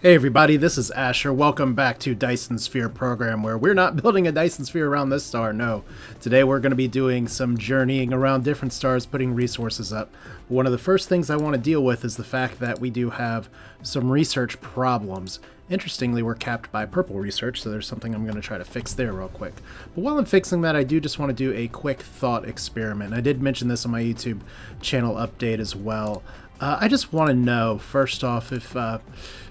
Hey everybody, this is Asher. Welcome back to Dyson Sphere Program, where we're not building a Dyson Sphere around this star, no. Today we're going to be doing some journeying around different stars, putting resources up. One of the first things I want to deal with is the fact that we do have some research problems. Interestingly, we're capped by purple research, so there's something I'm going to try to fix there real quick. But while I'm fixing that, I do just want to do a quick thought experiment. I did mention this on my YouTube channel update as well. I just want to know, first off, if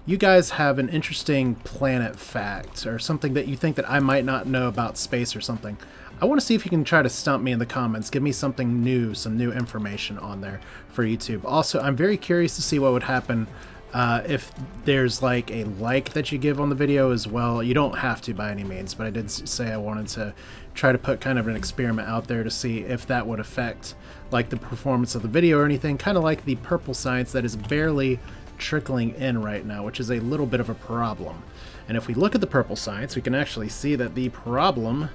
you guys have an interesting planet fact or something that you think that I might not know about space or something. I want to see if you can try to stump me in the comments. Give me something new, some new information on there for YouTube. Also, I'm very curious to see what would happen if there's like a like that you give on the video as well. You don't have to by any means, but I did say I wanted to try to put kind of an experiment out there to see if that would affect like the performance of the video or anything, kind of like the purple science that is barely trickling in right now, which is a little bit of a problem. And if we look at the purple science, we can actually see that the problem,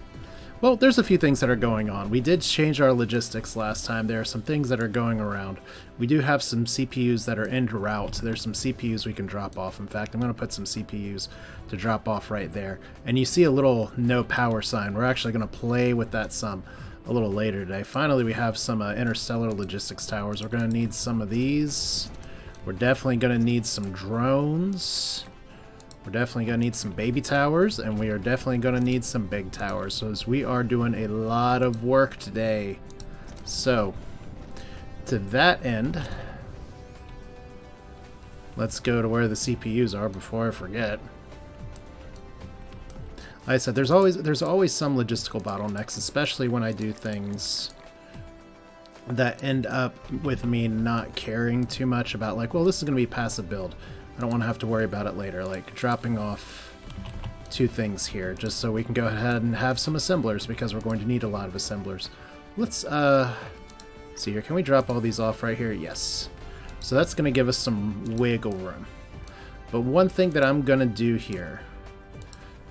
well, there's a few things that are going on. We did change our logistics last time. There are some things that are going around. We do have some CPUs that are en route. There's some CPUs we can drop off. In fact, I'm going to put some CPUs to drop off right there. And you see a little no power sign. We're actually going to play with that some a little later today. Finally, we have some interstellar logistics towers. We're going to need some of these. We're definitely going to need some drones. We're definitely going to need some baby towers, and we are definitely going to need some big towers. So as we are doing a lot of work today. So, to that end, let's go to where the CPUs are before I forget. Like I said, there's always some logistical bottlenecks, especially when I do things that end up with me not caring too much about, like, well, this is going to be passive build. I don't want to have to worry about it later, like dropping off two things here, just so we can go ahead and have some assemblers, because we're going to need a lot of assemblers. Let's, see here, can we drop all these off right here? Yes. So that's going to give us some wiggle room. But one thing that I'm going to do here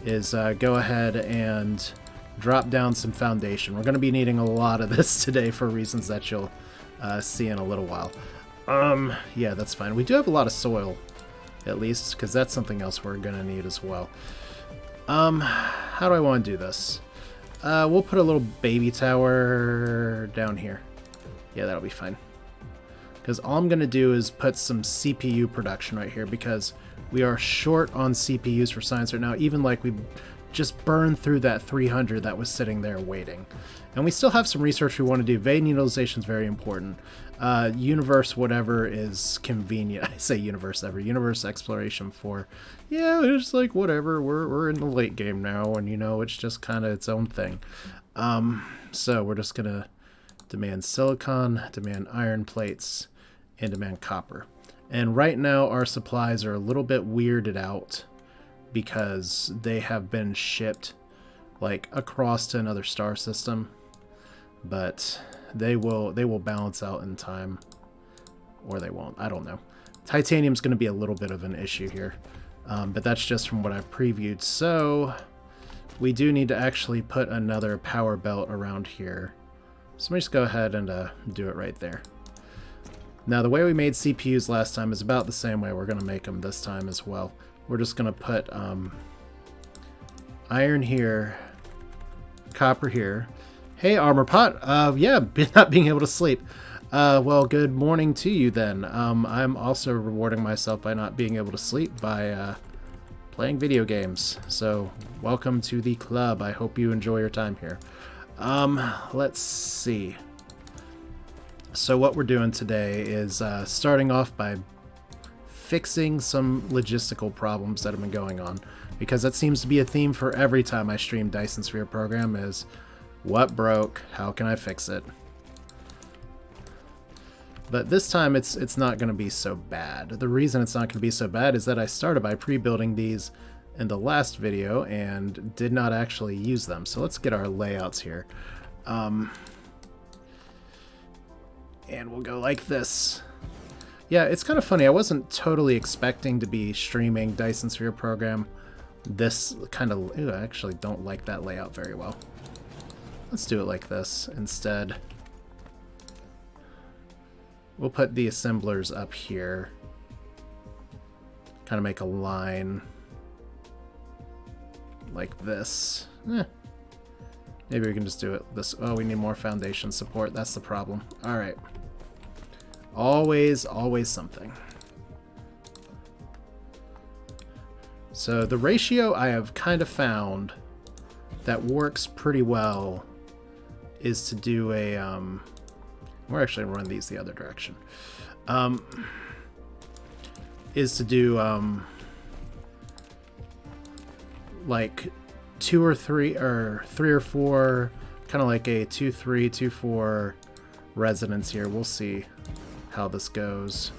is go ahead and drop down some foundation. We're going to be needing a lot of this today for reasons that you'll see in a little while. Yeah, that's fine. We do have a lot of soil, at least, because that's something else we're going to need as well. How do I want to do this? We'll put a little baby tower down here. Yeah, that'll be fine. Because all I'm going to do is put some CPU production right here, because we are short on CPUs for science right now, even like we just burned through that 300 that was sitting there waiting. And we still have some research we want to do. Vein utilization is very important. Universe whatever is convenient. I say universe ever. Universe exploration 4. Yeah, it's like whatever. We're in the late game now, and you know, it's just kind of its own thing. So we're just going to demand silicon, demand iron plates, and demand copper. And right now our supplies are a little bit weirded out because they have been shipped like across to another star system, but they will balance out in time, or they won't. I don't know. Titanium's going to be a little bit of an issue here, but that's just from what I've previewed. So we do need to actually put another power belt around here. So let me just go ahead and do it right there. Now, the way we made CPUs last time is about the same way we're going to make them this time as well. We're just going to put iron here, copper here. Hey, Armor Pot. Yeah, not being able to sleep. Well, good morning to you then. I'm also rewarding myself by not being able to sleep by playing video games. So, welcome to the club. I hope you enjoy your time here. Let's see. So what we're doing today is starting off by fixing some logistical problems that have been going on, because that seems to be a theme for every time I stream Dyson Sphere Program is, what broke? How can I fix it? But this time it's not going to be so bad. The reason it's not going to be so bad is that I started by pre-building these in the last video and did not actually use them. So let's get our layouts here. And we'll go like this. Yeah, it's kind of funny. I wasn't totally expecting to be streaming Dyson Sphere Program this kind of... Ew, I actually don't like that layout very well. Let's do it like this instead. We'll put the assemblers up here. kind of make a line like this. Maybe we can just do it this. Oh, we need more foundation support. That's the problem. All right. Always something. So the ratio I have kind of found that works pretty well is to do a, we're actually gonna run these the other direction, is to do, like 2 or 3, or 3 or 4, kind of like a 2-3, 2-4 residence here. We'll see how this goes.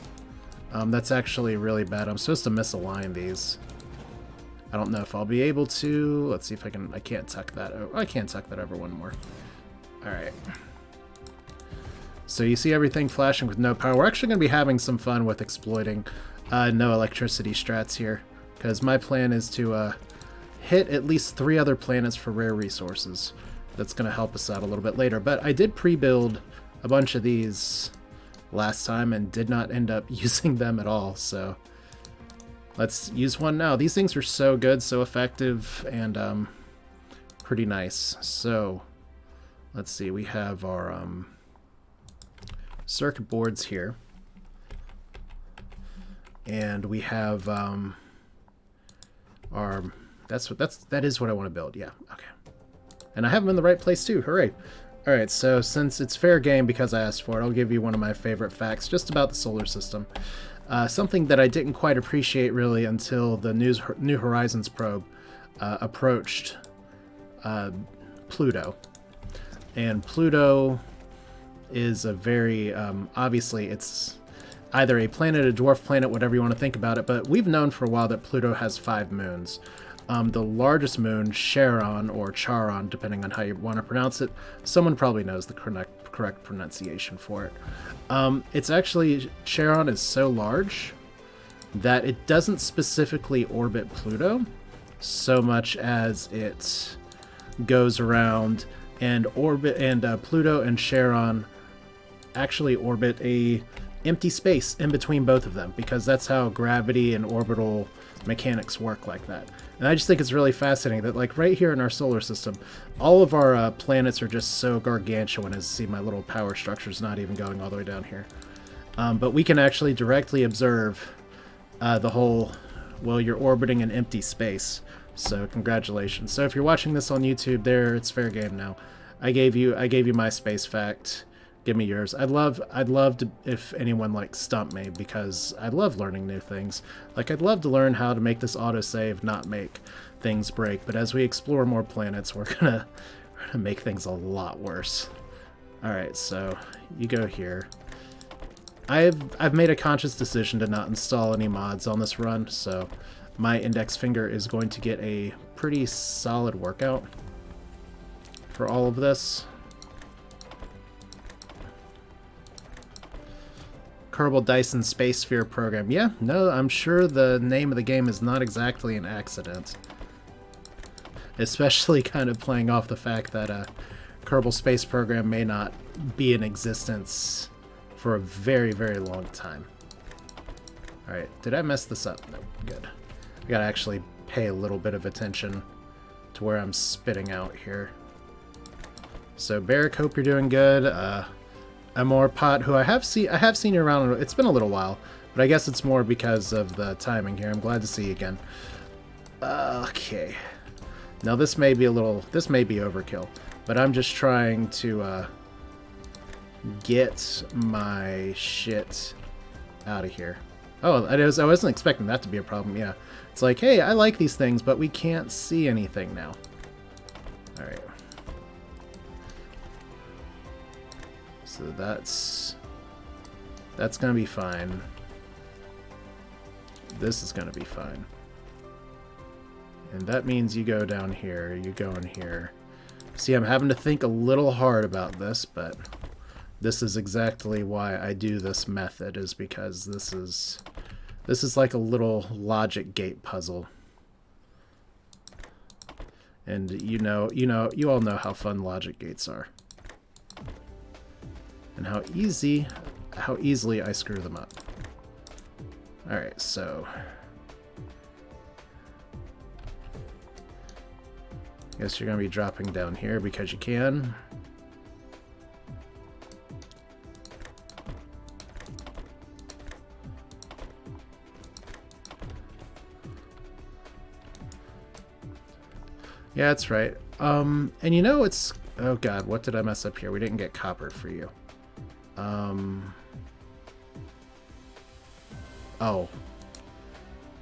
That's actually really bad. I'm supposed to misalign these. I don't know if I'll be able to. Let's see if I can. I can't tuck that. I can't tuck that over one more. All right. So you see everything flashing with no power. We're actually going to be having some fun with exploiting no electricity strats here, because my plan is to hit at least 3 other planets for rare resources. That's going to help us out a little bit later. But I did pre-build a bunch of these last time and did not end up using them at all, so let's use one now. These things are so good, so effective, and pretty nice. So let's see, we have our circuit boards here, and we have our that is what I want to build. Yeah, okay. And I have them in the right place too. Hooray! All right, so since it's fair game because I asked for it, I'll give you one of my favorite facts just about the solar system. Something that I didn't quite appreciate really until the New Horizons probe approached Pluto. And Pluto is a very, obviously it's either a planet, a dwarf planet, whatever you want to think about it, but we've known for a while that Pluto has 5 moons. The largest moon, Charon, or Charon, depending on how you want to pronounce it, someone probably knows the correct pronunciation for it. It's actually, Charon is so large that it doesn't specifically orbit Pluto so much as it goes around and Pluto and Charon actually orbit a empty space in between both of them, because that's how gravity and orbital mechanics work like that. And I just think it's really fascinating that, like, right here in our solar system, all of our planets are just so gargantuan. As you see, my little power structure's not even going all the way down here. But we can actually directly observe the whole, well, you're orbiting an empty space. So congratulations. So if you're watching this on YouTube, it's fair game now. I gave you my space fact. Give me yours. I'd love to, if anyone like stump me, because I love learning new things. Like, I'd love to learn how to make this autosave not make things break, but as we explore more planets, we're gonna make things a lot worse. Alright, so you go here. I've made a conscious decision to not install any mods on this run, so my index finger is going to get a pretty solid workout for all of this. Kerbal Dyson Sphere Program. Yeah, no, I'm sure the name of the game is not exactly an accident. Especially kind of playing off the fact that Kerbal Space Program may not be in existence for a very, very long time. Alright, did I mess this up? No, good. I gotta actually pay a little bit of attention to where I'm spitting out here. So, Barrick, hope you're doing good. Amorpot, who I have seen you around. It's been a little while, but I guess it's more because of the timing here. I'm glad to see you again. Okay. Now this may be overkill, but I'm just trying to get my shit out of here. Oh, I wasn't expecting that to be a problem. Yeah, it's like, hey, I like these things, but we can't see anything now. All right. So that's gonna be fine. This is gonna be fine. And that means you go down here, you go in here. See, I'm having to think a little hard about this, but this is exactly why I do this method, is because this is like a little logic gate puzzle. And you all know how fun logic gates are. And how easily I screw them up. Alright, so Guess you're going to be dropping down here because you can. Yeah, that's right. And you know it's... Oh god, what did I mess up here? We didn't get copper for you. Oh.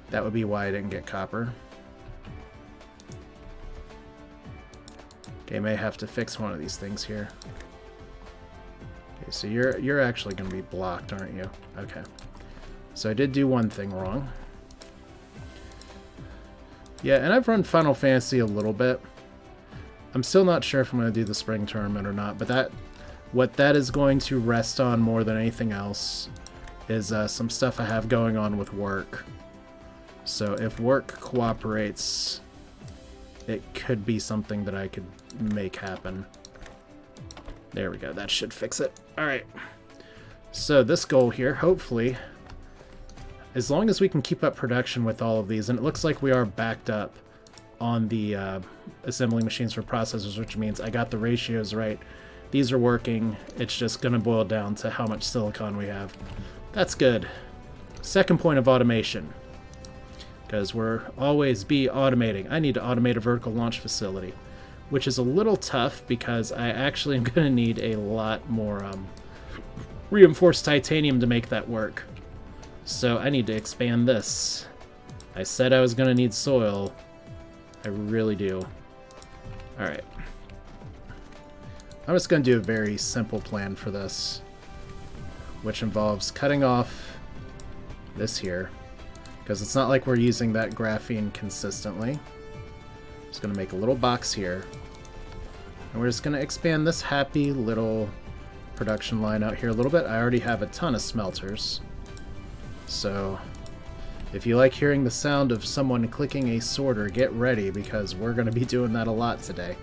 That would be why I didn't get copper. Okay, may have to fix one of these things here. Okay, so you're actually going to be blocked, aren't you? Okay. So I did do one thing wrong. Yeah, and I've run Final Fantasy a little bit. I'm still not sure if I'm going to do the spring tournament or not, but what that is going to rest on more than anything else is some stuff I have going on with work. So if work cooperates, it could be something that I could make happen. There we go. That should fix it. All right. So this goal here, hopefully, as long as we can keep up production with all of these, and it looks like we are backed up on the assembling machines for processors, which means I got the ratios right. These are working. It's just going to boil down to how much silicon we have. That's good. Second point of automation. Because we're always be automating. I need to automate a vertical launch facility, which is a little tough because I actually am going to need a lot more reinforced titanium to make that work. So I need to expand this. I said I was going to need soil. I really do. Alright. I'm just going to do a very simple plan for this, which involves cutting off this here, because it's not like we're using that graphene consistently. Just going to make a little box here, and we're just going to expand this happy little production line out here a little bit. I already have a ton of smelters, so if you like hearing the sound of someone clicking a sorter, get ready, because we're going to be doing that a lot today.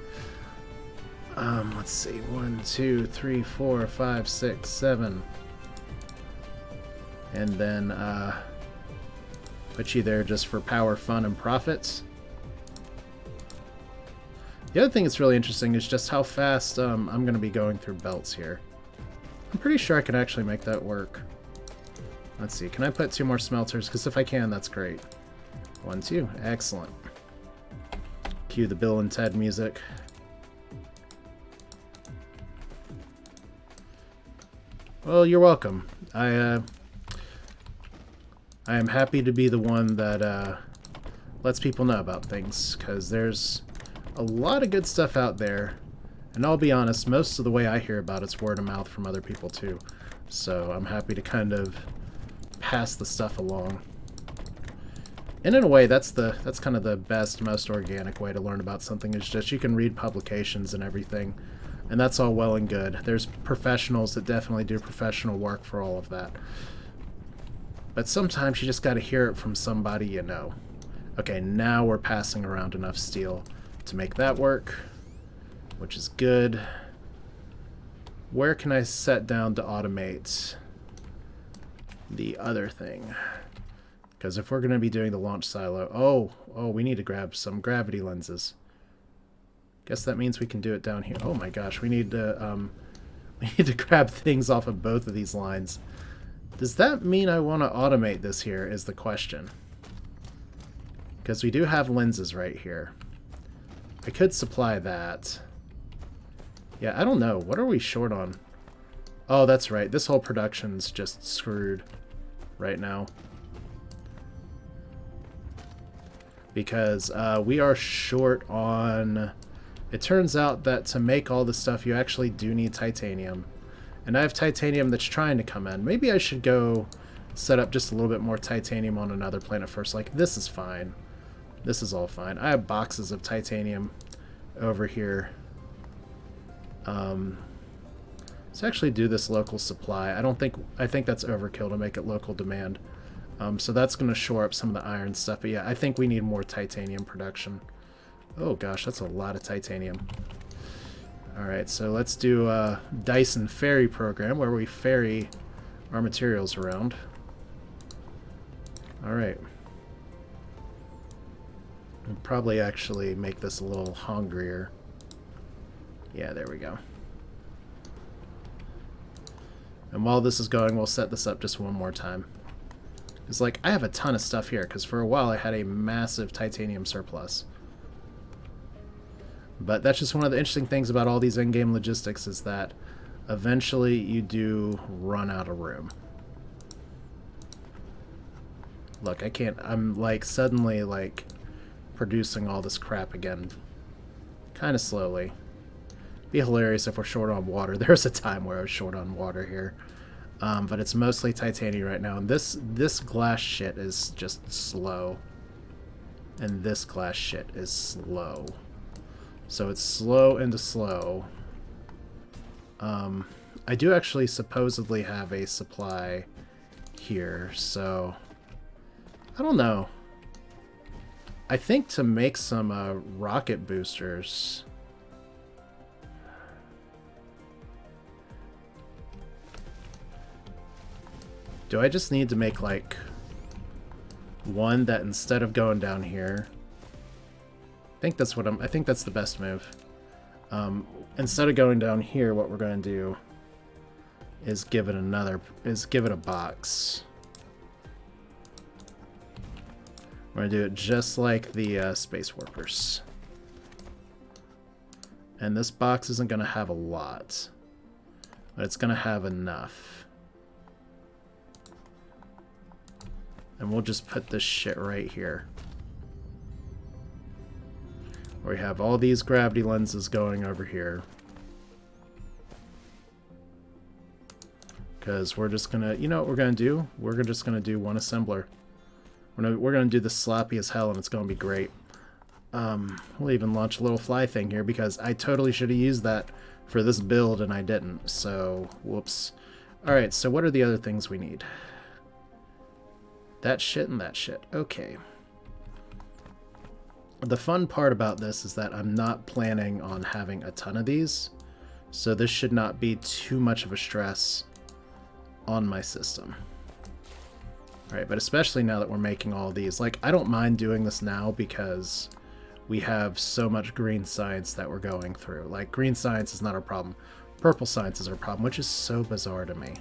Let's see, 1, 2, 3, 4, 5, 6, 7. And then put you there just for power, fun, and profits. The other thing that's really interesting is just how fast I'm going to be going through belts here. I'm pretty sure I can actually make that work. Let's see, can I put 2 more smelters? Because if I can, that's great. 1, 2, excellent. Cue the Bill and Ted music. Well, you're welcome. I am happy to be the one that lets people know about things, because there's a lot of good stuff out there, and I'll be honest, most of the way I hear about it's word of mouth from other people too, so I'm happy to kind of pass the stuff along. And in a way, that's kind of the best, most organic way to learn about something, is just you can read publications and everything, and that's all well and good. There's professionals that definitely do professional work for all of that. But sometimes you just got to hear it from somebody you know. Okay, now we're passing around enough steel to make that work, which is good. Where can I set down to automate the other thing? Because if we're going to be doing the launch silo... Oh, we need to grab some gravity lenses. Guess that means we can do it down here. Oh my gosh, we need to grab things off of both of these lines. Does that mean I want to automate this here is the question. Because we do have lenses right here. I could supply that. Yeah, I don't know. What are we short on? Oh, that's right. This whole production's just screwed right now. Because we are short on... It turns out that to make all this stuff, you actually do need titanium. And I have titanium that's trying to come in. Maybe I should go set up just a little bit more titanium on another planet first. Like, this is fine. This is all fine. I have boxes of titanium over here. Let's actually do this local supply. I think that's overkill to make it local demand. So that's going to shore up some of the iron stuff. But yeah, I think we need more titanium production. Oh gosh, that's a lot of titanium. Alright, so let's do a Dyson Sphere Program where we ferry our materials around. Alright. I'll probably actually make this a little hungrier. Yeah, there we go. And while this is going, we'll set this up just one more time. It's like, I have a ton of stuff here, because for a while I had a massive titanium surplus. But that's just one of the interesting things about all these in-game logistics, is that eventually you do run out of room. Look, I can't, I'm like suddenly like producing all this crap again, kind of slowly. Be hilarious if we're short on water. There's a time where I was short on water here. But it's mostly titanium right now, and this glass shit is just slow. And this glass shit is slow. So it's slow into slow. I do actually supposedly have a supply here, so I don't know. I think to make some rocket boosters, do I just need to make like one that instead of going down here, I think that's the best move. Instead of going down here, what we're going to do is give it a box. We're going to do it just like the space warpers. And this box isn't going to have a lot, but it's going to have enough. And we'll just put this shit right here. Where we have all these gravity lenses going over here. Because we're just gonna, you know what we're gonna do? We're just gonna do one assembler. We're gonna do this sloppy as hell, and it's gonna be great. We'll even launch a little fly thing here, because I totally should have used that for this build, and I didn't. So, whoops. Alright, so what are the other things we need? That shit and that shit. Okay. The fun part about this is that I'm not planning on having a ton of these, so this should not be too much of a stress on my system. Alright, but especially now that we're making all these, like, I don't mind doing this now because we have so much green science that we're going through. Like, green science is not our problem. Purple science is our problem, which is so bizarre to me.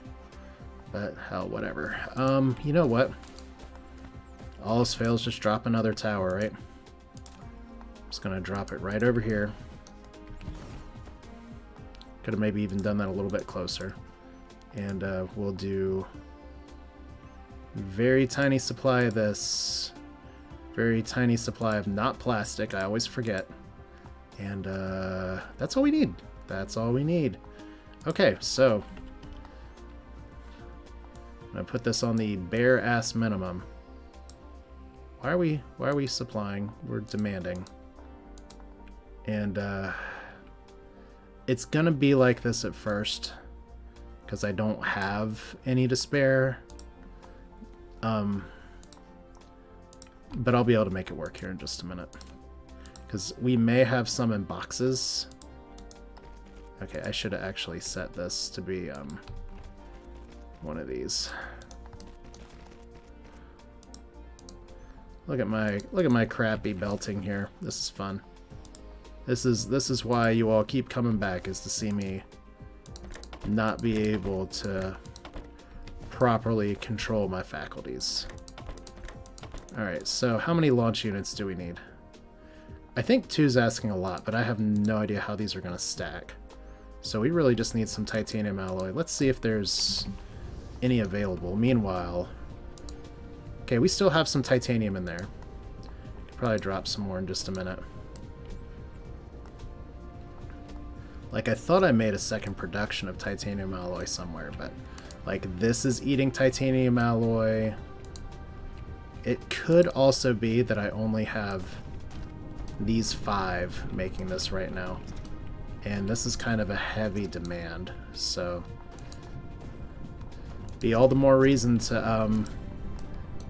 But, hell, whatever. You know what? All else fails, just drop another tower, right? Just gonna drop it right over here. Could have maybe even done that a little bit closer. And we'll do very tiny supply of this. Very tiny supply of not plastic, I always forget. And that's all we need. That's all we need. Okay, so I'm gonna put this on the bare ass minimum. Why are we supplying? We're demanding. And it's gonna be like this at first, because I don't have any to spare. But I'll be able to make it work here in just a minute. Because we may have some in boxes. Okay, I should have actually set this to be one of these. Look at my crappy belting here. This is fun. This is why you all keep coming back, is to see me not be able to properly control my faculties. Alright, so how many launch units do we need? I think 2's asking a lot, but I have no idea how these are going to stack. So we really just need some titanium alloy. Let's see if there's any available. Meanwhile, okay, we still have some titanium in there. Could probably drop some more in just a minute. Like, I thought I made a second production of titanium alloy somewhere, but like, this is eating titanium alloy. It could also be that I only have these 5 making this right now. And this is kind of a heavy demand, so be all the more reason to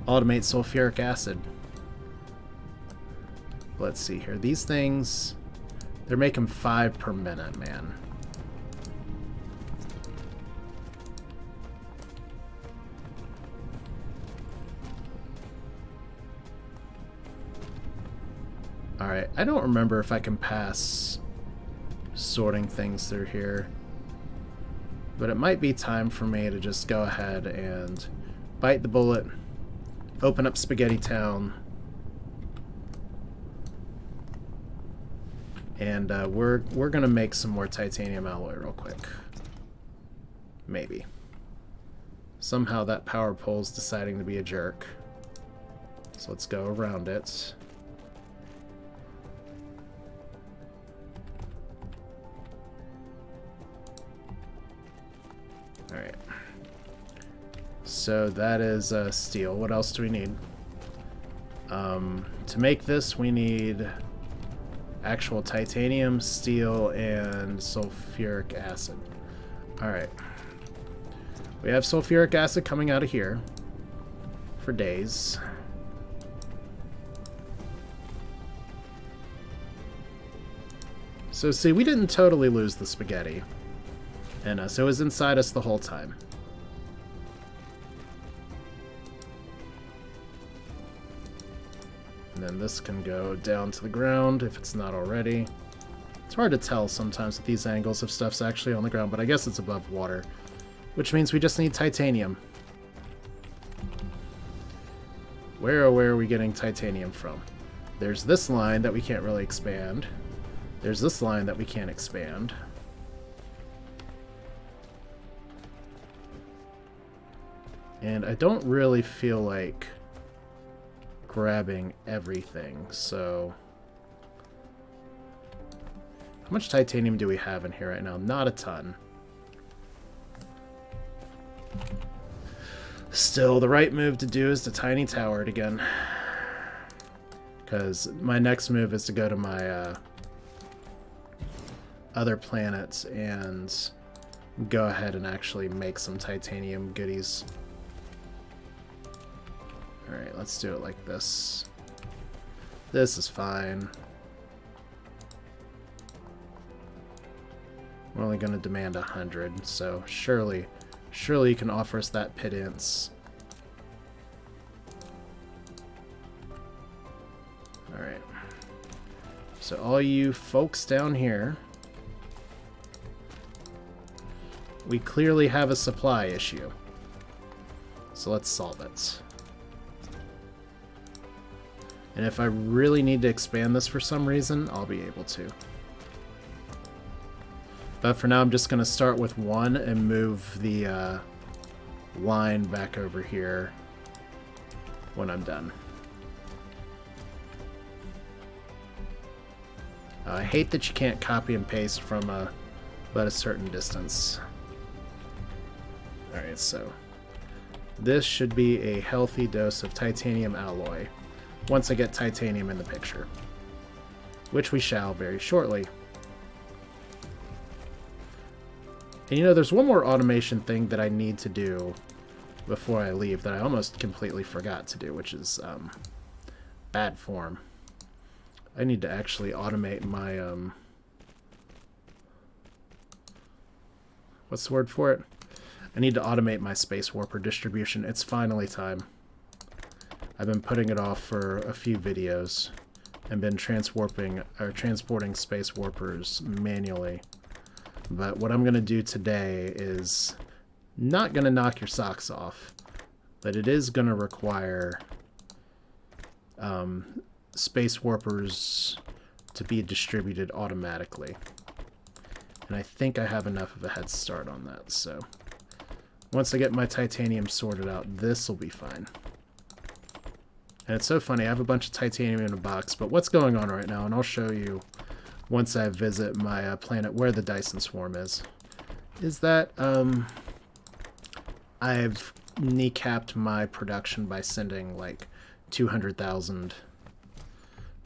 automate sulfuric acid. Let's see here. These things, they're making 5 per minute, man. Alright, I don't remember if I can pass sorting things through here. But it might be time for me to just go ahead and bite the bullet, open up Spaghetti Town, and we're gonna make some more titanium alloy real quick. Maybe. Somehow that power pole's deciding to be a jerk. So let's go around it. Alright. So that is steel. What else do we need? To make this, we need actual titanium, steel, and sulfuric acid. Alright. We have sulfuric acid coming out of here for days. So see, we didn't totally lose the spaghetti. And so it was inside us the whole time. And then this can go down to the ground if it's not already. It's hard to tell sometimes with these angles if stuff's actually on the ground, but I guess it's above water. Which means we just need titanium. Where are we getting titanium from? There's this line that we can't really expand. There's this line that we can't expand. And I don't really feel like grabbing everything, so... How much titanium do we have in here right now? Not a ton. Still, the right move to do is to tiny tower it again. Because my next move is to go to my other planets and go ahead and actually make some titanium goodies. Alright, let's do it like this. This is fine. We're only going to demand 100, so surely you can offer us that pittance. Alright. So all you folks down here, we clearly have a supply issue. So let's solve it. And if I really need to expand this for some reason, I'll be able to. But for now, I'm just going to start with one and move the line back over here when I'm done. I hate that you can't copy and paste from but a certain distance. Alright, so this should be a healthy dose of titanium alloy once I get titanium in the picture, which we shall very shortly. And you know, there's one more automation thing that I need to do before I leave that I almost completely forgot to do, which is bad form. I need to actually automate my what's the word for it? I need to automate my space warper distribution. It's finally time. I've been putting it off for a few videos and been transporting space warpers manually. But what I'm going to do today is not going to knock your socks off, but it is going to require space warpers to be distributed automatically. And I think I have enough of a head start on that, so once I get my titanium sorted out, this will be fine. And it's so funny, I have a bunch of titanium in a box, but what's going on right now, and I'll show you once I visit my planet where the Dyson swarm is that I've kneecapped my production by sending like 200,000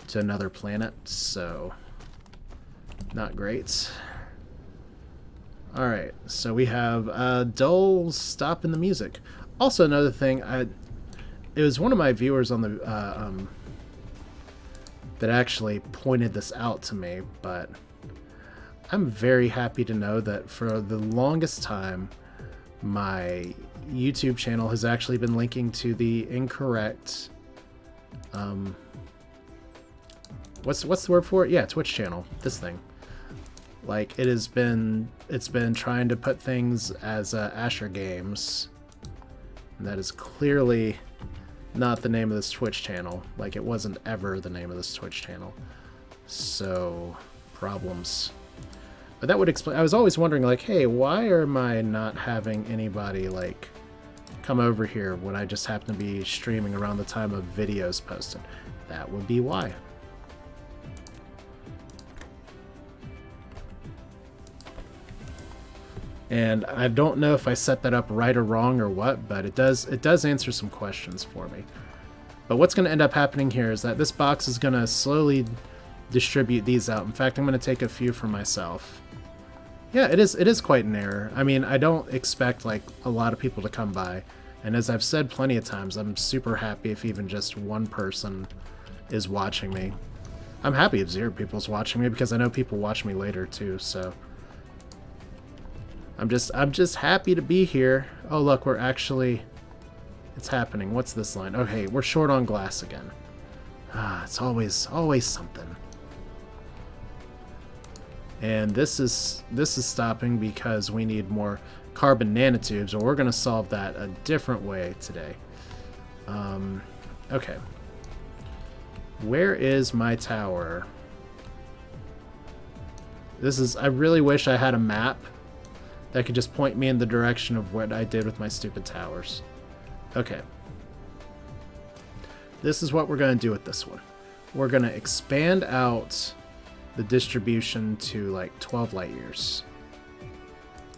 to another planet, so not great. Alright, so we have a dull stop in the music. Also, another thing, it was one of my viewers on the that actually pointed this out to me, but I'm very happy to know that for the longest time my YouTube channel has actually been linking to the incorrect what's the word for it? Yeah, Twitch channel. This thing. Like, it's been trying to put things as Asher Games. And that is clearly not the name of this Twitch channel. Like, it wasn't ever the name of this Twitch channel. So, problems. But that would explain... I was always wondering, like, hey, why am I not having anybody, like, come over here when I just happen to be streaming around the time of videos posted? That would be why. And I don't know if I set that up right or wrong or what, but it does answer some questions for me. But what's going to end up happening here is that this box is going to slowly distribute these out. In fact, I'm going to take a few for myself. Yeah, it is quite an error. I mean, I don't expect like a lot of people to come by. And as I've said plenty of times, I'm super happy if even just one person is watching me. I'm happy if 0 people's watching me because I know people watch me later too, so... I'm just happy to be here. Oh, look, we're actually... It's happening. What's this line? Okay, we're short on glass again. Ah, it's always something. And this is stopping because we need more carbon nanotubes, or we're going to solve that a different way today. Okay. Where is my tower? I really wish I had a map that could just point me in the direction of what I did with my stupid towers. Okay. This is what we're going to do with this one. We're going to expand out the distribution to like 12 light years.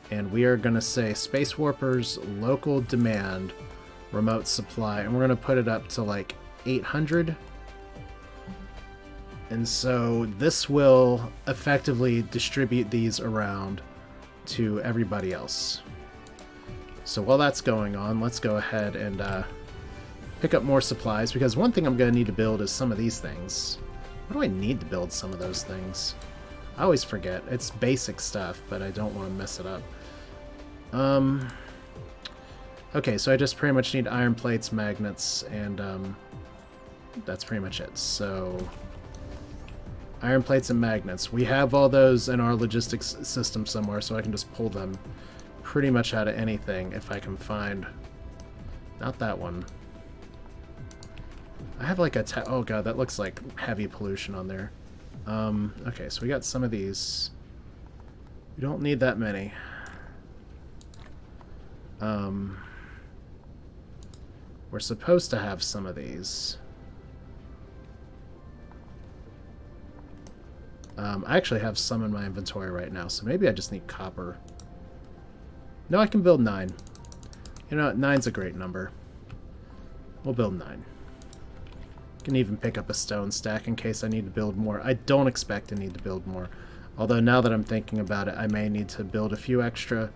And we are going to say Space Warpers, local demand, remote supply, and we're going to put it up to like 800. And so this will effectively distribute these around to everybody else. So while that's going on, let's go ahead and pick up more supplies, because one thing I'm going to need to build is some of these things. What do I need to build some of those things? I always forget. It's basic stuff, but I don't want to mess it up. Okay, so I just pretty much need iron plates, magnets, and that's pretty much it. So iron plates and magnets. We have all those in our logistics system somewhere, so I can just pull them pretty much out of anything if I can find... Not that one. I have like a... Oh god, that looks like heavy pollution on there. Okay, so we got some of these. We don't need that many. We're supposed to have some of these. I actually have some in my inventory right now, so maybe I just need copper. No, I can build 9. You know what? 9's a great number. We'll build 9. Can even pick up a stone stack in case I need to build more. I don't expect to need to build more. Although now that I'm thinking about it, I may need to build a few extra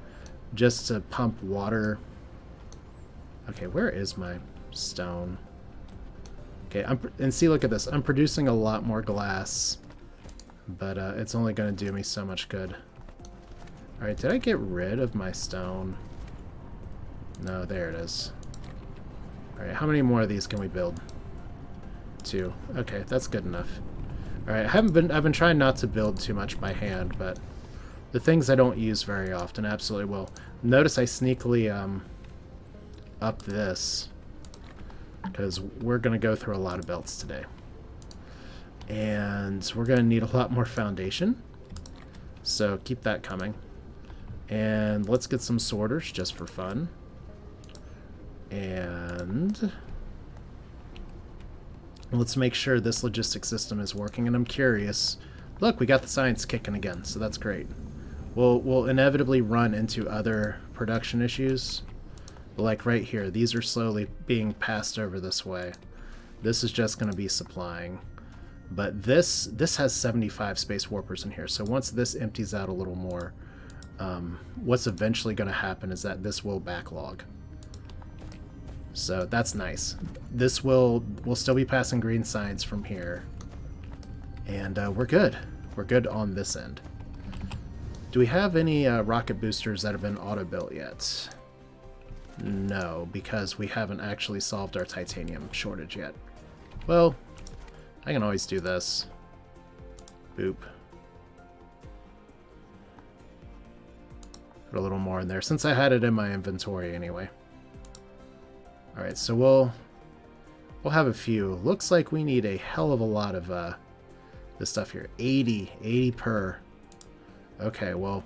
just to pump water. Okay, where is my stone? Okay, and see, look at this. I'm producing a lot more glass, but it's only going to do me so much good. Alright, did I get rid of my stone? No, there it is. Alright, how many more of these can we build? 2. Okay, that's good enough. Alright, I've been trying not to build too much by hand, but the things I don't use very often absolutely will. Notice I sneakily up this, because we're going to go through a lot of belts today. And we're going to need a lot more foundation, so keep that coming. And let's get some sorters just for fun. And let's make sure this logistics system is working. And I'm curious. Look, we got the science kicking again, so that's great. We'll inevitably run into other production issues. Like right here, these are slowly being passed over this way. This is just going to be supplying. But this has 75 space warpers in here, so once this empties out a little more, what's eventually going to happen is that this will backlog. So that's nice. This will still be passing green science from here, and we're good. We're good on this end. Do we have any rocket boosters that have been auto-built yet? No, because we haven't actually solved our titanium shortage yet. Well, I can always do this. Boop. Put a little more in there, since I had it in my inventory anyway. Alright, so we'll have a few. Looks like we need a hell of a lot of this stuff here. 80 per. Okay, well,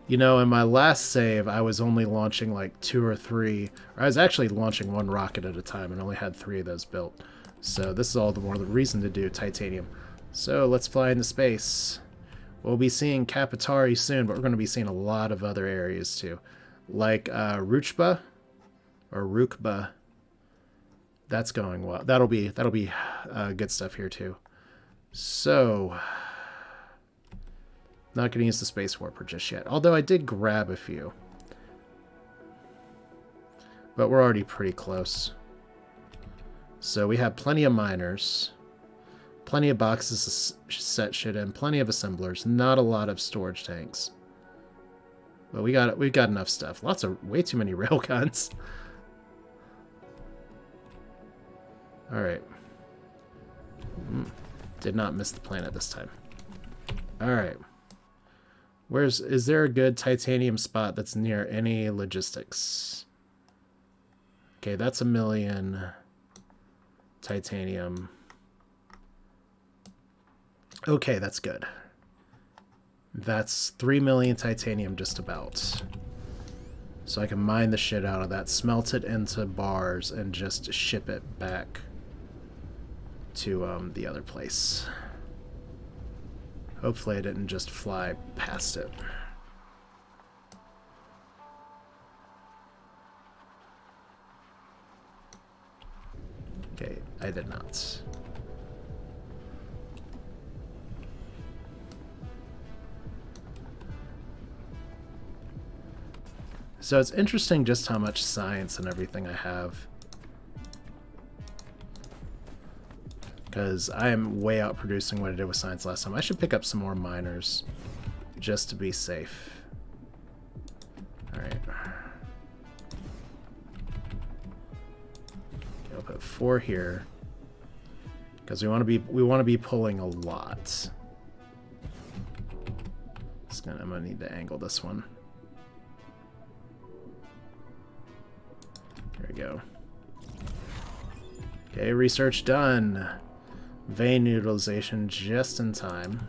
you know, in my last save, I was only launching like 2 or 3. Or I was actually launching 1 rocket at a time and only had 3 of those built. So this is all the more the reason to do titanium. So let's fly into space. We'll be seeing Kapatari soon, but we're going to be seeing a lot of other areas too. Like Ruchba or Rukba. That's going well. That'll be good stuff here too. So, not going to use the space warper just yet. Although I did grab a few. But we're already pretty close. So we have plenty of miners. Plenty of boxes to set shit in. Plenty of assemblers. Not a lot of storage tanks. But we've got enough stuff. Way too many railguns. Alright. Did not miss the planet this time. Alright. Is there a good titanium spot that's near any logistics? Okay, that's 1 million titanium. Okay, that's good. That's 3 million titanium just about. So I can mine the shit out of that, smelt it into bars, and just ship it back to the other place. Hopefully I didn't just fly past it. Okay, I did not. So it's interesting just how much science and everything I have. Because I am way out producing what I did with science last time. I should pick up some more miners just to be safe. Alright. Okay, I'll put 4 here. Because we want to be pulling a lot. I'm gonna need to angle this one. There we go. Okay, research done. Vein utilization just in time.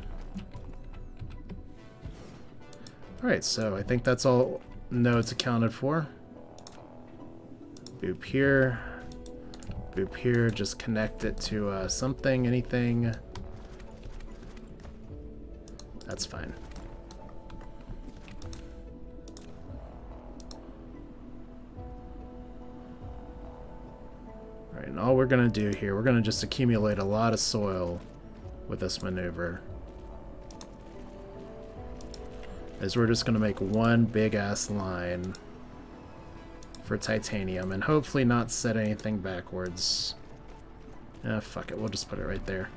Alright, so I think that's all nodes accounted for. Boop here. Boop here. Just connect it to something, anything. That's fine. Alright, and all we're going to do here, we're going to just accumulate a lot of soil with this maneuver. Is we're just going to make one big-ass line for titanium, and hopefully not set anything backwards. Fuck it, we'll just put it right there.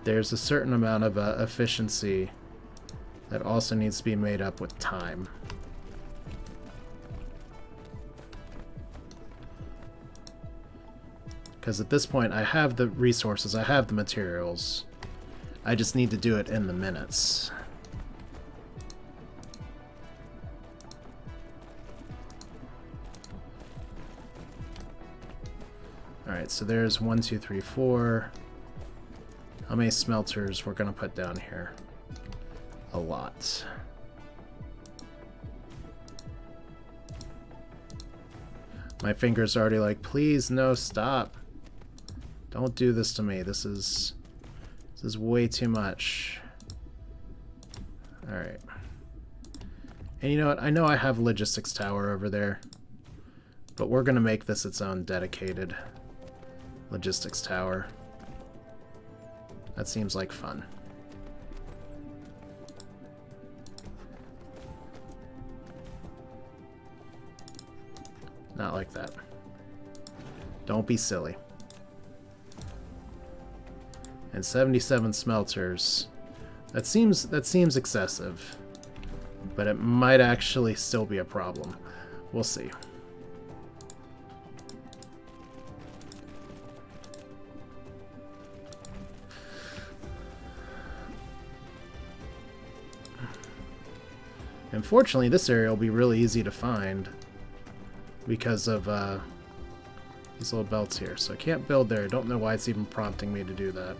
There's a certain amount of efficiency that also needs to be made up with time. Because at this point, I have the resources, I have the materials. I just need to do it in the minutes. Alright, so there's 1, 2, 3, 4. How many smelters we're going to put down here? A lot. My fingers are already like, please, no, stop. Don't do this to me. This is way too much. Alright. And you know what? I know I have a logistics tower over there, but we're going to make this its own dedicated logistics tower. That seems like fun. Not like that. Don't be silly. And 77 smelters. That seems excessive. But it might actually still be a problem. We'll see. Unfortunately, this area will be really easy to find because of these little belts here. So I can't build there. I don't know why it's even prompting me to do that.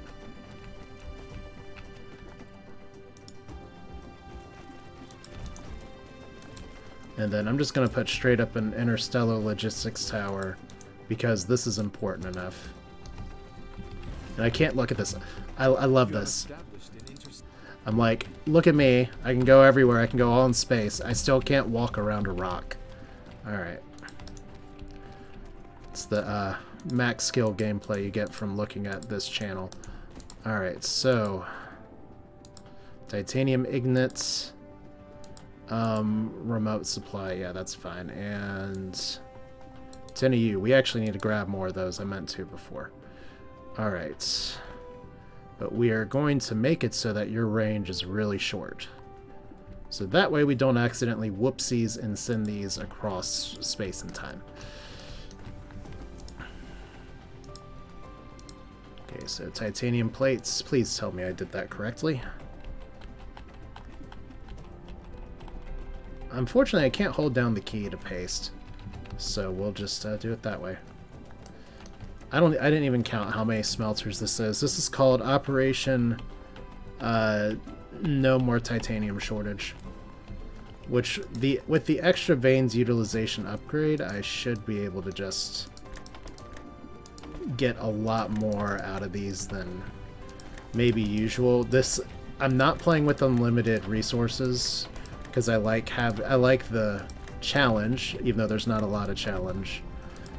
And then I'm just going to put straight up an interstellar logistics tower because this is important enough. And I can't look at this. I love this. I'm like, look at me. I can go everywhere. I can go all in space. I still can't walk around a rock. Alright. It's the max skill gameplay you get from looking at this channel. Alright, so titanium ignits, remote supply, yeah, that's fine. And 10 of you. We actually need to grab more of those. I meant to before. Alright. But we are going to make it so that your range is really short. So that way we don't accidentally whoopsies and send these across space and time. Okay, so titanium plates. Please tell me I did that correctly. Unfortunately, I can't hold down the key to paste. So we'll just do it that way. I didn't even count how many smelters this is. This is called Operation No More Titanium Shortage. Which, with the extra veins utilization upgrade, I should be able to just get a lot more out of these than maybe usual. I'm not playing with unlimited resources because I like the challenge, even though there's not a lot of challenge.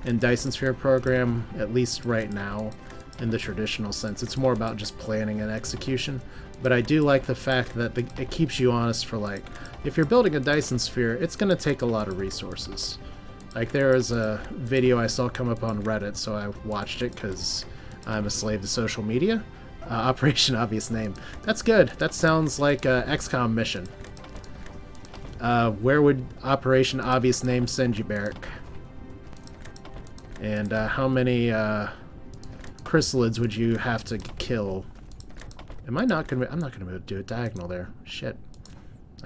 In Dyson Sphere Program, at least right now, in the traditional sense, it's more about just planning and execution. But I do like the fact that it keeps you honest for, like, if you're building a Dyson Sphere, it's going to take a lot of resources. Like, there was a video I saw come up on Reddit, so I watched it because I'm a slave to social media. Operation Obvious Name. That's good. That sounds like a XCOM mission. Where would Operation Obvious Name send you, Barrick? And how many chrysalids would you have to kill? I'm not gonna be able to do a diagonal there. Shit.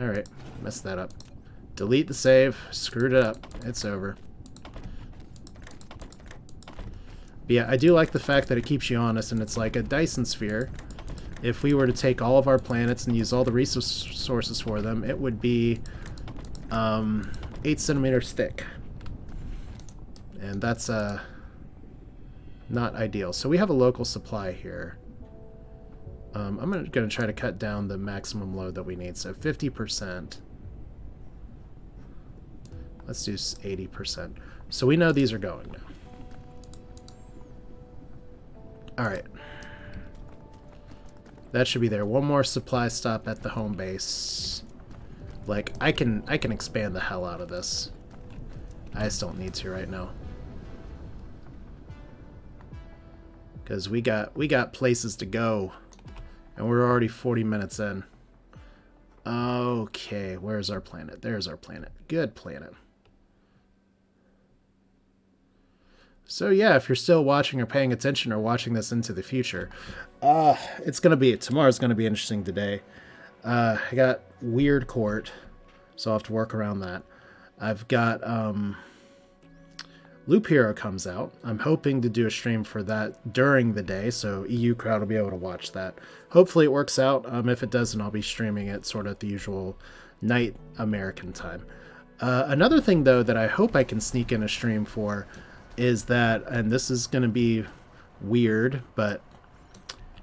Alright, messed that up. Delete the save. Screwed it up. It's over. But yeah, I do like the fact that it keeps you honest, and it's like a Dyson Sphere. If we were to take all of our planets and use all the resources for them, it would be 8 centimeters thick. And that's not ideal. So we have a local supply here. I'm going to try to cut down the maximum load that we need. So 50%. Let's do 80%. So we know these are going now. Alright. That should be there. One more supply stop at the home base. Like, I can expand the hell out of this. I just don't need to right now. Because we got places to go. And we're already 40 minutes in. Okay, where's our planet? There's our planet. Good planet. So yeah, if you're still watching or paying attention or watching this into the future, tomorrow's gonna be interesting today. I got Weird Court, so I'll have to work around that. I've got Loop Hero comes out. I'm hoping to do a stream for that during the day, so EU crowd will be able to watch that. Hopefully it works out. If it doesn't, I'll be streaming it sort of at the usual night American time. Another thing, though, that I hope I can sneak in a stream for is that, and this is going to be weird, but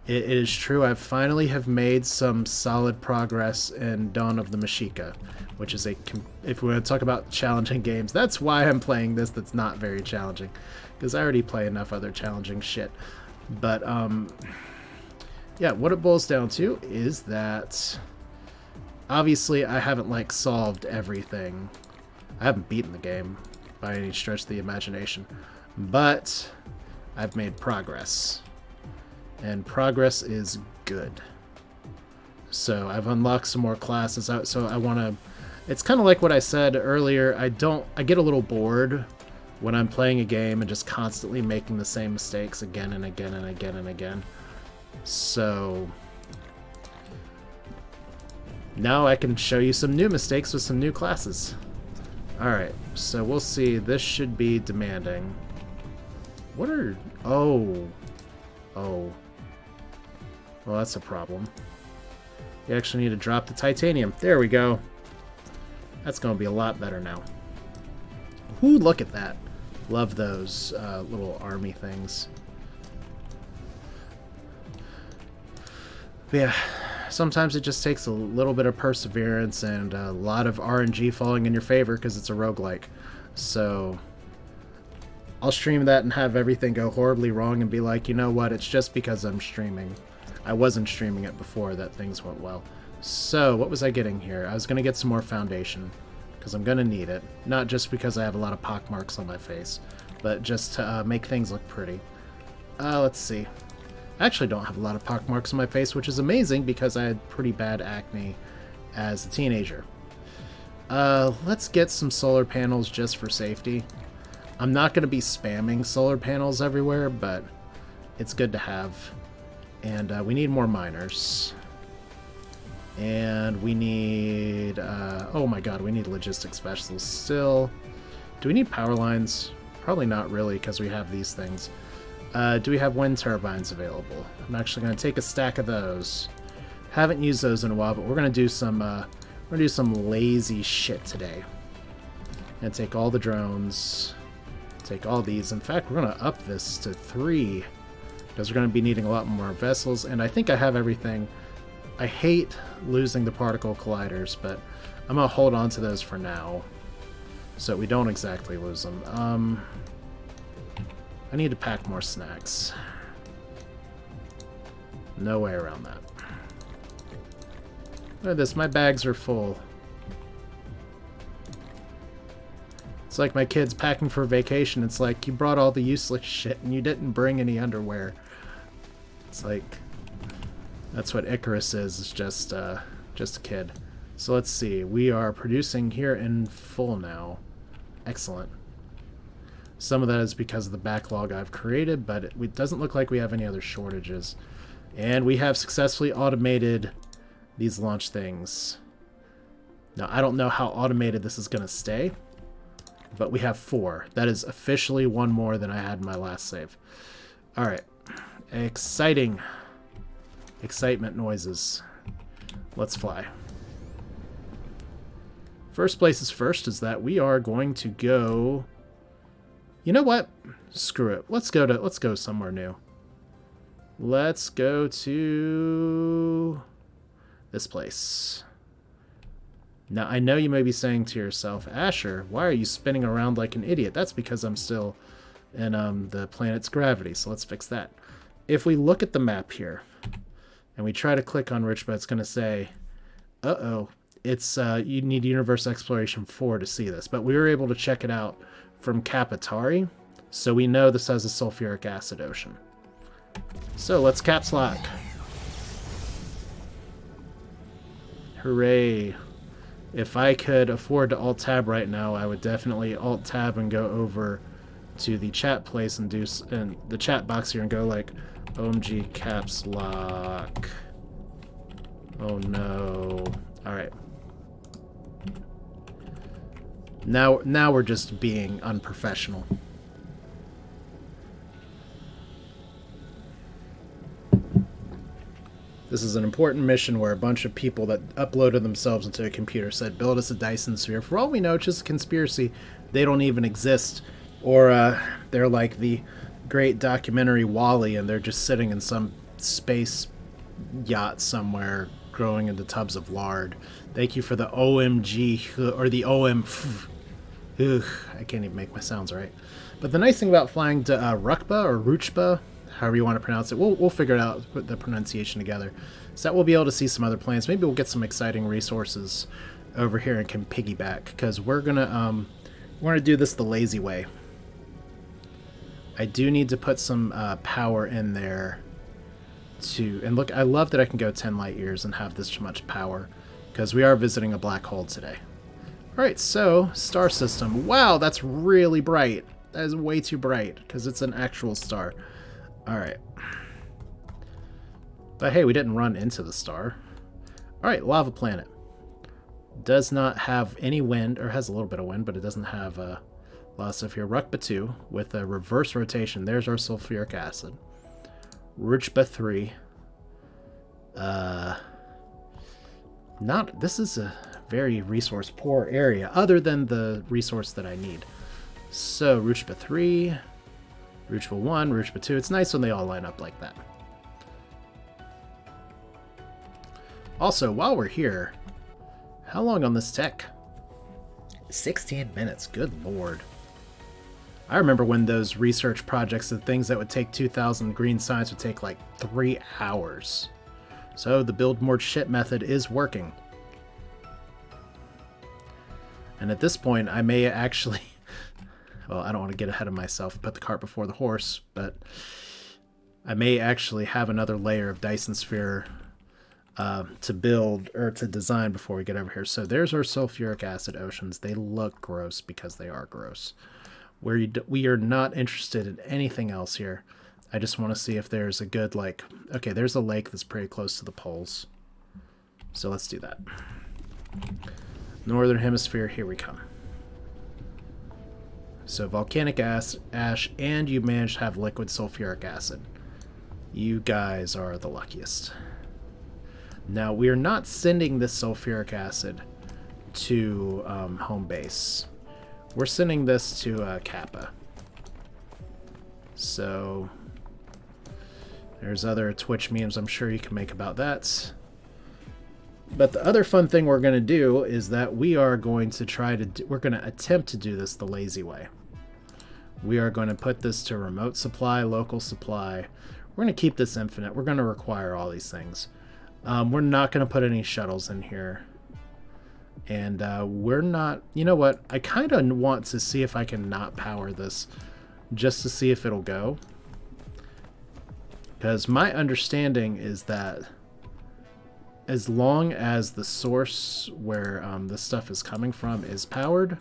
it is true, I finally have made some solid progress in Dawn of the Mashika, which is if we want to talk about challenging games, that's why I'm playing this that's not very challenging, because I already play enough other challenging shit. But, yeah, what it boils down to is that, obviously, I haven't, like, solved everything. I haven't beaten the game by any stretch of the imagination, but I've made progress. And progress is good. So I've unlocked some more classes out, so I want to... It's kind of like what I said earlier. I get a little bored when I'm playing a game and just constantly making the same mistakes again and again and again and again. So Now I can show you some new mistakes with some new classes. Alright, so we'll see. This should be demanding. What are... Oh. Oh. Well, that's a problem. You actually need to drop the titanium. There we go. That's going to be a lot better now. Ooh, look at that. Love those little army things. But yeah, sometimes it just takes a little bit of perseverance and a lot of RNG falling in your favor because it's a roguelike. So I'll stream that and have everything go horribly wrong and be like, you know what, it's just because I'm streaming. I wasn't streaming it before that things went well. So, what was I getting here? I was going to get some more foundation, because I'm going to need it. Not just because I have a lot of pock marks on my face, but just to make things look pretty. Let's see. I actually don't have a lot of pock marks on my face, which is amazing because I had pretty bad acne as a teenager. Let's get some solar panels just for safety. I'm not going to be spamming solar panels everywhere, but it's good to have. And we need more miners. And we need... oh my god, we need logistics vessels still. Do we need power lines? Probably not really, because we have these things. Do we have wind turbines available? I'm actually going to take a stack of those. Haven't used those in a while, but we're going to do some lazy shit today. And take all the drones. Take all these. In fact, we're going to up this to 3. Because we're going to be needing a lot more vessels, and I think I have everything. I hate losing the particle colliders, but I'm going to hold on to those for now, so we don't exactly lose them. I need to pack more snacks. No way around that. Look at this, my bags are full. It's like my kids packing for vacation. It's like, you brought all the useless shit and you didn't bring any underwear. It's like, that's what Icarus is. It's just a kid. So let's see. We are producing here in full now. Excellent. Some of that is because of the backlog I've created, but it doesn't look like we have any other shortages. And we have successfully automated these launch things. Now, I don't know how automated this is going to stay. But we have 4. That is officially 1 more than I had in my last save. Alright. Exciting. Excitement noises. Let's fly. First place is first is that we are going to go... You know what? Screw it. Let's go somewhere new. Let's go to this place. Now, I know you may be saying to yourself, Asher, why are you spinning around like an idiot? That's because I'm still in the planet's gravity, so let's fix that. If we look at the map here, and we try to click on Richmond, it's going to say, uh-oh, it's you need Universe Exploration 4 to see this. But we were able to check it out from Capitari, so we know this has a sulfuric acid ocean. So, let's caps lock. Hooray. If I could afford to alt-tab right now, I would definitely alt-tab and go over to the chat place and do and the chat box here and go like, OMG caps lock. Oh no. Alright. Now we're just being unprofessional. This is an important mission where a bunch of people that uploaded themselves into a computer said, build us a Dyson Sphere. For all we know, it's just a conspiracy. They don't even exist. Or they're like the great documentary WALL-E, and they're just sitting in some space yacht somewhere growing into tubs of lard. Thank you for the OMG, or the OM... Ugh, I can't even make my sounds right. But the nice thing about flying to Rukba, or Ruchba, however you want to pronounce it, we'll figure it out, put the pronunciation together, so that we'll be able to see some other planets. Maybe we'll get some exciting resources over here and can piggyback, because we're gonna do this the lazy way. I do need to put some power in there to, and look, I love that I can go 10 light years and have this much power, because we are visiting a black hole today. Alright, so, star system. Wow, that's really bright. That is way too bright, because it's an actual star. Alright. But hey, we didn't run into the star. Alright, lava planet. Does not have any wind, or has a little bit of wind, but it doesn't have a lot of stuff here. Rukba 2 with a reverse rotation. There's our sulfuric acid. Rujba 3. This is a very resource poor area, other than the resource that I need. So Rujba 3, Rujba 1, Rujba 2. It's nice when they all line up like that. Also, while we're here, how long on this tech? 16 minutes, good lord. I remember when those research projects and things that would take 2,000 green science would take like 3 hours. So the build more shit method is working. And at this point, I may actually... well, I don't want to get ahead of myself, put the cart before the horse, but I may actually have another layer of Dyson Sphere to build or to design before we get over here. So there's our sulfuric acid oceans. They look gross because they are gross. We are not interested in anything else here. I just want to see if there's a good, like, okay, there's a lake that's pretty close to the poles. So let's do that. Northern Hemisphere, here we come. So volcanic ash, and you managed to have liquid sulfuric acid. You guys are the luckiest. Now, we are not sending this sulfuric acid to home base. We're sending this to Kappa. So, there's other Twitch memes I'm sure you can make about that. But the other fun thing we're going to do is that we are going to we're going to attempt to do this the lazy way. We are going to put this to remote supply, local supply. We're going to keep this infinite. We're going to require all these things. We're not going to put any shuttles in here. And we're not... You know what? I kind of want to see if I can not power this just to see if it'll go. Because my understanding is that as long as the source where this stuff is coming from is powered,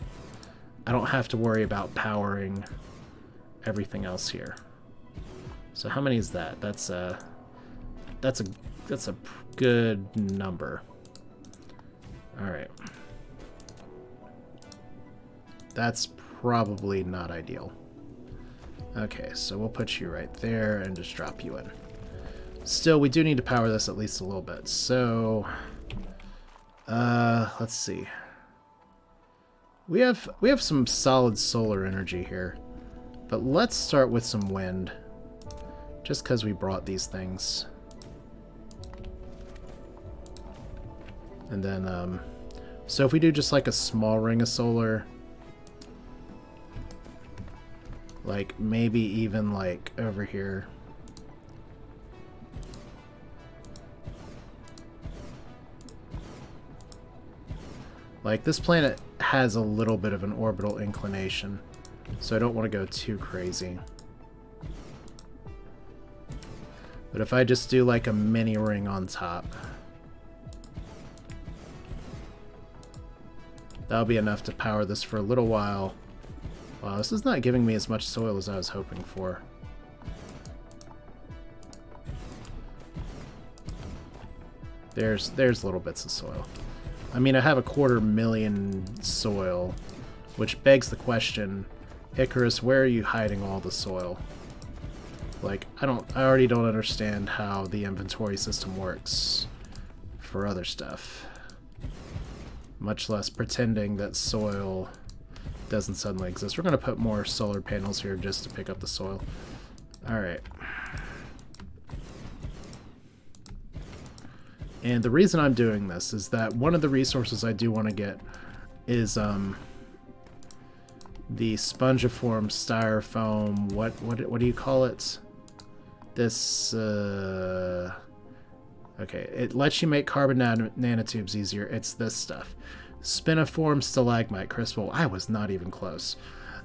I don't have to worry about powering everything else here. So how many is that? That's a good number. All right. That's probably not ideal. Okay, so we'll put you right there and just drop you in. Still, we do need to power this at least a little bit. So, let's see. We have some solid solar energy here, but let's start with some wind, just because we brought these things. And then, so if we do just like a small ring of solar, like maybe even like over here. Like this planet has a little bit of an orbital inclination, so I don't want to go too crazy. But if I just do like a mini ring on top, that'll be enough to power this for a little while. Wow, this is not giving me as much soil as I was hoping for. There's little bits of soil. I mean, I have 250,000 soil, which begs the question, Icarus, where are you hiding all the soil? Like, I already don't understand how the inventory system works for other stuff. Much less pretending that soil doesn't suddenly exist. We're going to put more solar panels here just to pick up the soil. Alright. And the reason I'm doing this is that one of the resources I do want to get is the spongiform styrofoam. What do you call it? This okay, it lets you make carbon nanotubes easier. It's this stuff. Spiniform stalagmite crystal. I was not even close.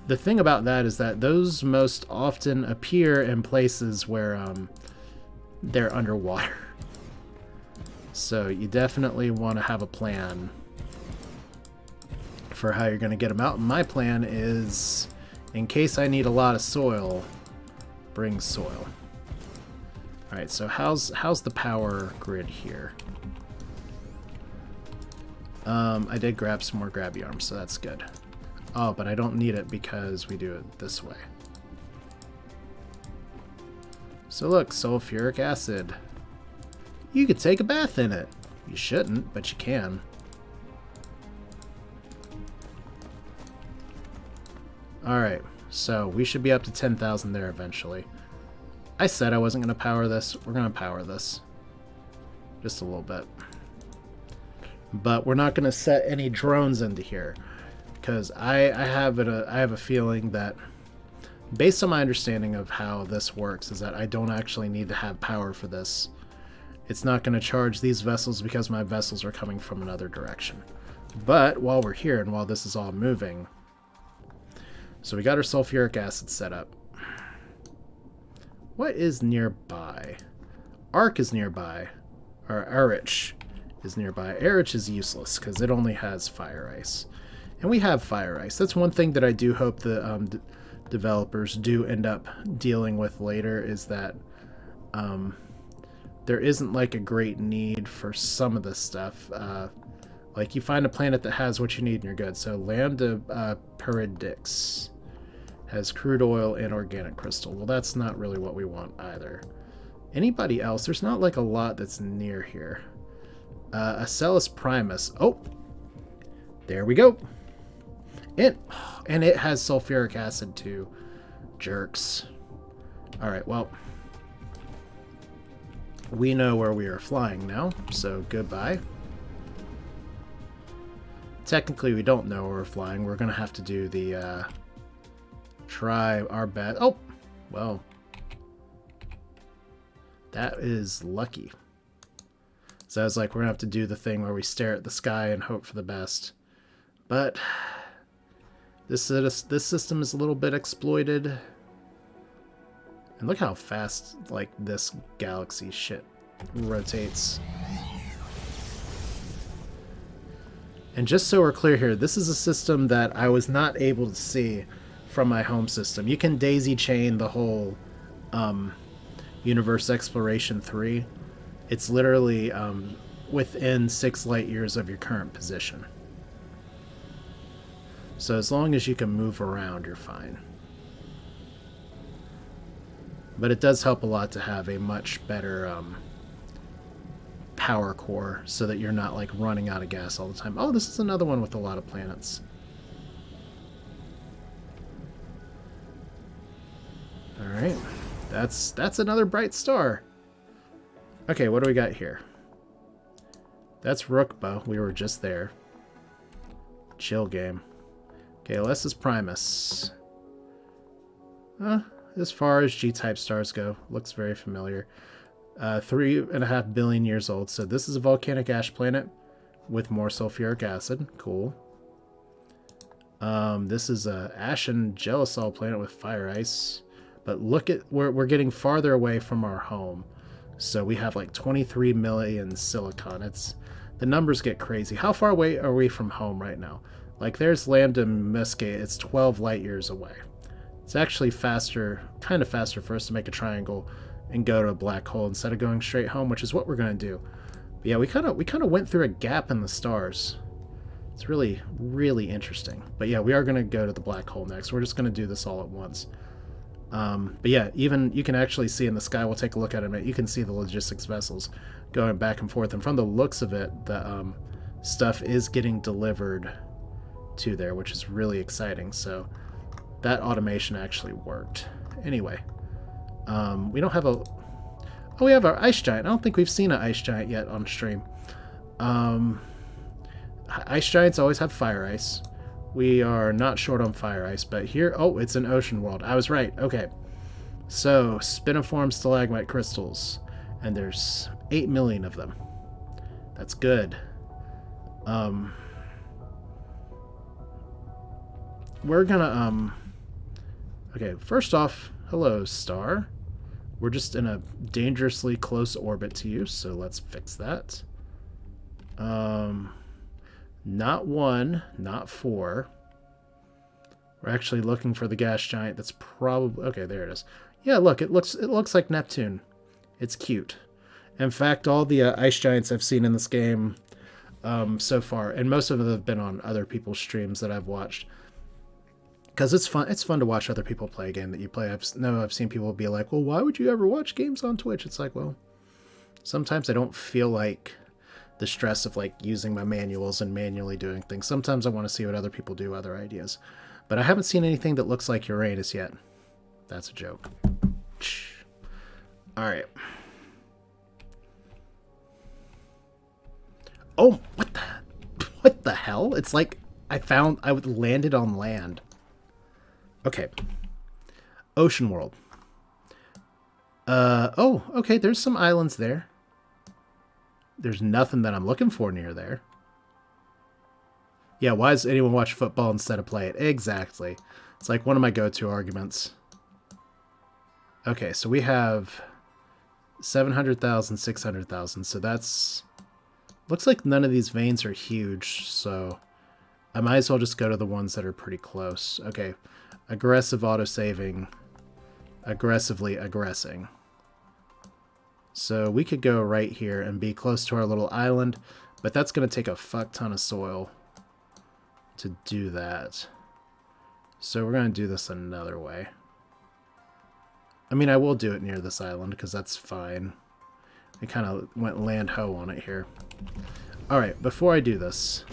The thing about that is that those most often appear in places where they're underwater. So you definitely want to have a plan for how you're going to get them out. My plan is, in case I need a lot of soil, bring soil. Alright, so how's the power grid here? I did grab some more grabby arms, so that's good. Oh, but I don't need it because we do it this way. So look, sulfuric acid. You could take a bath in it. You shouldn't, but you can. Alright, so we should be up to 10,000 there eventually. I said I wasn't going to power this. We're going to power this. Just a little bit. But we're not going to set any drones into here. Because I have a feeling that, based on my understanding of how this works, is that I don't actually need to have power for this. It's not going to charge these vessels because my vessels are coming from another direction. But while we're here and while this is all moving, so we got our sulfuric acid set up. What is nearby? Arc is nearby, or Erich is nearby. Erich is useless because it only has fire ice. And we have fire ice. That's one thing that I do hope the developers do end up dealing with later, is that there isn't like a great need for some of this stuff. Like you find a planet that has what you need and you're good. So Lambda Peridix has crude oil and organic crystal. Well, that's not really what we want either. Anybody else? There's not like a lot that's near here. Acellus Primus. Oh, there we go. And it has sulfuric acid too. Jerks. All right, well, we know where we are flying now, so goodbye. Technically, we don't know where we're flying. We're going to have to do the, try our best. Oh, well, that is lucky. So I was like, we're going to have to do the thing where we stare at the sky and hope for the best. But this system is a little bit exploited. And look how fast, like, this galaxy shit rotates. And just so we're clear here, this is a system that I was not able to see from my home system. You can daisy chain the whole Universe Exploration 3. It's literally within 6 light years of your current position. So as long as you can move around, you're fine. But it does help a lot to have a much better power core so that you're not like running out of gas all the time. Oh, this is another one with a lot of planets. Alright. That's another bright star. Okay, what do we got here? That's Rookba. We were just there. Chill game. Okay, Alessis Primus. As far as G-type stars go, looks very familiar. 3.5 billion years old. So this is a volcanic ash planet with more sulfuric acid. Cool. This is a ashen gelisol planet with fire ice. But look at we're getting farther away from our home. So we have like 23 million silicon. The numbers get crazy. How far away are we from home right now? Like there's Lambda Muscae. It's 12 light years away. It's actually faster, kind of faster for us to make a triangle and go to a black hole instead of going straight home, which is what we're going to do. But yeah, we kind of went through a gap in the stars. It's really, really interesting. But yeah, we are going to go to the black hole next. We're just going to do this all at once. But yeah, even you can actually see in the sky, we'll take a look at it in a minute, you can see the logistics vessels going back and forth. And from the looks of it, the stuff is getting delivered to there, which is really exciting. So that automation actually worked. Anyway, we don't have a... Oh, we have our ice giant. I don't think we've seen an ice giant yet on stream. Ice giants always have fire ice. We are not short on fire ice, but here... Oh, it's an ocean world. I was right. Okay. So, spiniform stalagmite crystals. And there's 8 million of them. That's good. We're gonna, Okay, first off, hello, star. We're just in a dangerously close orbit to you, so let's fix that. Not 1, not 4. We're actually looking for the gas giant that's probably... Okay, there it is. Yeah, look, it looks like Neptune. It's cute. In fact, all the ice giants I've seen in this game so far, and most of them have been on other people's streams that I've watched. Because it's fun. It's fun to watch other people play a game that you play. I've seen people be like, "Well, why would you ever watch games on Twitch?" It's like, well, sometimes I don't feel like the stress of like using my manuals and manually doing things. Sometimes I want to see what other people do, other ideas. But I haven't seen anything that looks like Uranus yet. That's a joke. All right. Oh, what the hell? It's like I landed on land. Okay. Ocean world. Oh, okay, there's some islands there. There's nothing that I'm looking for near there. Yeah, why does anyone watch football instead of play it? Exactly. It's like one of my go-to arguments. Okay, so we have 700,000, 600,000. So that's... Looks like none of these veins are huge, so I might as well just go to the ones that are pretty close. Okay. Aggressive autosaving. Aggressively aggressing. So we could go right here and be close to our little island, but that's going to take a fuck ton of soil to do that. So we're going to do this another way. I mean, I will do it near this island because that's fine. I kind of went land ho on it here. Alright, before I do this,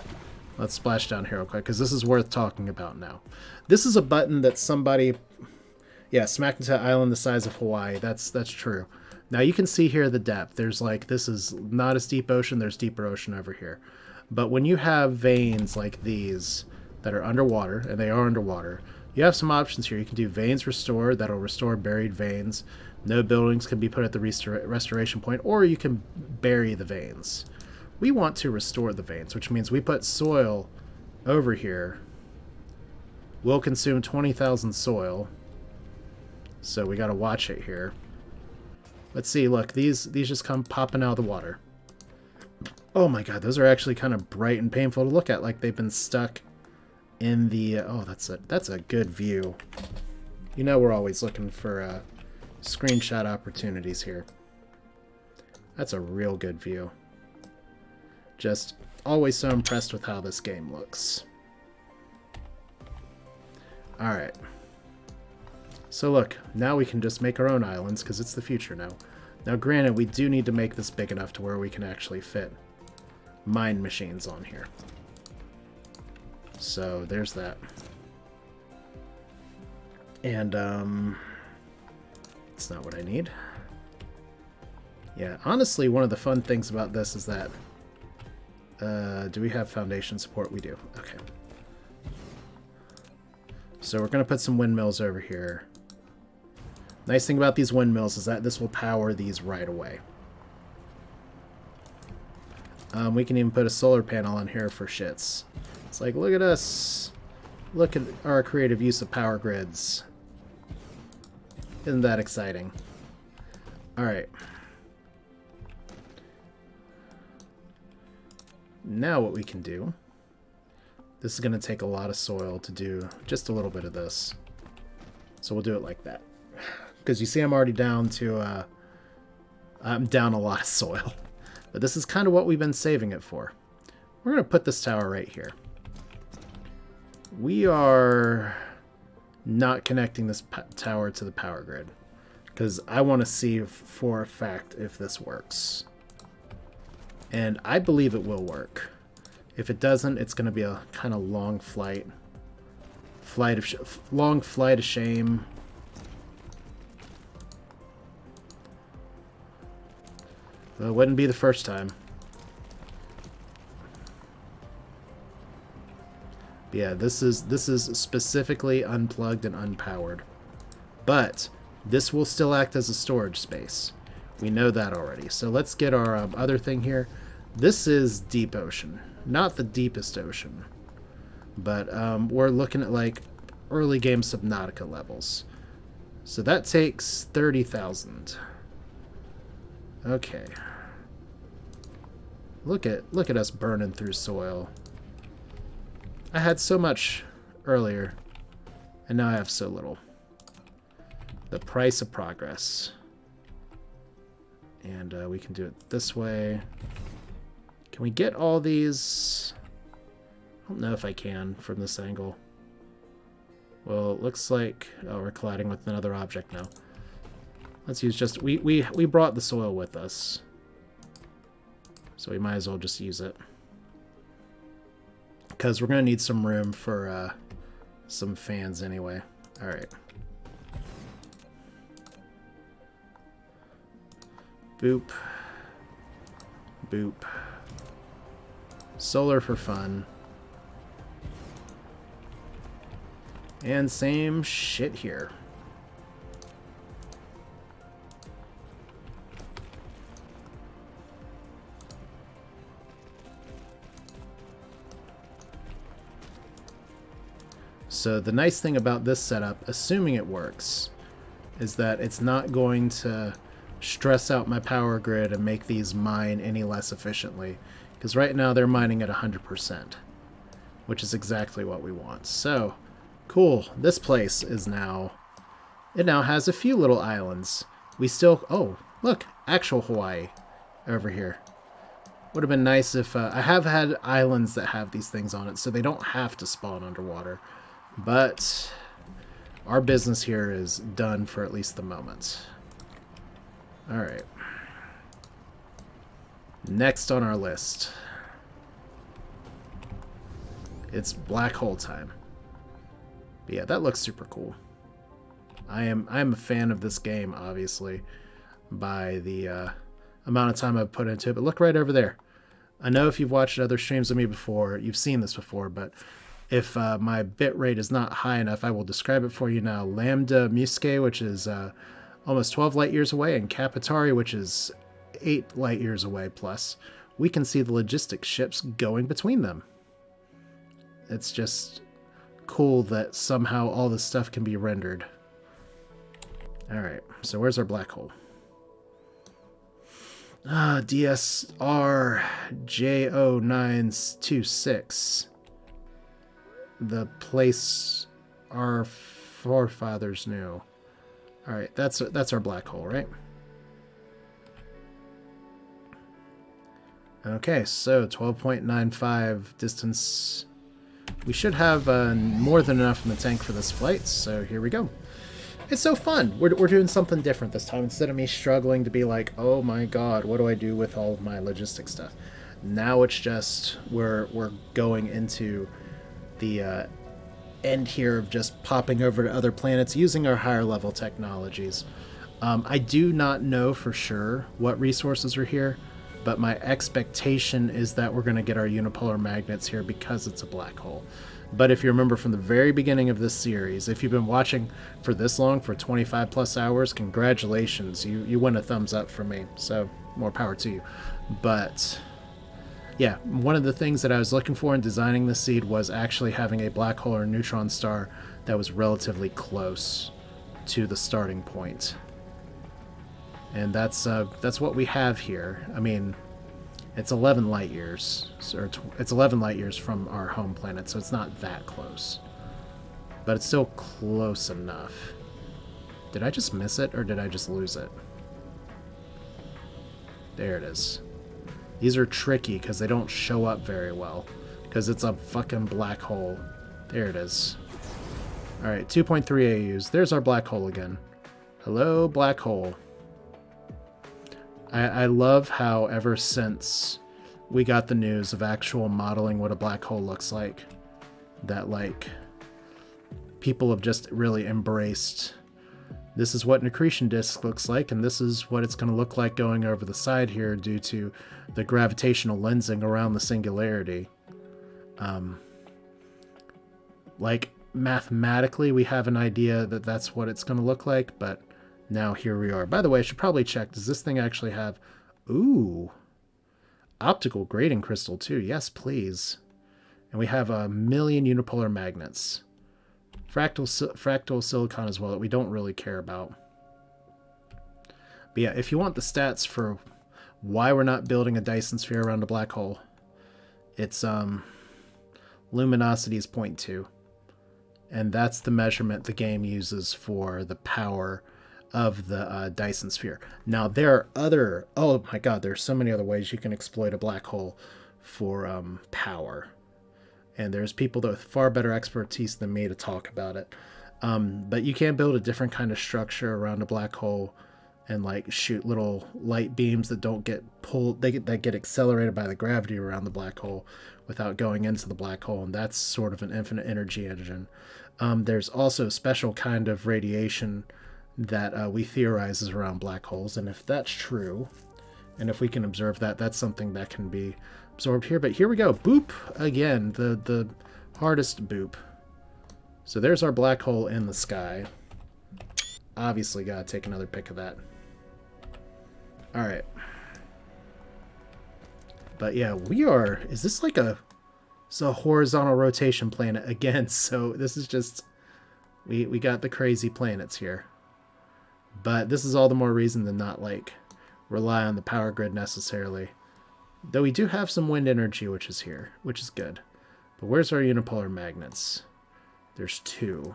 let's splash down here real quick because this is worth talking about now. This is a button that somebody... Yeah, smacked into an island the size of Hawaii. That's true. Now you can see here the depth. There's like, this is not as deep ocean, there's deeper ocean over here. But when you have veins like these that are underwater, and they are underwater, you have some options here. You can do veins restore, that'll restore buried veins. No buildings can be put at the restoration point, or you can bury the veins. We want to restore the veins, which means we put soil over here. We'll consume 20,000 soil. So we gotta watch it here. Let's see, look, these just come popping out of the water. Oh my god, those are actually kind of bright and painful to look at, like they've been stuck in the... oh, that's a good view. You know we're always looking for screenshot opportunities here. That's a real good view. Just always so impressed with how this game looks. Alright. So look, now we can just make our own islands, because it's the future now. Now granted, we do need to make this big enough to where we can actually fit mine machines on here. So there's that. And, it's not what I need. Yeah, honestly, one of the fun things about this is that... do we have foundation support? We do. Okay. So we're going to put some windmills over here. Nice thing about these windmills is that this will power these right away. We can even put a solar panel on here for shits. It's like, look at us. Look at our creative use of power grids. Isn't that exciting? Alright. Now what we can do... This is going to take a lot of soil to do just a little bit of this. So we'll do it like that. Because you see I'm already down to... I'm down a lot of soil. But this is kind of what we've been saving it for. We're going to put this tower right here. We are not connecting this tower to the power grid. Because I want to see for a fact if this works. And I believe it will work. If it doesn't, it's going to be a kind of long flight. Long flight of shame. Well, it wouldn't be the first time. But yeah, this is specifically unplugged and unpowered. But this will still act as a storage space. We know that already. So let's get our other thing here. This is deep ocean. Not the deepest ocean. But we're looking at like early game Subnautica levels. So that takes 30,000. Okay. Look at us burning through soil. I had so much earlier, and now I have so little. The price of progress. And we can do it this way. Can we get all these? I don't know if I can from this angle. Well, it looks like... Oh, we're colliding with another object now. Let's use just... We brought the soil with us. So we might as well just use it. Because we're going to need some room for some fans anyway. Alright. Boop. Boop. Solar for fun. And same shit here. So the nice thing about this setup, assuming it works, is that it's not going to stress out my power grid and make these mine any less efficiently. Because right now they're mining at 100%, which is exactly what we want. So, cool. This place is now... It now has a few little islands. We still... Oh, look. Actual Hawaii over here. Would have been nice if... I have had islands that have these things on it, so they don't have to spawn underwater. But our business here is done for at least the moment. Alright. Next on our list. It's black hole time. But yeah, that looks super cool. I'm a fan of this game, obviously, by the amount of time I've put into it. But look right over there. I know if you've watched other streams of me before, you've seen this before, but if my bit rate is not high enough, I will describe it for you now. Lambda Muscae, which is almost 12 light years away, and Capitari, which is 8 light years away plus. We can see the logistics ships going between them. It's just cool that somehow all this stuff can be rendered. Alright, so where's our black hole? DSR J0926. The place our forefathers knew. Alright, that's our black hole, right? Okay, so 12.95 distance. We should have more than enough in the tank for this flight, so here we go. It's so fun. We're doing something different this time. Instead of me struggling to be like, oh my god, what do I do with all of my logistics stuff? Now it's just we're going into the end here of just popping over to other planets using our higher level technologies. I do not know for sure what resources are here, but my expectation is that we're going to get our unipolar magnets here because it's a black hole. But if you remember from the very beginning of this series, if you've been watching for this long, for 25 plus hours, congratulations, you win a thumbs up from me, so more power to you. But yeah, one of the things that I was looking for in designing the seed was actually having a black hole or neutron star that was relatively close to the starting point. And that's what we have here. I mean, it's 11 light years, or it's 11 light years from our home planet, so it's not that close. But it's still close enough. Did I just miss it, or did I just lose it? There it is. These are tricky because they don't show up very well, because it's a fucking black hole. There it is. Alright, 2.3 AUs. There's our black hole again. Hello, black hole. I love how ever since we got the news of actual modeling what a black hole looks like, that like people have just really embraced, this is what an accretion disk looks like, and this is what it's going to look like going over the side here due to the gravitational lensing around the singularity. Like mathematically we have an idea that that's what it's going to look like, but now here we are. By the way, I should probably check, does this thing actually have... Ooh. Optical grading crystal too. Yes, please. And we have 1,000,000 unipolar magnets. Fractal silicon as well that we don't really care about. But yeah, if you want the stats for why we're not building a Dyson sphere around a black hole, it's luminosity is 0.2. And that's the measurement the game uses for the power of the Dyson sphere. Now there are other, oh my god, there's so many other ways you can exploit a black hole for power. And there's people with far better expertise than me to talk about it. But you can build a different kind of structure around a black hole and like shoot little light beams that don't get pulled, that get accelerated by the gravity around the black hole without going into the black hole, and that's sort of an infinite energy engine. There's also a special kind of radiation that we theorize is around black holes, and if that's true, and if we can observe that, that's something that can be absorbed here. But here we go, boop again, the hardest boop. So there's our black hole in the sky. Obviously gotta take another pic of that. Alright. But yeah, we are... Is this like a... It's a horizontal rotation planet again, so this is just... We got the crazy planets here. But this is all the more reason to not, like, rely on the power grid necessarily. Though we do have some wind energy, which is here, which is good. But where's our unipolar magnets? There's 2.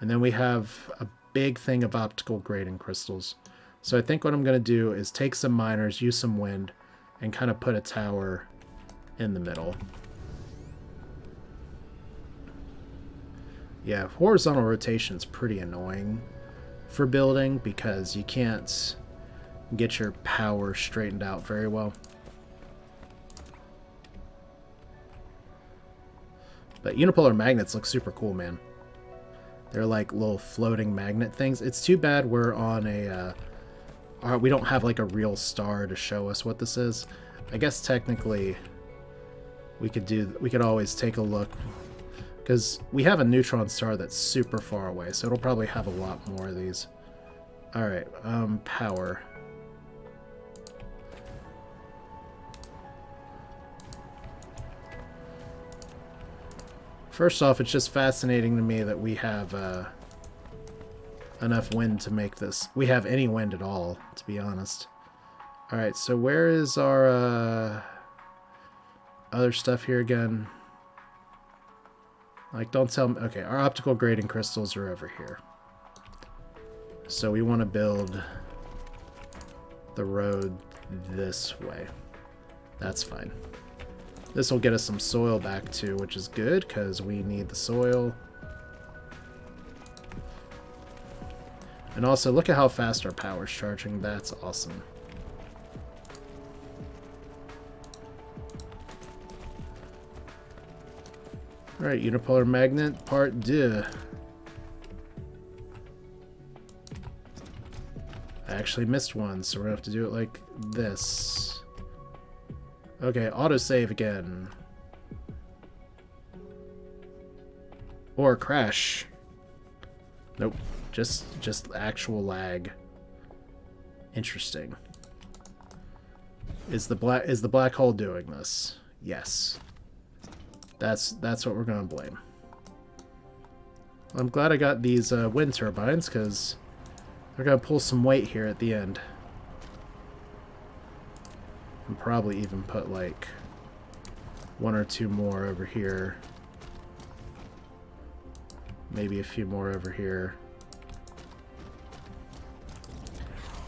And then we have a big thing of optical grading crystals. So I think what I'm going to do is take some miners, use some wind, and kind of put a tower in the middle. Yeah, horizontal rotation is pretty annoying for building because you can't get your power straightened out very well. But unipolar magnets look super cool, man. They're like little floating magnet things. It's too bad we're on a... we don't have like a real star to show us what this is. I guess technically we could always take a look, because we have a neutron star that's super far away, so it'll probably have a lot more of these. Alright, power. First off, it's just fascinating to me that we have enough wind to make this. We have any wind at all, to be honest. Alright, so where is our other stuff here again? Like, don't tell me. Okay, our optical grading crystals are over here. So we want to build the road this way. That's fine. This will get us some soil back too, which is good because we need the soil. And also, look at how fast our power's charging. That's awesome. Alright, unipolar magnet, part 2. I actually missed one, so we're gonna have to do it like this. Okay, autosave again. Or crash. Nope. Just actual lag. Interesting. Is the black hole doing this? Yes. That's what we're gonna blame. I'm glad I got these wind turbines, because they're gonna pull some weight here at the end. And probably even put like 1 or 2 more over here. Maybe a few more over here.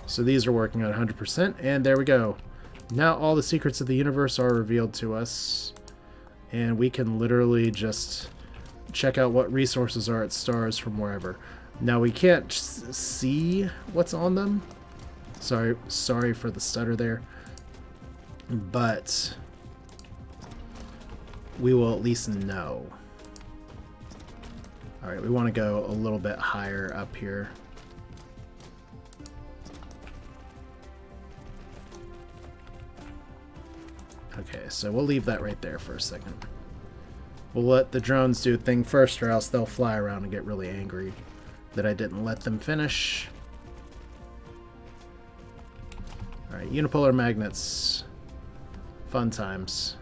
So these are working at 100%, and there we go. Now all the secrets of the universe are revealed to us, and we can literally just check out what resources are at stars from wherever. Now we can't see what's on them. Sorry for the stutter there. But we will at least know. Alright, we want to go a little bit higher up here. Okay, so we'll leave that right there for a second. We'll let the drones do a thing first, or else they'll fly around and get really angry that I didn't let them finish. Alright, unipolar magnets. Fun times.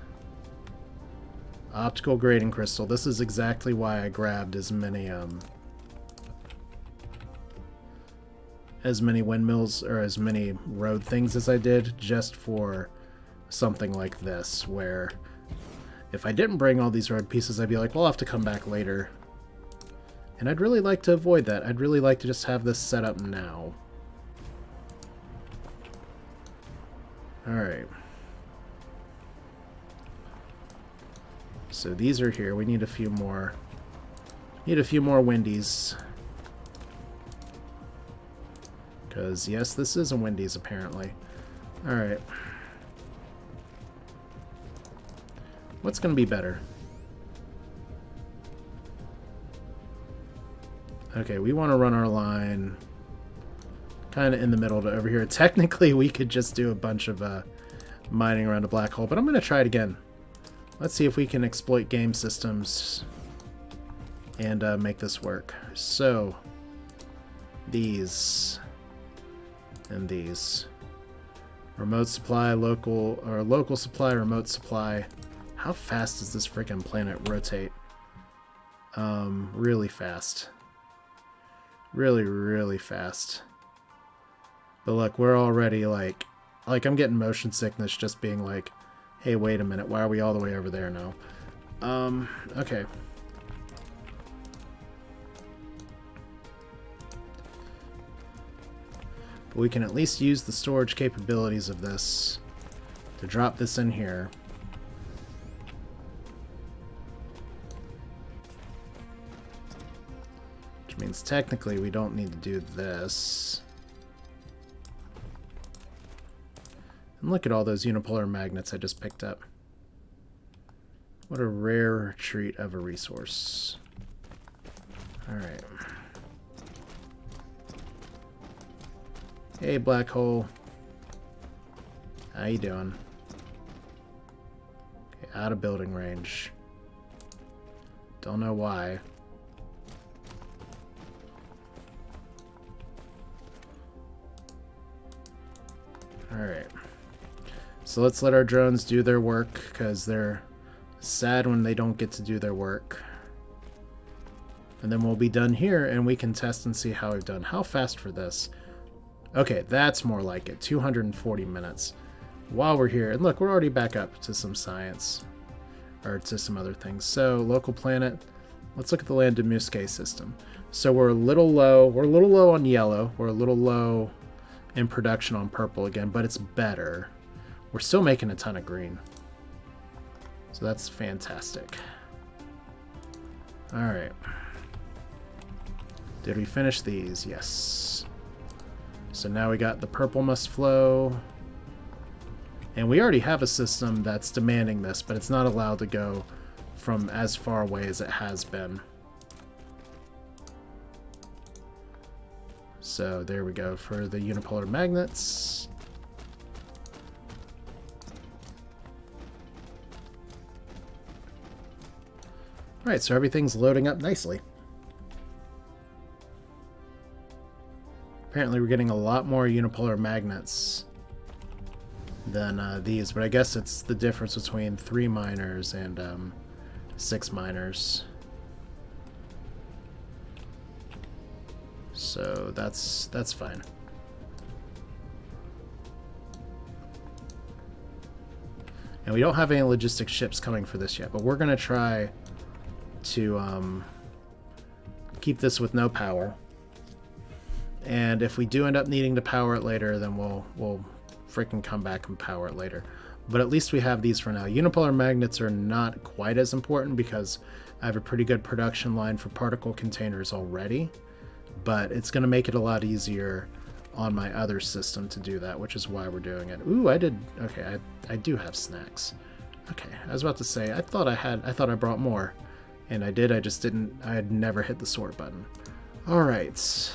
Optical grading crystal. This is exactly why I grabbed as many windmills or as many road things as I did, just for something like this, where if I didn't bring all these road pieces, I'd be like, well, I'll have to come back later. And I'd really like to avoid that. I'd really like to just have this set up now. Alright. So these are here. We need a few more. Need a few more Wendy's. Because, yes, this is a Wendy's, apparently. Alright. What's going to be better? Okay, we want to run our line kind of in the middle to over here. Technically, we could just do a bunch of mining around a black hole, but I'm going to try it again. Let's see if we can exploit game systems and make this work. So, these and these. Remote supply, local, or local supply, remote supply. How fast does this freaking planet rotate? Really fast. Really, really fast. But look, we're already like I'm getting motion sickness just being like, hey, wait a minute, why are we all the way over there now? Okay. But we can at least use the storage capabilities of this to drop this in here. Which means technically we don't need to do this. And look at all those unipolar magnets I just picked up. What a rare treat of a resource. Alright. Hey, black hole. How you doing? Okay, out of building range. Don't know why. Alright. So let's let our drones do their work, because they're sad when they don't get to do their work. And then we'll be done here, and we can test and see how we've done. How fast for this? Okay, that's more like it. 240 minutes. While we're here, and look, we're already back up to some science. Or to some other things. So, local planet. Let's look at the Land of Musque system. So we're a little low. We're a little low on yellow. We're a little low in production on purple again, but it's better. We're still making a ton of green. So that's fantastic. Alright. Did we finish these? Yes. So now we got the purple must flow. And we already have a system that's demanding this, but it's not allowed to go from as far away as it has been. So there we go for the unipolar magnets. Alright, so everything's loading up nicely. Apparently we're getting a lot more unipolar magnets than these, but I guess it's the difference between 3 miners and 6 miners. So that's fine. And we don't have any logistics ships coming for this yet, but we're going to try to keep this with no power. And if we do end up needing to power it later, then we'll freaking come back and power it later. But at least we have these for now. Unipolar magnets are not quite as important because I have a pretty good production line for particle containers already. But it's going to make it a lot easier on my other system to do that, which is why we're doing it. Ooh, I did. Okay, I do have snacks. Okay, I was about to say, I thought I brought more. And I did, I just didn't, I had never hit the sort button. Alright.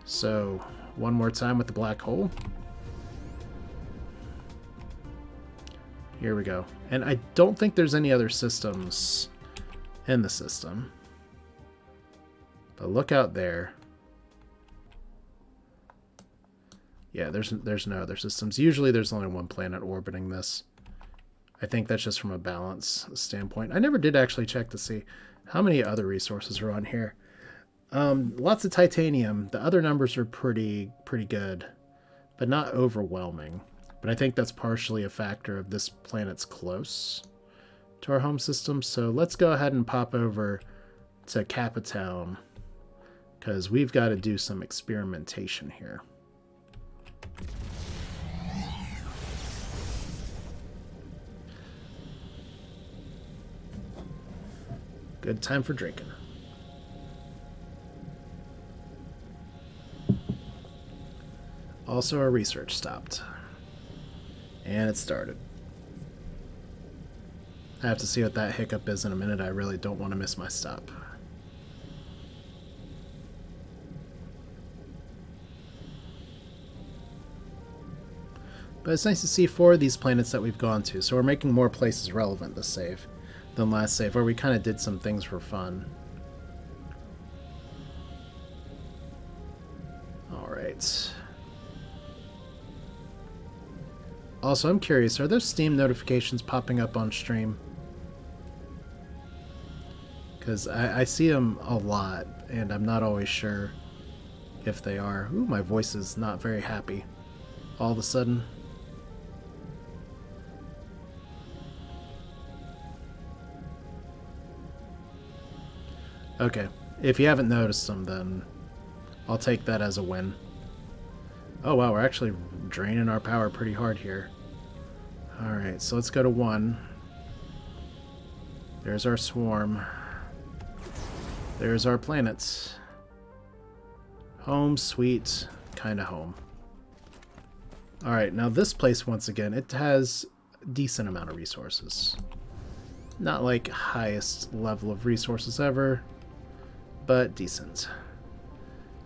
So, one more time with the black hole. Here we go. And I don't think there's any other systems in the system. But look out there. Yeah, there's no other systems. Usually there's only one planet orbiting this. I think that's just from a balance standpoint. I never did actually check to see how many other resources are on here. Lots of titanium. The other numbers are pretty good, but not overwhelming. But I think that's partially a factor of this planet's close to our home system. So let's go ahead and pop over to Capitown, because we've got to do some experimentation here. Good time for drinking. Also, our research stopped. And it started. I have to see what that hiccup is in a minute. I really don't want to miss my stop. But it's nice to see 4 of these planets that we've gone to, so we're making more places relevant this save than last save, where we kind of did some things for fun. Alright. Also, I'm curious, are those Steam notifications popping up on stream? Because I see them a lot, and I'm not always sure if they are. Ooh, my voice is not very happy all of a sudden. Okay, if you haven't noticed them, then I'll take that as a win. Oh wow, we're actually draining our power pretty hard here. Alright, so let's go to 1. There's our swarm. There's our planets. Home, sweet, kinda home. Alright, now this place, once again, it has a decent amount of resources. Not like highest level of resources ever, but decent.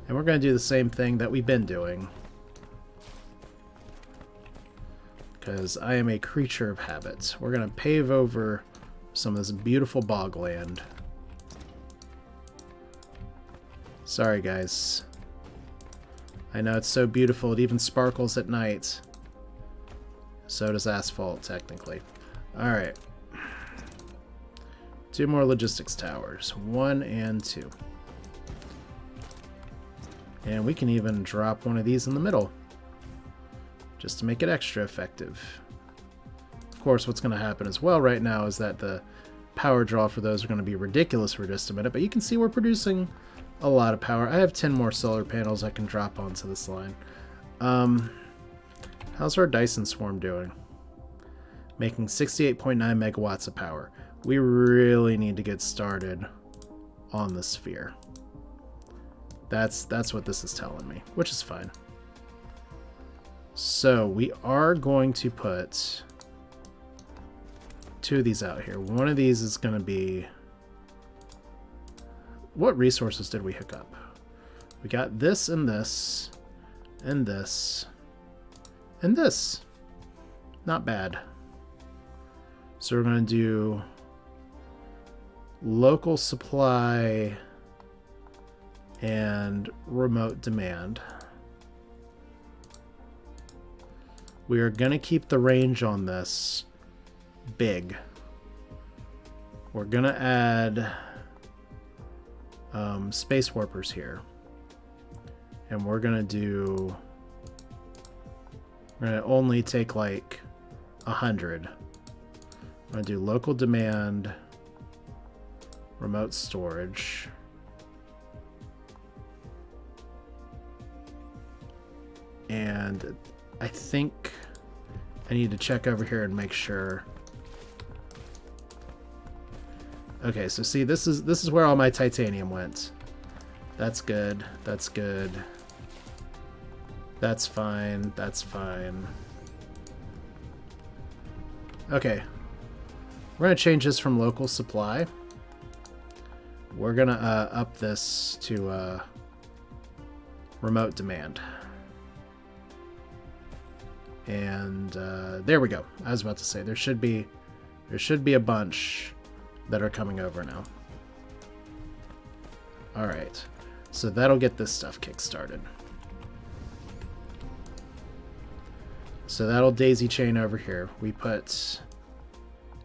And we're going to do the same thing that we've been doing. Because I am a creature of habit. We're going to pave over some of this beautiful bogland. Sorry, guys. I know it's so beautiful, it even sparkles at night. So does asphalt, technically. Alright. 2 more logistics towers. 1 and 2. And we can even drop one of these in the middle, just to make it extra effective. Of course, what's going to happen as well right now is that the power draw for those are going to be ridiculous for just a minute, but you can see we're producing a lot of power. I have 10 more solar panels I can drop onto this line. How's our Dyson swarm doing? Making 68.9 megawatts of power. We really need to get started on the sphere. That's what this is telling me, which is fine. So we are going to put 2 of these out here. One of these is going to be... What resources did we hook up? We got this and this and this and this. Not bad. So we're going to do local supply and remote demand. We are going to keep the range on this big. We're going to add space warpers here. And we're going to only take like 100. I'm going to do local demand, remote storage. And I think I need to check over here and make sure. Okay, so see, this is where all my titanium went. That's good. That's good. That's fine. That's fine. Okay. We're going to change this from local supply. We're going to up this to remote demand. And there we go. I was about to say there should be a bunch that are coming over now. All right, so that'll get this stuff kick-started. So that'll daisy chain over here. We put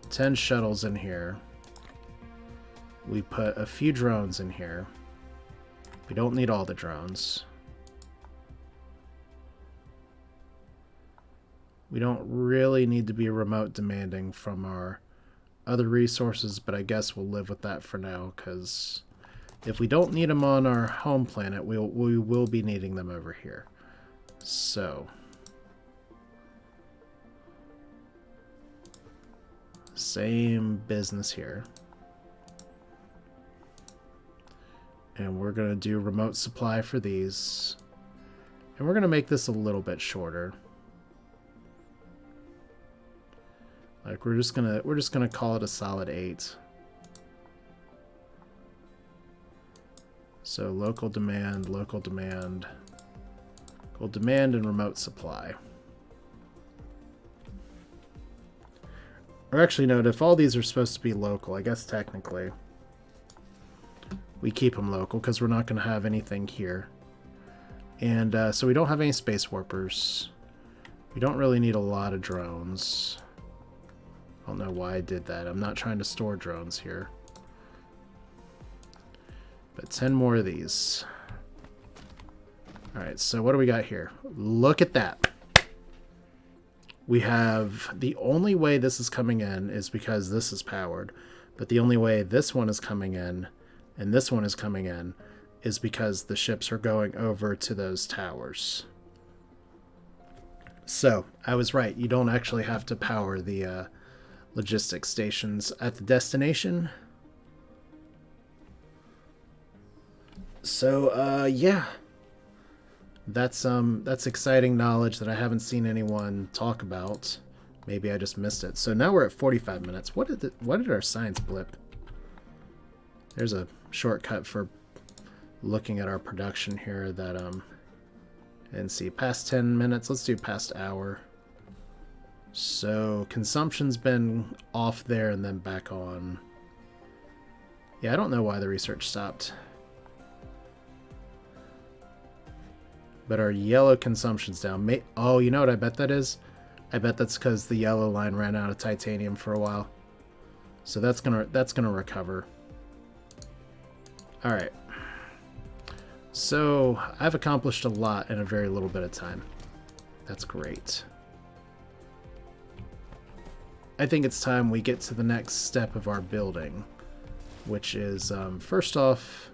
10 shuttles in here. We put a few drones in here. We don't need all the drones. We don't really need to be remote demanding from our other resources, but I guess we'll live with that for now, because if we don't need them on our home planet, we will be needing them over here. So same business here. And we're going to do remote supply for these. And we're going to make this a little bit shorter. Like we're just gonna call it a solid 8. So local demand, and remote supply. Or actually, no, if all these are supposed to be local, I guess technically we keep them local because we're not going to have anything here. And so we don't have any space warpers. We don't really need a lot of drones. I don't know why I did that. I'm not trying to store drones here. But 10 more of these. Alright, so what do we got here? Look at that. We have the only way this is coming in is because this is powered. But the only way this one is coming in and this one is coming in is because the ships are going over to those towers. So, I was right. You don't actually have to power the logistics stations at the destination. So, yeah. That's exciting knowledge that I haven't seen anyone talk about. Maybe I just missed it. So now we're at 45 minutes. What did our science blip? There's a shortcut for looking at our production here that and see past 10 minutes. Let's do past hour. So consumption's been off there and then back on. Yeah, I don't know why the research stopped. But our yellow consumption's down. Oh, you know what I bet that is? I bet that's because the yellow line ran out of titanium for a while. So that's gonna recover. Alright. So I've accomplished a lot in a very little bit of time. That's great. I think it's time we get to the next step of our building, which is first off,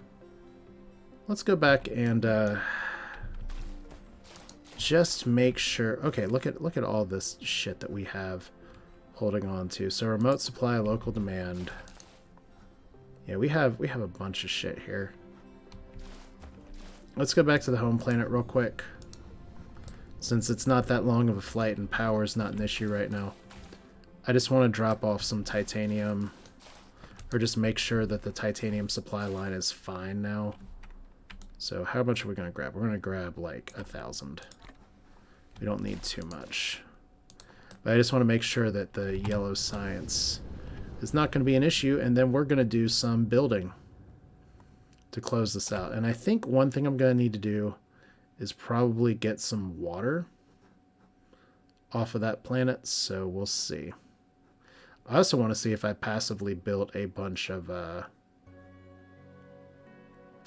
let's go back and just make sure. Okay, look at all this shit that we have holding on to. So remote supply, local demand. Yeah, we have a bunch of shit here. Let's go back to the home planet real quick, since it's not that long of a flight and power is not an issue right now. I just want to drop off some titanium, or just make sure that the titanium supply line is fine now. So how much are we going to grab? We're going to grab like 1,000. We don't need too much. But I just want to make sure that the yellow science is not going to be an issue, and then we're going to do some building to close this out. And I think one thing I'm going to need to do is probably get some water off of that planet, so we'll see. I also want to see if I passively built a bunch of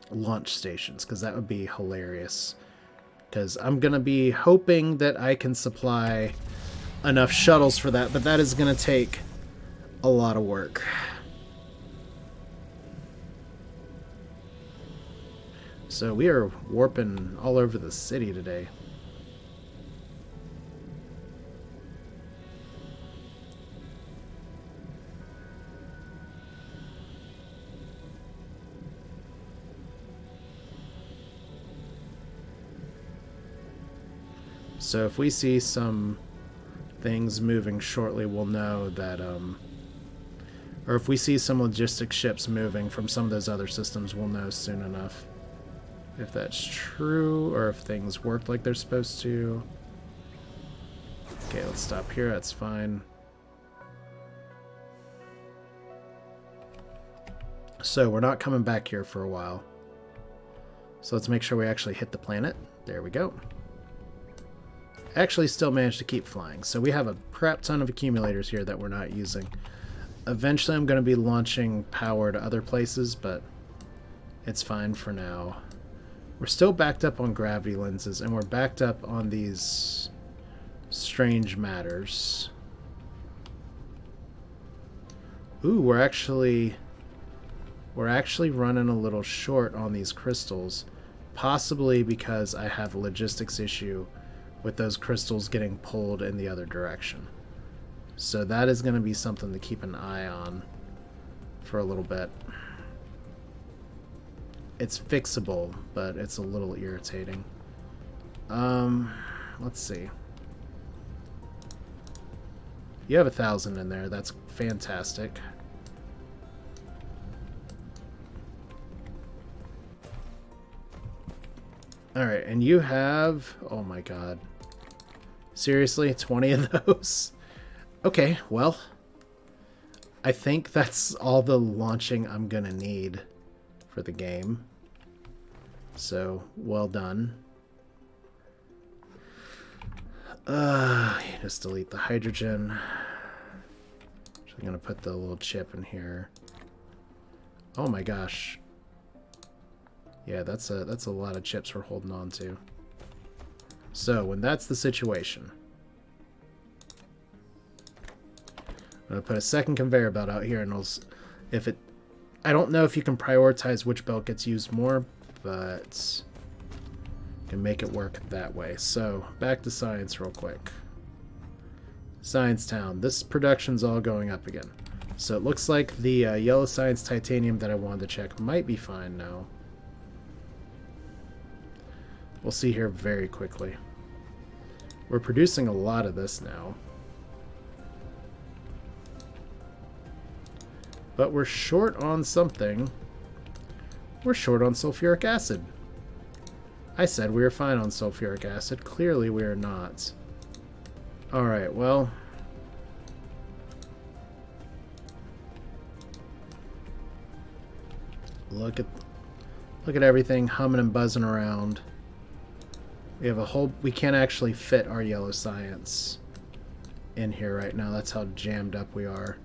launch stations, because that would be hilarious. Because I'm going to be hoping that I can supply enough shuttles for that, but that is going to take a lot of work. So we are warping all over the city today. So if we see some things moving shortly, we'll know that, or if we see some logistics ships moving from some of those other systems, we'll know soon enough if that's true or if things worked like they're supposed to. Okay, let's stop here. That's fine. So we're not coming back here for a while. So let's make sure we actually hit the planet. There we go. Actually still managed to keep flying. So we have a crap ton of accumulators here that we're not using. Eventually I'm going to be launching power to other places, but it's fine for now. We're still backed up on gravity lenses, and we're backed up on these strange matters. Ooh, we're actually running a little short on these crystals, possibly because I have a logistics issue with those crystals getting pulled in the other direction. So that is going to be something to keep an eye on for a little bit. It's fixable, but it's a little irritating. Let's see. You have 1,000 in there. That's fantastic. Alright, and you have... Oh my god. Seriously? 20 of those? Okay, well... I think that's all the launching I'm gonna need for the game. So, well done. Just delete the hydrogen. I'm gonna put the little chip in here. Oh my gosh. Yeah, that's a lot of chips we're holding on to. So, when that's the situation, I'm gonna put a second conveyor belt out here, and I don't know if you can prioritize which belt gets used more, but you can make it work that way. So, back to science real quick. Science Town. This production's all going up again. So it looks like the yellow science titanium that I wanted to check might be fine now. We'll see here very quickly. We're producing a lot of this now. But we're short on something. We're short on sulfuric acid. I said we were fine on sulfuric acid. Clearly we are not. Alright, well... Look at everything humming and buzzing around. We have a whole... We can't actually fit our yellow science in here right now. That's how jammed up we are.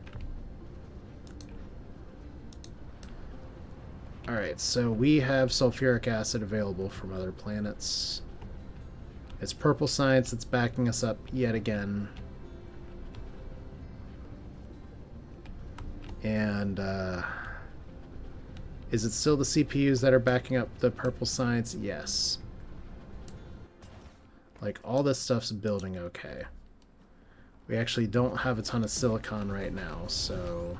Alright, so we have sulfuric acid available from other planets. It's purple science that's backing us up yet again. And, is it still the CPUs that are backing up the purple science? Yes. Like, all this stuff's building okay. We actually don't have a ton of silicon right now, so...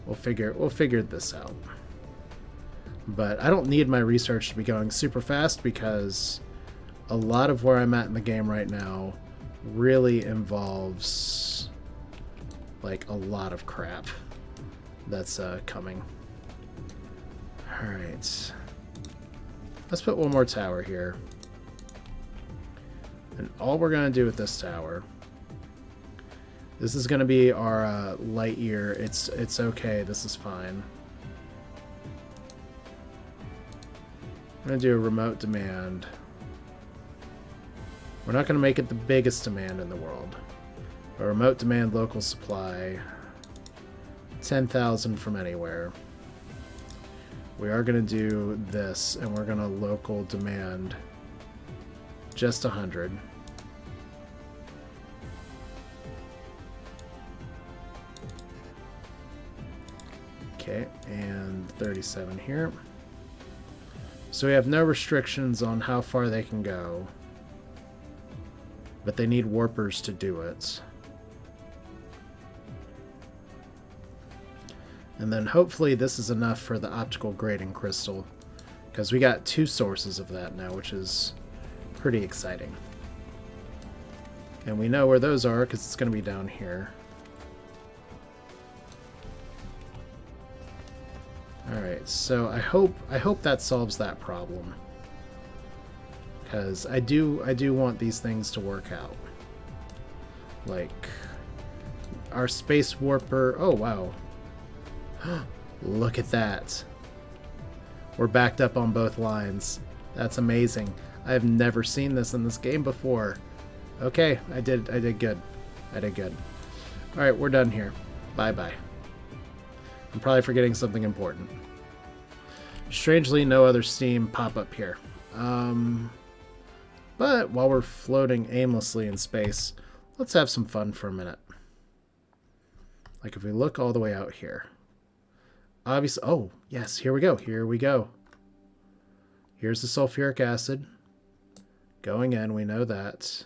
We'll figure this out. But I don't need my research to be going super fast because a lot of where I'm at in the game right now really involves like a lot of crap that's coming. Alright. Let's put one more tower here. And all we're going to do with this tower... This is going to be our light year. It's okay. This is fine. I'm going to do a remote demand. We're not going to make it the biggest demand in the world. A remote demand local supply. 10,000 from anywhere. We are going to do this, and we're going to local demand just 100. Okay, and 37 here. So we have no restrictions on how far they can go. But they need warpers to do it. And then hopefully this is enough for the optical grading crystal. Because we got 2 sources of that now, which is pretty exciting. And we know where those are because it's going to be down here. Alright, so I hope that solves that problem. Because I do want these things to work out. Like our space warper. Oh wow. Look at that. We're backed up on both lines. That's amazing. I have never seen this in this game before. Okay, I did good. I did good. Alright, we're done here. Bye-bye. I'm probably forgetting something important. Strangely, no other steam pop up here. But while we're floating aimlessly in space, let's have some fun for a minute. Like if we look all the way out here. Obviously, oh, yes, here we go. Here we go. Here's the sulfuric acid. Going in, we know that.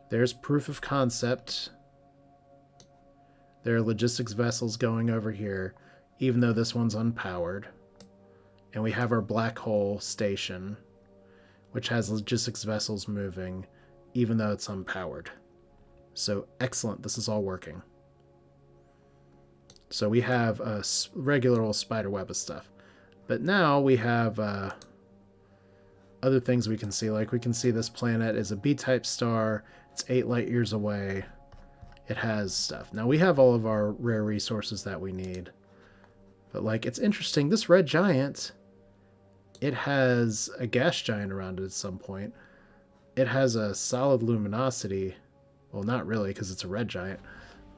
There's proof of concept. There are logistics vessels going over here. even though this one's unpowered. And we have our black hole station, which has logistics vessels moving, even though it's unpowered. So excellent, this is all working. So we have a regular old spider web of stuff. But now we have other things we can see. Like we can see this planet is a B-type star. It's 8 light years away. It has stuff. Now we have all of our rare resources that we need. But like, it's interesting. This red giant, it has a gas giant around it at some point. It has a solid luminosity. Well, not really, because it's a red giant.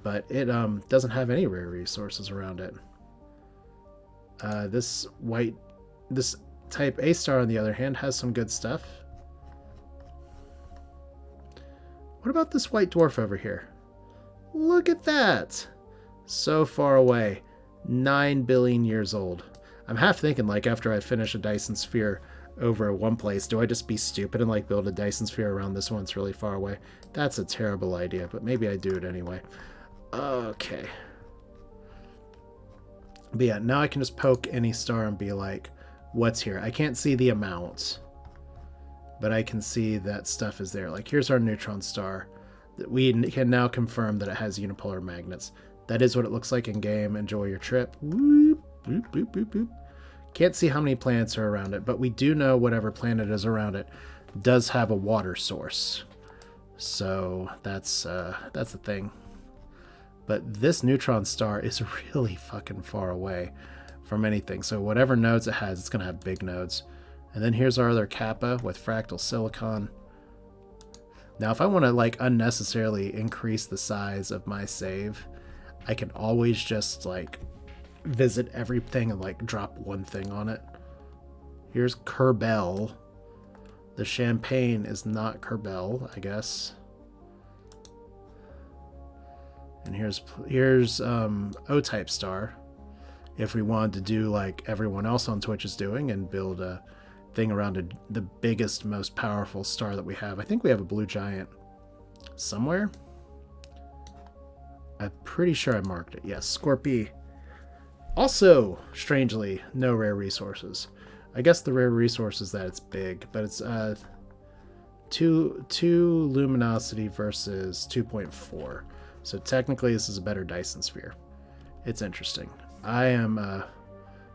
But it doesn't have any rare resources around it. This type A star, on the other hand, has some good stuff. What about this white dwarf over here? Look at that! So far away. 9 billion years old. I'm half thinking, like, after I finish a Dyson Sphere over at one place, do I just be stupid and, like, build a Dyson Sphere around this one that's really far away? That's a terrible idea, but maybe I do it anyway. Okay. But yeah, now I can just poke any star and be like, what's here? I can't see the amount, but I can see that stuff is there. Like, here's our neutron star. We can now confirm that it has unipolar magnets. That is what it looks like in game. Enjoy your trip. Whoop, boop, boop, boop, boop. Can't see how many planets are around it, but we do know whatever planet is around it does have a water source. So that's a thing. But this neutron star is really fucking far away from anything. So whatever nodes it has, it's going to have big nodes. And then here's our other Kappa with fractal silicon. Now, if I want to, like, unnecessarily increase the size of my save, I can always just, like, visit everything and, like, drop one thing on it. Here's Kerbel. The champagne is not Kerbel, I guess. And here's O-type star. If we wanted to do like everyone else on Twitch is doing and build a thing around the biggest, most powerful star that we have. I think we have a blue giant somewhere. I'm pretty sure I marked it. Yes, Scorpio. Also, strangely, no rare resources. I guess the rare resource is that it's big, but it's 2 luminosity versus 2.4. So technically this is a better Dyson Sphere. It's interesting. I am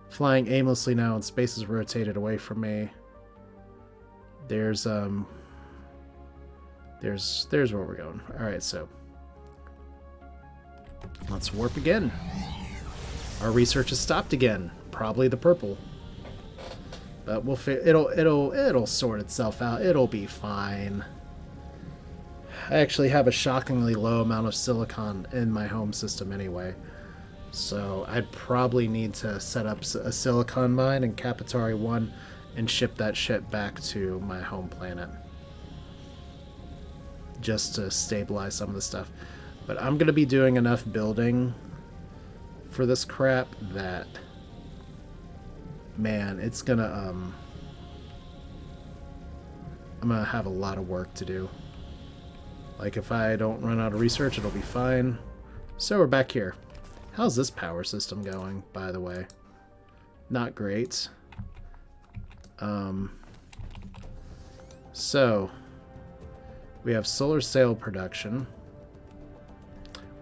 flying aimlessly now and space is rotated away from me. There's where we're going. Alright, so let's warp again. Our research has stopped again. Probably the purple. But it'll sort itself out. It'll be fine. I actually have a shockingly low amount of silicon in my home system anyway. So I'd probably need to set up a silicon mine in Capitari 1 and ship that shit back to my home planet. Just to stabilize some of the stuff. But I'm going to be doing enough building for this crap that, man, it's going to, I'm going to have a lot of work to do. Like, if I don't run out of research, it'll be fine. So we're back here. How's this power system going, by the way? Not great. So we have solar sail production.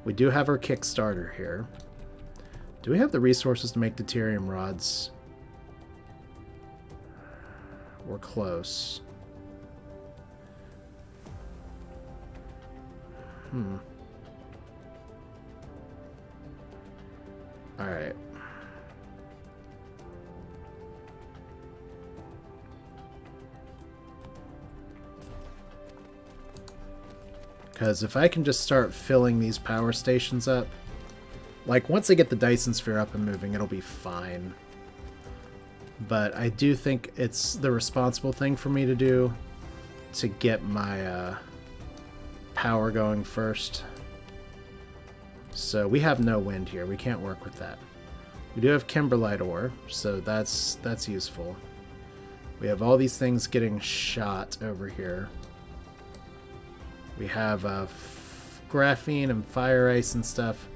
We do have our Kickstarter here. Do we have the resources to make deuterium rods? We're close. Alright. Because if I can just start filling these power stations up, like once I get the Dyson Sphere up and moving, it'll be fine. But I do think it's the responsible thing for me to do to get my power going first. So we have no wind here. We can't work with that. We do have kimberlite ore, so that's useful. We have all these things getting shot over here. We have graphene and fire ice and stuff.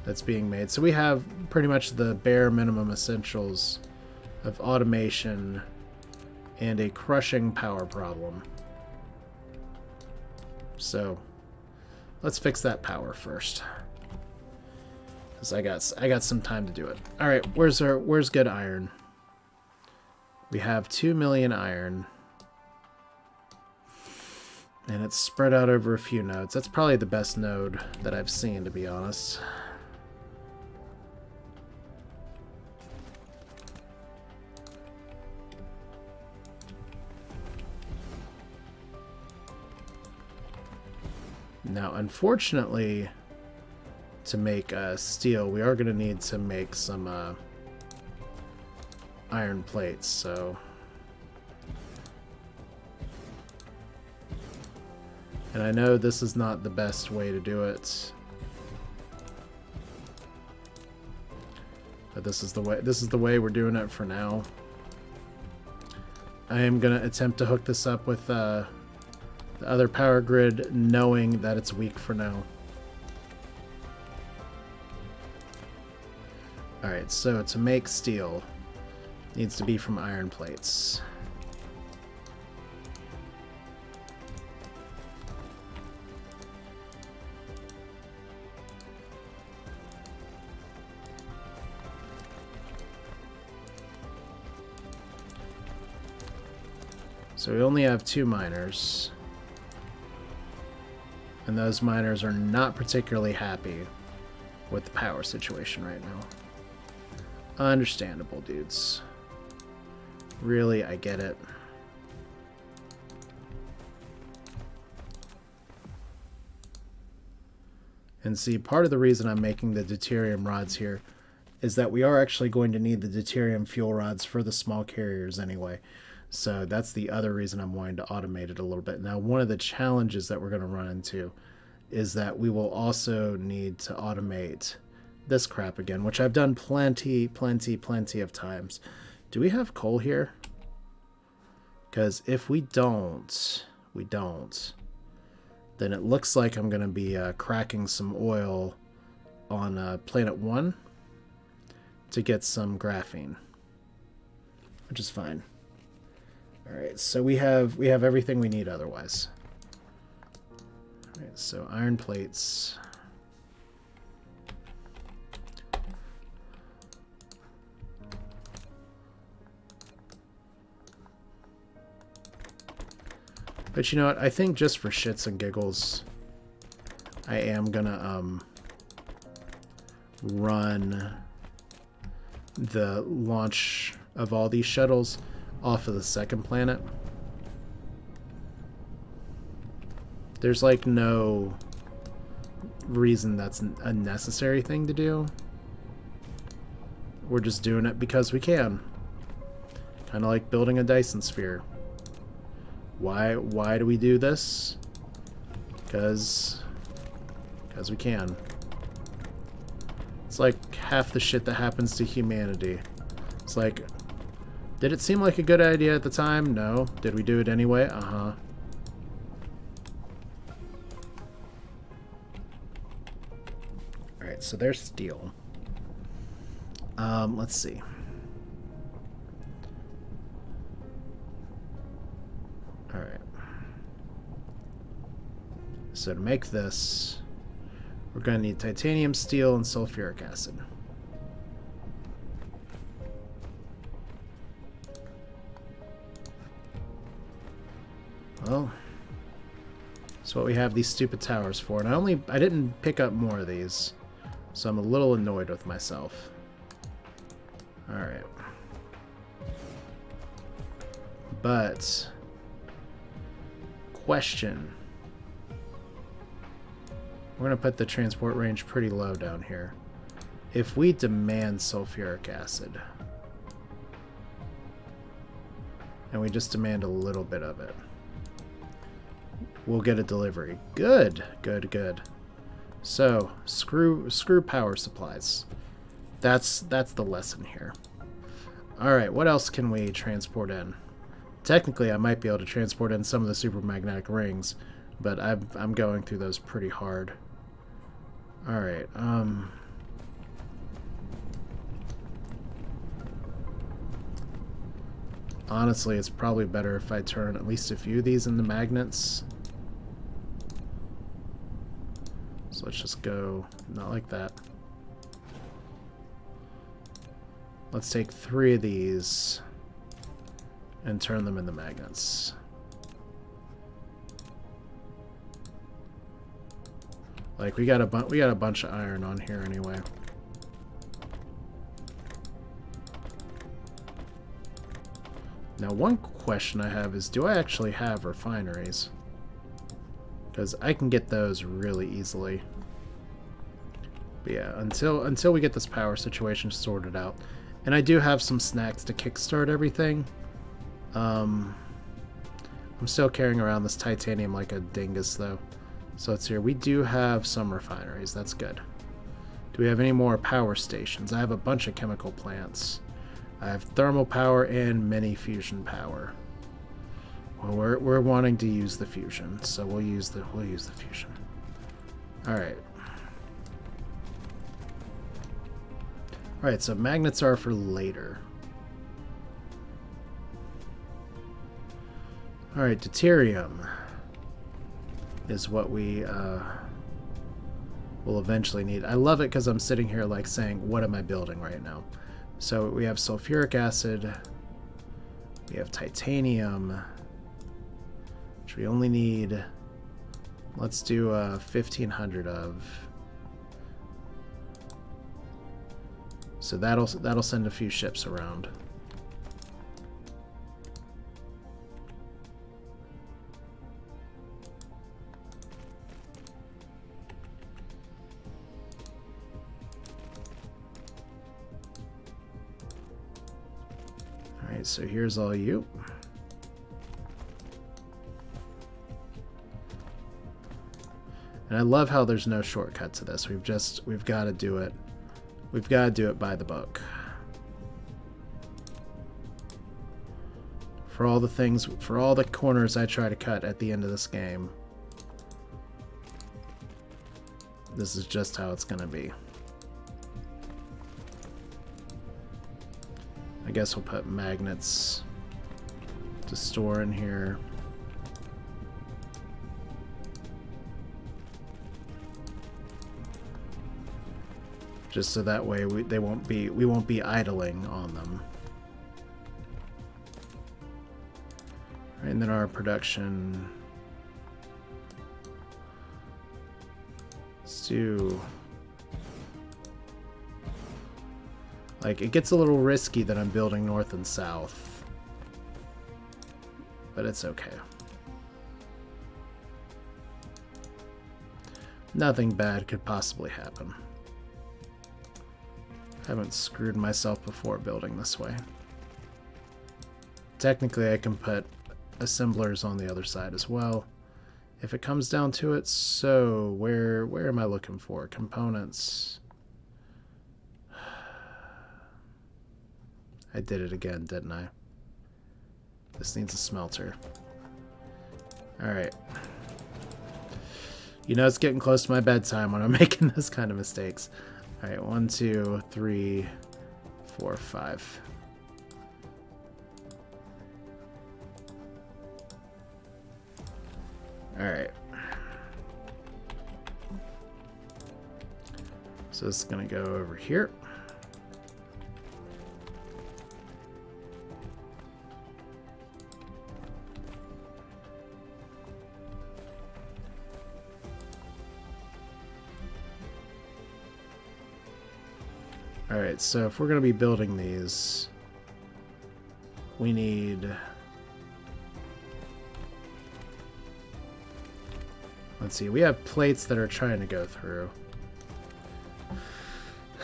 that's being made. So we have pretty much the bare minimum essentials of automation and a crushing power problem. So let's fix that power first, because I got some time to do it. All right, where's good iron? We have 2 million iron, and it's spread out over a few nodes. That's probably the best node that I've seen, to be honest. Now, unfortunately, to make steel, we are going to need to make some iron plates, so... And I know this is not the best way to do it, but this is the way we're doing it for now. I am going to attempt to hook this up with the other power grid, knowing that it's weak for now. Alright, so to make steel, needs to be from iron plates. So we only have 2 miners. And those miners are not particularly happy with the power situation right now. Understandable, dudes. Really, I get it. And see, part of the reason I'm making the deuterium rods here is that we are actually going to need the deuterium fuel rods for the small carriers anyway. So that's the other reason I'm wanting to automate it a little bit. Now, one of the challenges that we're going to run into is that we will also need to automate this crap again, which I've done plenty of times. Do we have coal here? Because if we don't, then it looks like I'm going to be cracking some oil on Planet 1 to get some graphene, which is fine. Alright, so we have everything we need otherwise. Alright, so iron plates. But you know what, I think just for shits and giggles, I am gonna run the launch of all these shuttles off of the second planet. There's like no reason that's a necessary thing to do. We're just doing it because we can. Kind of like building a Dyson Sphere. Why do we do this? Because we can. It's like half the shit that happens to humanity. It's like, did it seem like a good idea at the time? No. Did we do it anyway? Uh-huh. Alright, so there's steel. Let's see. Alright. So to make this, we're going to need titanium, steel, and sulfuric acid. Well, that's what we have these stupid towers for. And I didn't pick up more of these, so I'm a little annoyed with myself. Alright. But, question. We're going to put the transport range pretty low down here. If we demand sulfuric acid, and we just demand a little bit of it, we'll get a delivery. Good, good, good. So, screw power supplies. That's the lesson here. Alright, what else can we transport in? Technically, I might be able to transport in some of the supermagnetic rings, but I'm going through those pretty hard. Alright, Honestly, it's probably better if I turn at least a few of these into magnets. So let's just go, not like that. Let's take 3 of these and turn them into magnets. Like we got a bunch of iron on here anyway. Now one question I have is, do I actually have refineries? Because I can get those really easily. But yeah, until we get this power situation sorted out. And I do have some snacks to kickstart everything. I'm still carrying around this titanium like a dingus though. So let's hear. We do have some refineries. That's good. Do we have any more power stations? I have a bunch of chemical plants. I have thermal power and mini fusion power. Well, we're wanting to use the fusion, so we'll use the fusion. All right. All right. So magnets are for later. All right, deuterium is what we will eventually need. I love it because I'm sitting here like saying, what am I building right now? So we have sulfuric acid, we have titanium, which we only need, let's do 1,500 of. So that'll send a few ships around. Alright, so here's all you. And I love how there's no shortcut to this. We've got to do it. We've got to do it by the book. For all the corners I try to cut at the end of this game, this is just how it's going to be. I guess we'll put magnets to store in here. Just so that way we won't be idling on them. And then our production. Let's do. Like, it gets a little risky that I'm building north and south. But it's okay. Nothing bad could possibly happen. I haven't screwed myself before building this way. Technically, I can put assemblers on the other side as well, if it comes down to it. So, where am I looking for? Components. I did it again, didn't I? This needs a smelter. Alright. You know it's getting close to my bedtime when I'm making those kind of mistakes. Alright, 1, 2, 3, 4, 5. Alright. So this is going to go over here. Alright, so if we're going to be building these, we need... Let's see, we have plates that are trying to go through.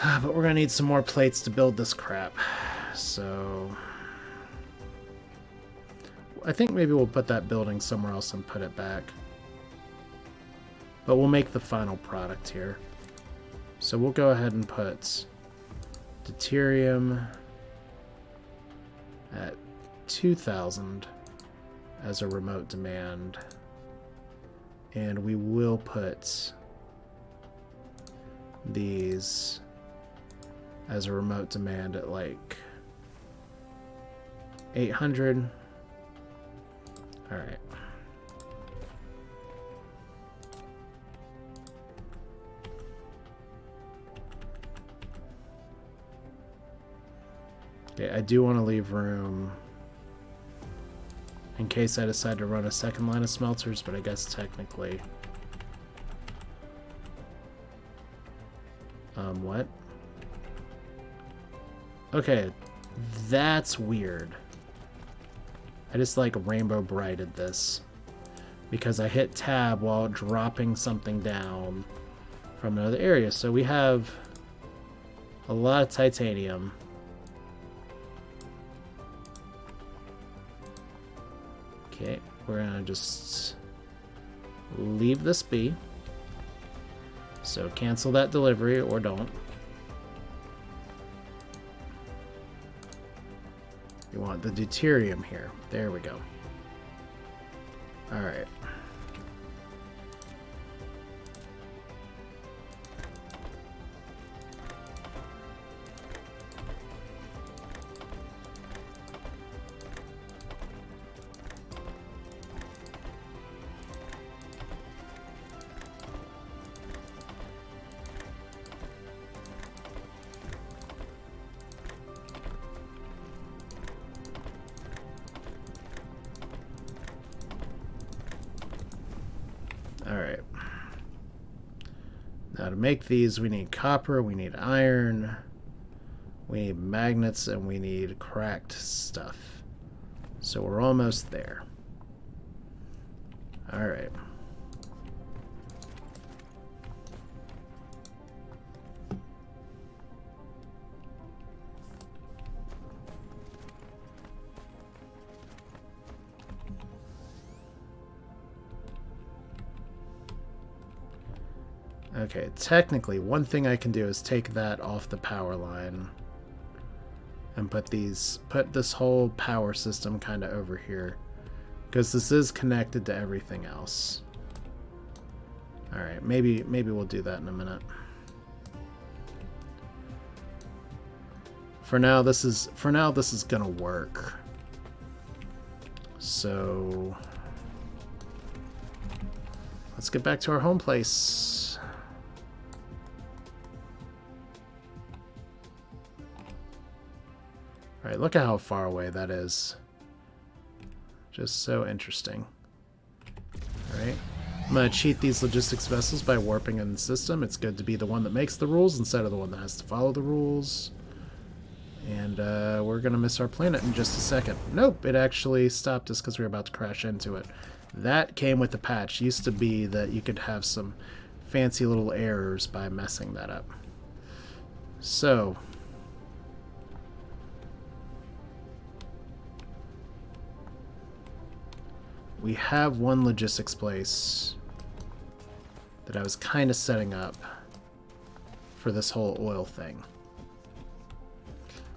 But we're going to need some more plates to build this crap. So... I think maybe we'll put that building somewhere else and put it back. But we'll make the final product here. So we'll go ahead and put... deuterium at 2,000 as a remote demand, and we will put these as a remote demand at like 800. All right. Okay, I do want to leave room in case I decide to run a second line of smelters, but I guess technically... what? Okay, that's weird. I just like rainbow brighted this because I hit tab while dropping something down from another area. So we have a lot of titanium. Okay, we're gonna just leave this be. So cancel that delivery or don't. You want the deuterium here. There we go. All right. Alright. Now to make these, we need copper, we need iron, we need magnets, and we need cracked stuff. So we're almost there. Alright. Okay, technically, one thing I can do is take that off the power line and put this whole power system kind of over here, because this is connected to everything else. All right, maybe we'll do that in a minute. For now, this is gonna work. So let's get back to our home place. Alright, look at how far away that is. Just so interesting. Alright. I'm going to cheat these logistics vessels by warping in the system. It's good to be the one that makes the rules instead of the one that has to follow the rules. And we're going to miss our planet in just a second. Nope, it actually stopped us because we were about to crash into it. That came with the patch. It used to be that you could have some fancy little errors by messing that up. So... we have one logistics place that I was kind of setting up for this whole oil thing.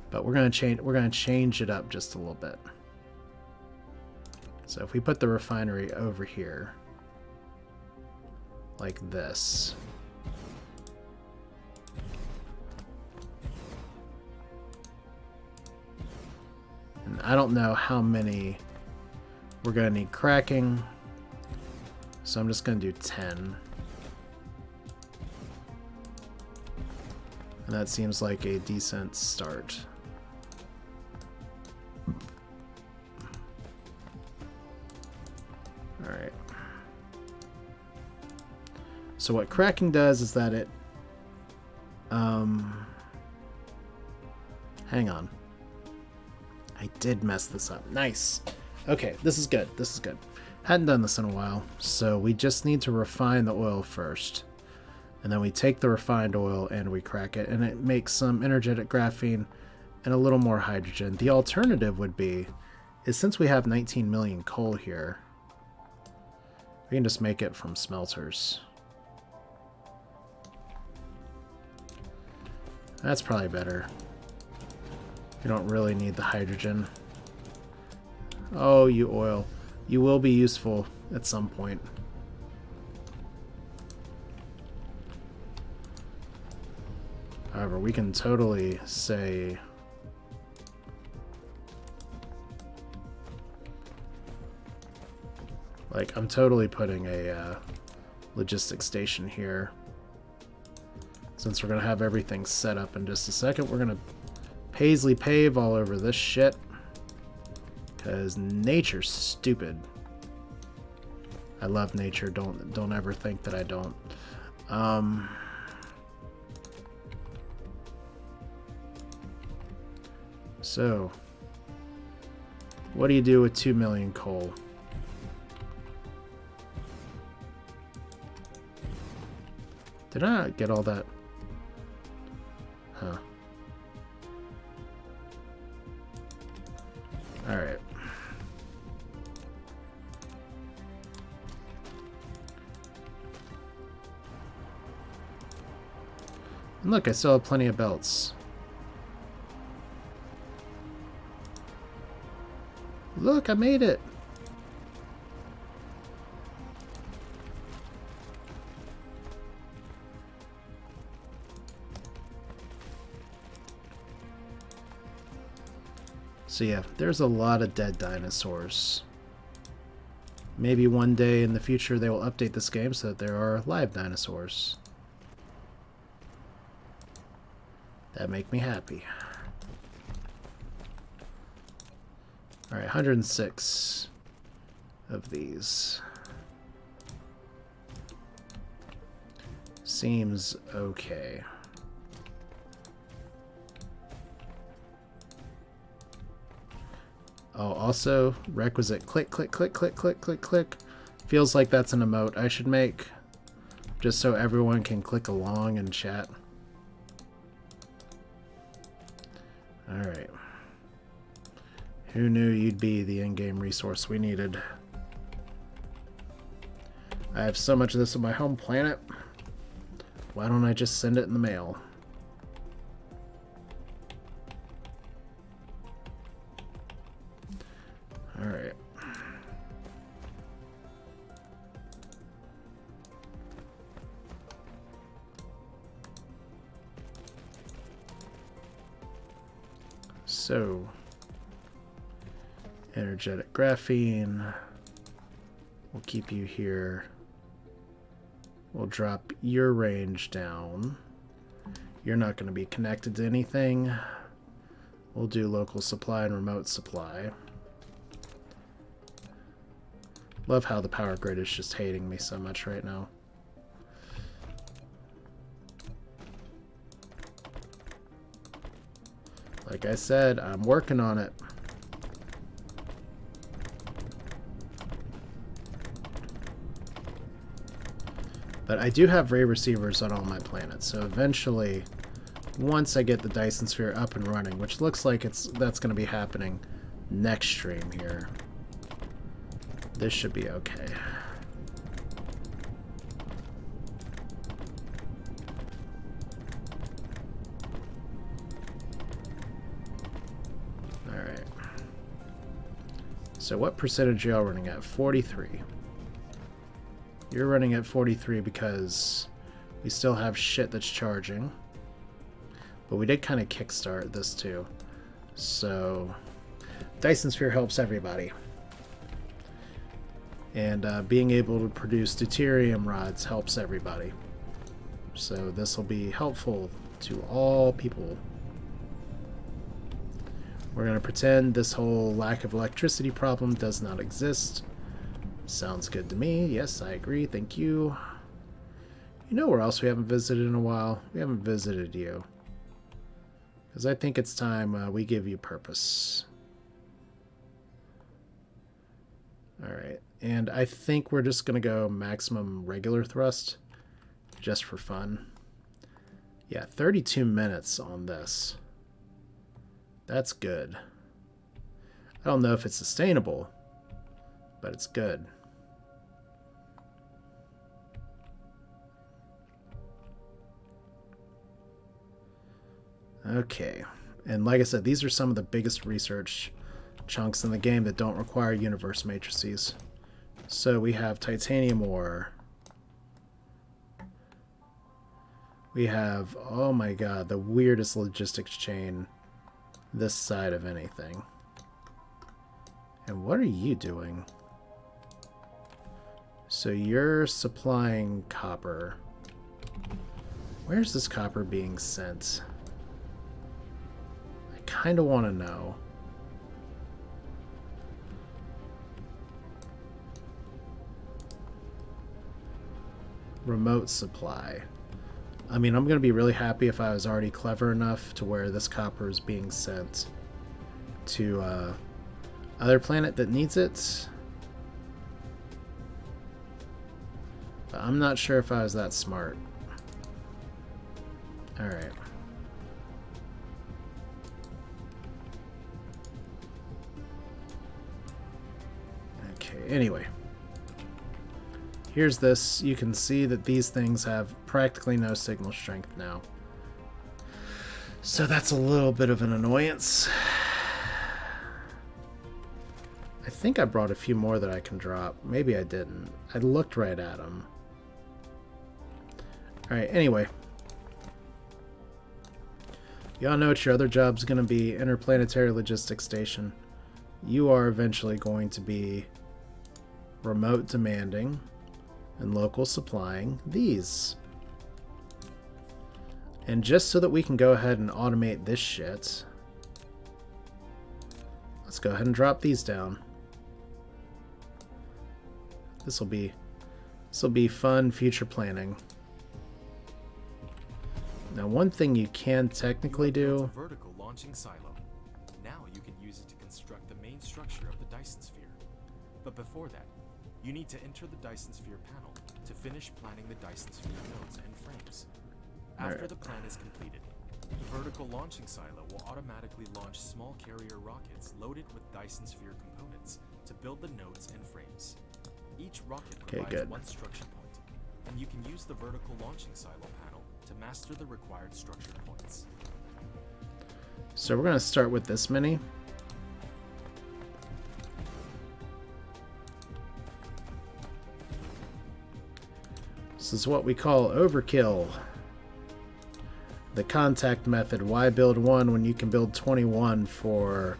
But we're going to change it up just a little bit. So if we put the refinery over here like this. And I don't know how many we're going to need cracking, so I'm just going to do 10. And that seems like a decent start. Alright. So what cracking does is that it... hang on. I did mess this up. Nice. Okay, this is good. This is good. Hadn't done this in a while, so we just need to refine the oil first. And then we take the refined oil and we crack it, and it makes some energetic graphene and a little more hydrogen. The alternative would be, is since we have 19 million coal here, we can just make it from smelters. That's probably better. You don't really need the hydrogen. Oh, you oil. You will be useful at some point. However, we can totally say Like, I'm totally putting a logistics station here. Since we're going to have everything set up in just a second, we're going to paisley pave all over this shit. Because nature's stupid. I love nature. Don't ever think that I don't. So, what do you do with 2 million coal? Did I not get all that? Huh. Alright. And look, I still have plenty of belts. Look, I made it! So yeah, there's a lot of dead dinosaurs. Maybe one day in the future they will update this game so that there are live dinosaurs. That make me happy. Alright, 106 of these. Seems okay. Oh, also, requisite click, click, click, click, click, click, click. Feels like that's an emote I should make. Just so everyone can click along and chat. Alright. Who knew you'd be the in-game resource we needed? I have so much of this on my home planet. Why don't I just send it in the mail? Alright. So, energetic graphene. We'll keep you here. We'll drop your range down. You're not going to be connected to anything. We'll do local supply and remote supply. Love how the power grid is just hating me so much right now. Like I said, I'm working on it. But I do have ray receivers on all my planets, so eventually, once I get the Dyson Sphere up and running, which looks like that's going to be happening next stream here, this should be okay. Alright. So what percentage are y'all running at? 43. You're running at 43 because we still have shit that's charging. But we did kind of kickstart this too. So Dyson Sphere helps everybody. And being able to produce deuterium rods helps everybody. So this will be helpful to all people. We're going to pretend this whole lack of electricity problem does not exist. Sounds good to me. Yes, I agree. Thank you. You know where else we haven't visited in a while? We haven't visited you. Because I think it's time we give you purpose. Alright. And I think we're just going to go maximum regular thrust. Just for fun. Yeah, 32 minutes on this. That's good. I don't know if it's sustainable, but it's good. Okay. And like I said, these are some of the biggest research chunks in the game that don't require universe matrices. So we have titanium ore. We have, oh my god, the weirdest logistics chain this side of anything. And what are you doing? So you're supplying copper. Where's this copper being sent? I kind of want to know. Remote supply. I mean, I'm going to be really happy if I was already clever enough to where this copper is being sent to other planet that needs it. But I'm not sure if I was that smart. Alright. Okay, anyway. Here's this. You can see that these things have practically no signal strength now. So that's a little bit of an annoyance. I think I brought a few more that I can drop. Maybe I didn't. I looked right at them. Alright, anyway. Y'all know what your other job's going to be. Interplanetary Logistics Station. You are eventually going to be remote demanding and local supplying these. And just so that we can go ahead and automate this shit, let's go ahead and drop these down. This will be fun future planning. Now, one thing you can technically do. Vertical launching silo. Now you can use it to construct the main structure of the Dyson Sphere. But before that, you need to enter the Dyson Sphere panel to finish planning the Dyson Sphere nodes and frames. After the plan is completed, the vertical launching silo will automatically launch small carrier rockets loaded with Dyson Sphere components to build the nodes and frames. Each rocket provides one structure point, and you can use the vertical launching silo panel to master the required structure points. So we're going to start with this many. This is what we call overkill. The contact method. Why build one when you can build 21 for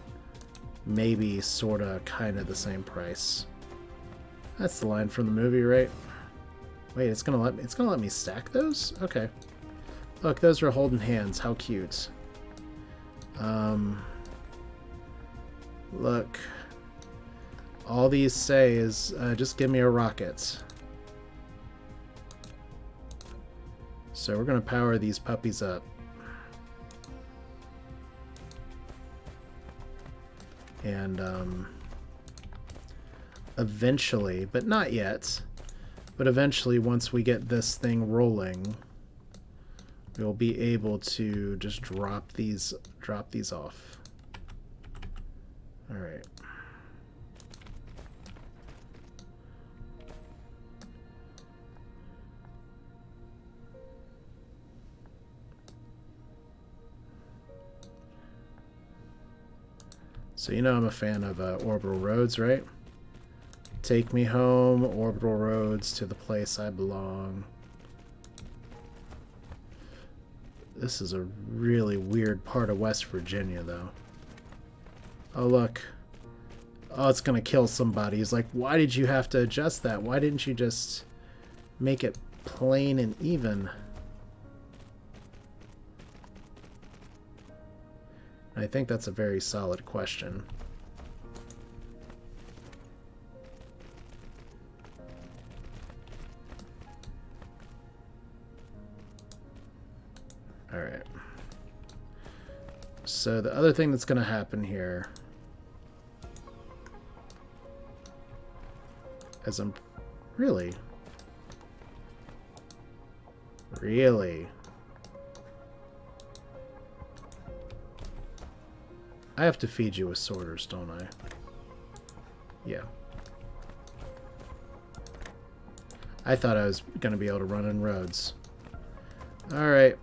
maybe sorta kinda the same price? That's the line from the movie, right? Wait, it's gonna let me stack those? Okay. Look, those are holding hands. How cute. Look. All these say is just give me a rocket. So we're going to power these puppies up. And eventually, but not yet, but eventually once we get this thing rolling, we'll be able to just drop these off. All right. So you know I'm a fan of orbital roads, right? Take me home, orbital roads, to the place I belong. This is a really weird part of West Virginia, though. Oh, look. Oh, it's gonna kill somebody. He's like, why did you have to adjust that? Why didn't you just make it plain and even? I think that's a very solid question. All right. So the other thing that's going to happen here is really I have to feed you with sorters, don't I? Yeah. I thought I was going to be able to run in roads. Alright.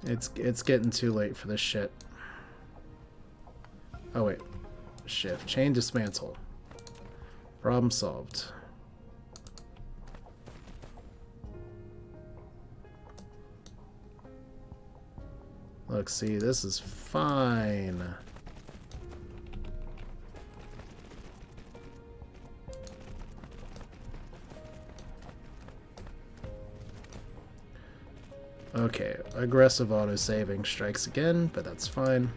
It's getting too late for this shit. Oh, wait. Shift. Chain dismantle. Problem solved. Look, see, this is fine. Okay, aggressive auto-saving strikes again, but that's fine.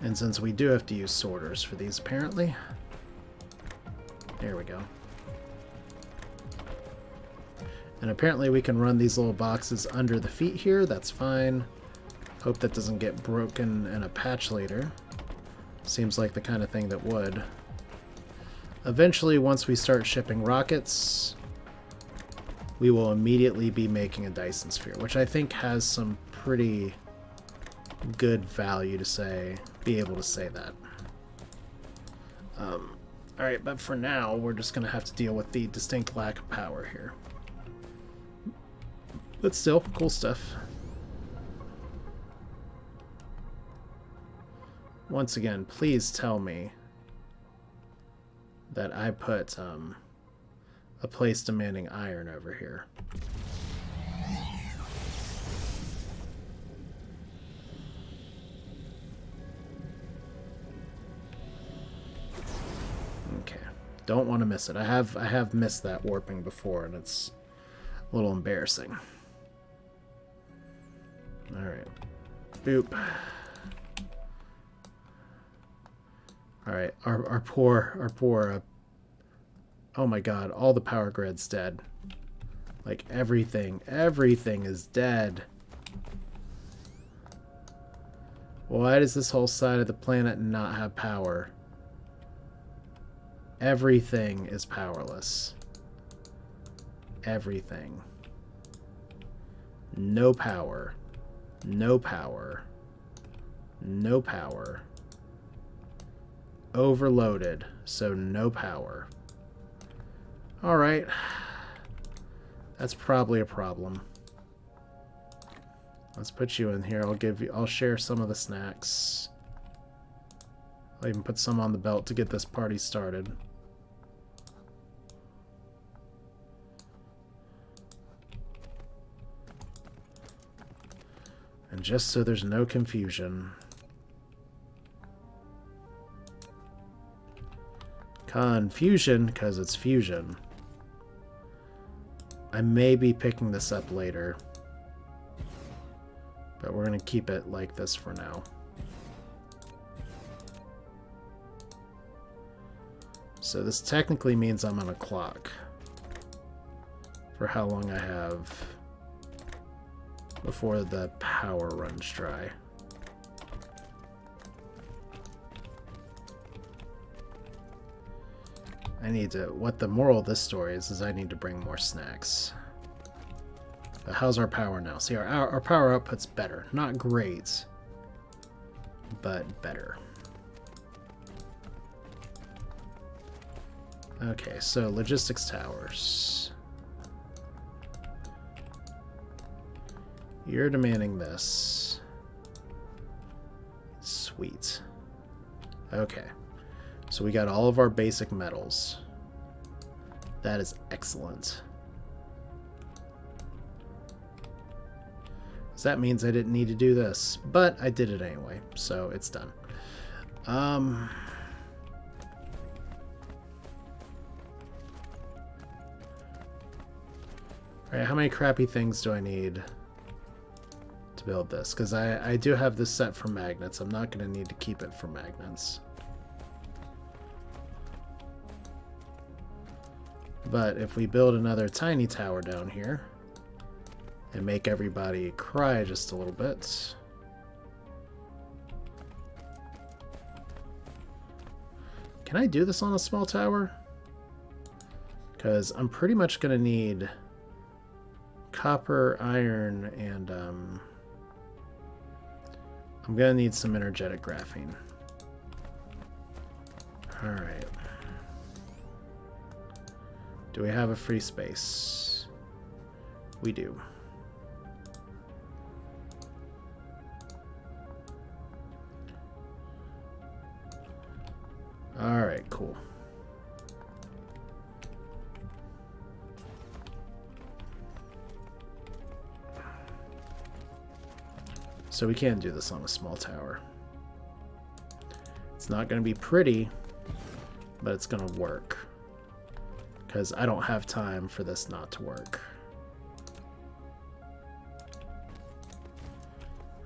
And since we do have to use sorters for these, apparently. There we go. And apparently we can run these little boxes under the feet here. That's fine. Hope that doesn't get broken in a patch later. Seems like the kind of thing that would. Eventually, once we start shipping rockets, we will immediately be making a Dyson Sphere, which I think has some pretty good value to be able to say that. Alright, but for now, we're just going to have to deal with the distinct lack of power here. But still, cool stuff. Once again, please tell me that I put a place demanding iron over here. Okay, don't want to miss it. I have missed that warping before, and it's a little embarrassing. All right, boop. All right, our poor. Oh my God, all the power grid's dead. Like everything is dead. Why does this whole side of the planet not have power? Everything is powerless. Everything. No power. No power. No power. Overloaded, so no power. Alright. That's probably a problem. Let's put you in here. I'll share some of the snacks. I'll even put some on the belt to get this party started. And just so there's no confusion. Confusion, because it's fusion. I may be picking this up later. But we're going to keep it like this for now. So this technically means I'm on a clock for how long I have before the power runs dry. What the moral of this story is I need to bring more snacks. But how's our power now? See, our power output's better. Not great, but better. Okay, so logistics towers. You're demanding this. Sweet. Okay. So we got all of our basic metals. That is excellent. So that means I didn't need to do this, but I did it anyway, so it's done. Alright, how many crappy things do I need to build this? Because I do have this set for magnets. I'm not going to need to keep it for magnets. But if we build another tiny tower down here and make everybody cry just a little bit. Can I do this on a small tower? Because I'm pretty much going to need copper, iron, and I'm going to need some energetic graphene. Alright. Do we have a free space? We do. Alright, cool. So we can do this on a small tower. It's not going to be pretty, but it's going to work. because I don't have time for this not to work.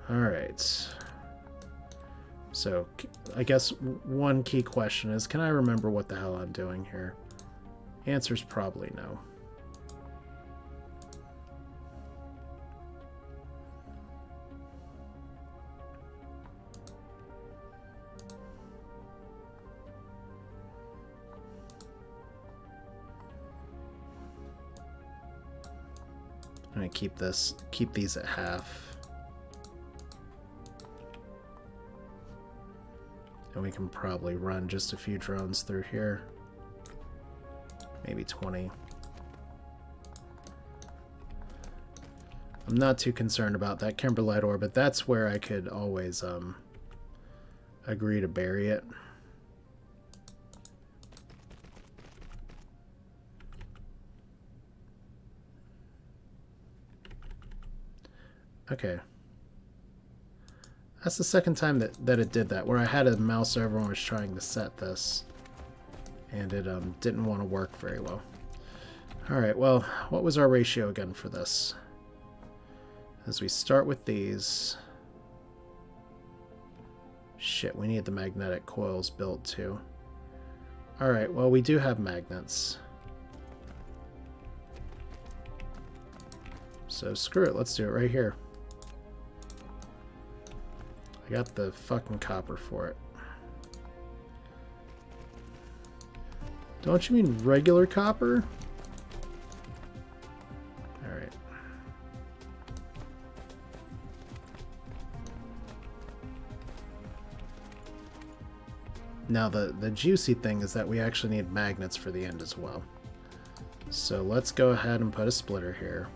Alright. So, I guess one key question is, can I remember what the hell I'm doing here? Answer's probably no. I'm gonna keep these at half. And we can probably run just a few drones through here. Maybe 20. I'm not too concerned about that Kimberlite ore, but that's where I could always agree to bury it. Okay. That's the second time that it did that, where I had a mouse over and was trying to set this. And it didn't want to work very well. Alright, well, what was our ratio again for this? As we start with these... Shit, we need the magnetic coils built too. Alright, well, we do have magnets. So screw it, let's do it right here. I got the fucking copper for it. Don't you mean regular copper? Alright. Now the juicy thing is that we actually need magnets for the end as well. So let's go ahead and put a splitter here.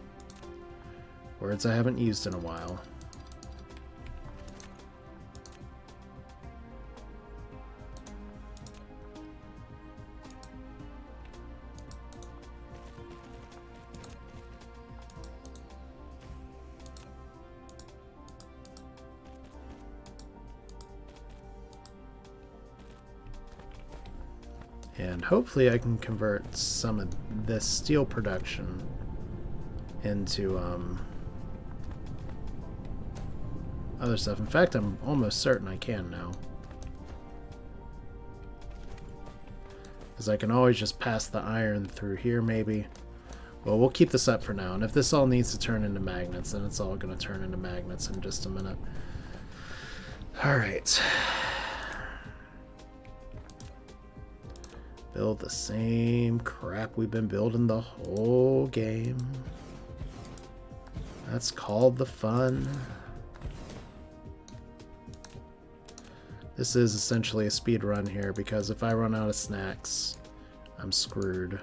Words I haven't used in a while. And hopefully I can convert some of this steel production into other stuff. In fact, I'm almost certain I can now. Because I can always just pass the iron through here, maybe. Well, we'll keep this up for now. And if this all needs to turn into magnets, then it's all going to turn into magnets in just a minute. Alright. Build the same crap we've been building the whole game. That's called the fun. This is essentially a speed run here, because if I run out of snacks, I'm screwed.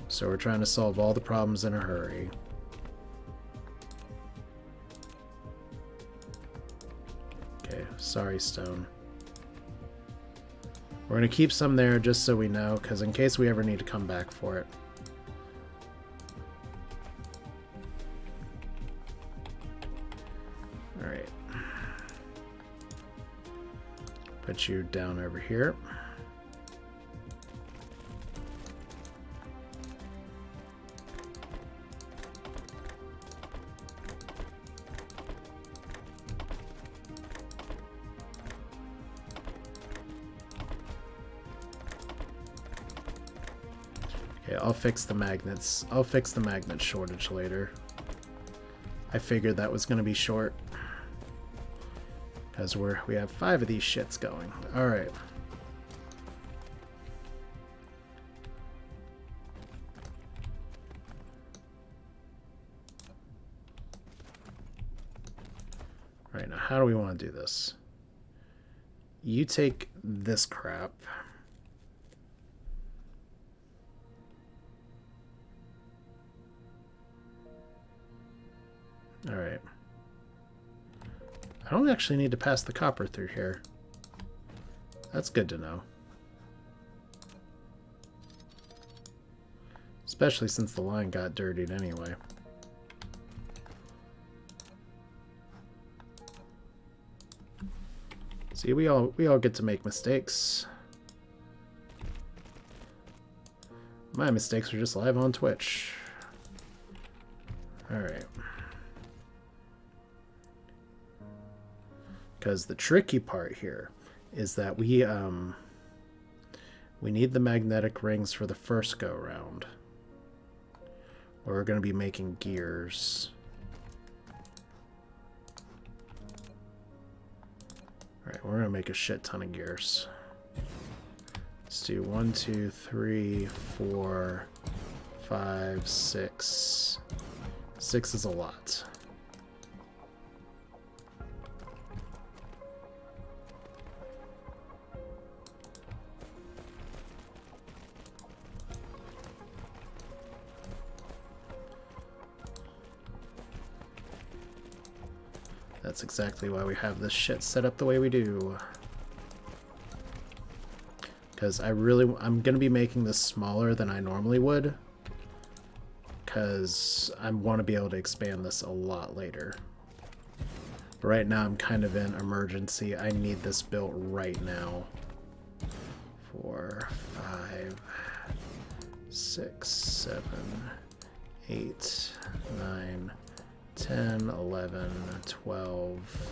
So we're trying to solve all the problems in a hurry. Okay, sorry, stone. We're going to keep some there just so we know, because in case we ever need to come back for it. Alright. Put you down over here. Okay, I'll fix the magnets. I'll fix the magnet shortage later. I figured that was going to be short. Because we have 5 of these shits going. Alright. Alright, now how do we want to do this? You take this crap. Alright. I don't actually need to pass the copper through here. That's good to know. Especially since the line got dirtied anyway. See, we all get to make mistakes. My mistakes are just live on Twitch. Alright. Because the tricky part here is that we need the magnetic rings for the first go round. We're going to be making gears. Alright, we're going to make a shit ton of gears. Let's do 1, 2, 3, 4, 5, 6. 6 is a lot. That's exactly why we have this shit set up the way we do. Because I'm going to be making this smaller than I normally would. Because I want to be able to expand this a lot later. But right now I'm kind of in emergency. I need this built right now. 4, 5, 6, 7, 8, 9, 10, 11, 12.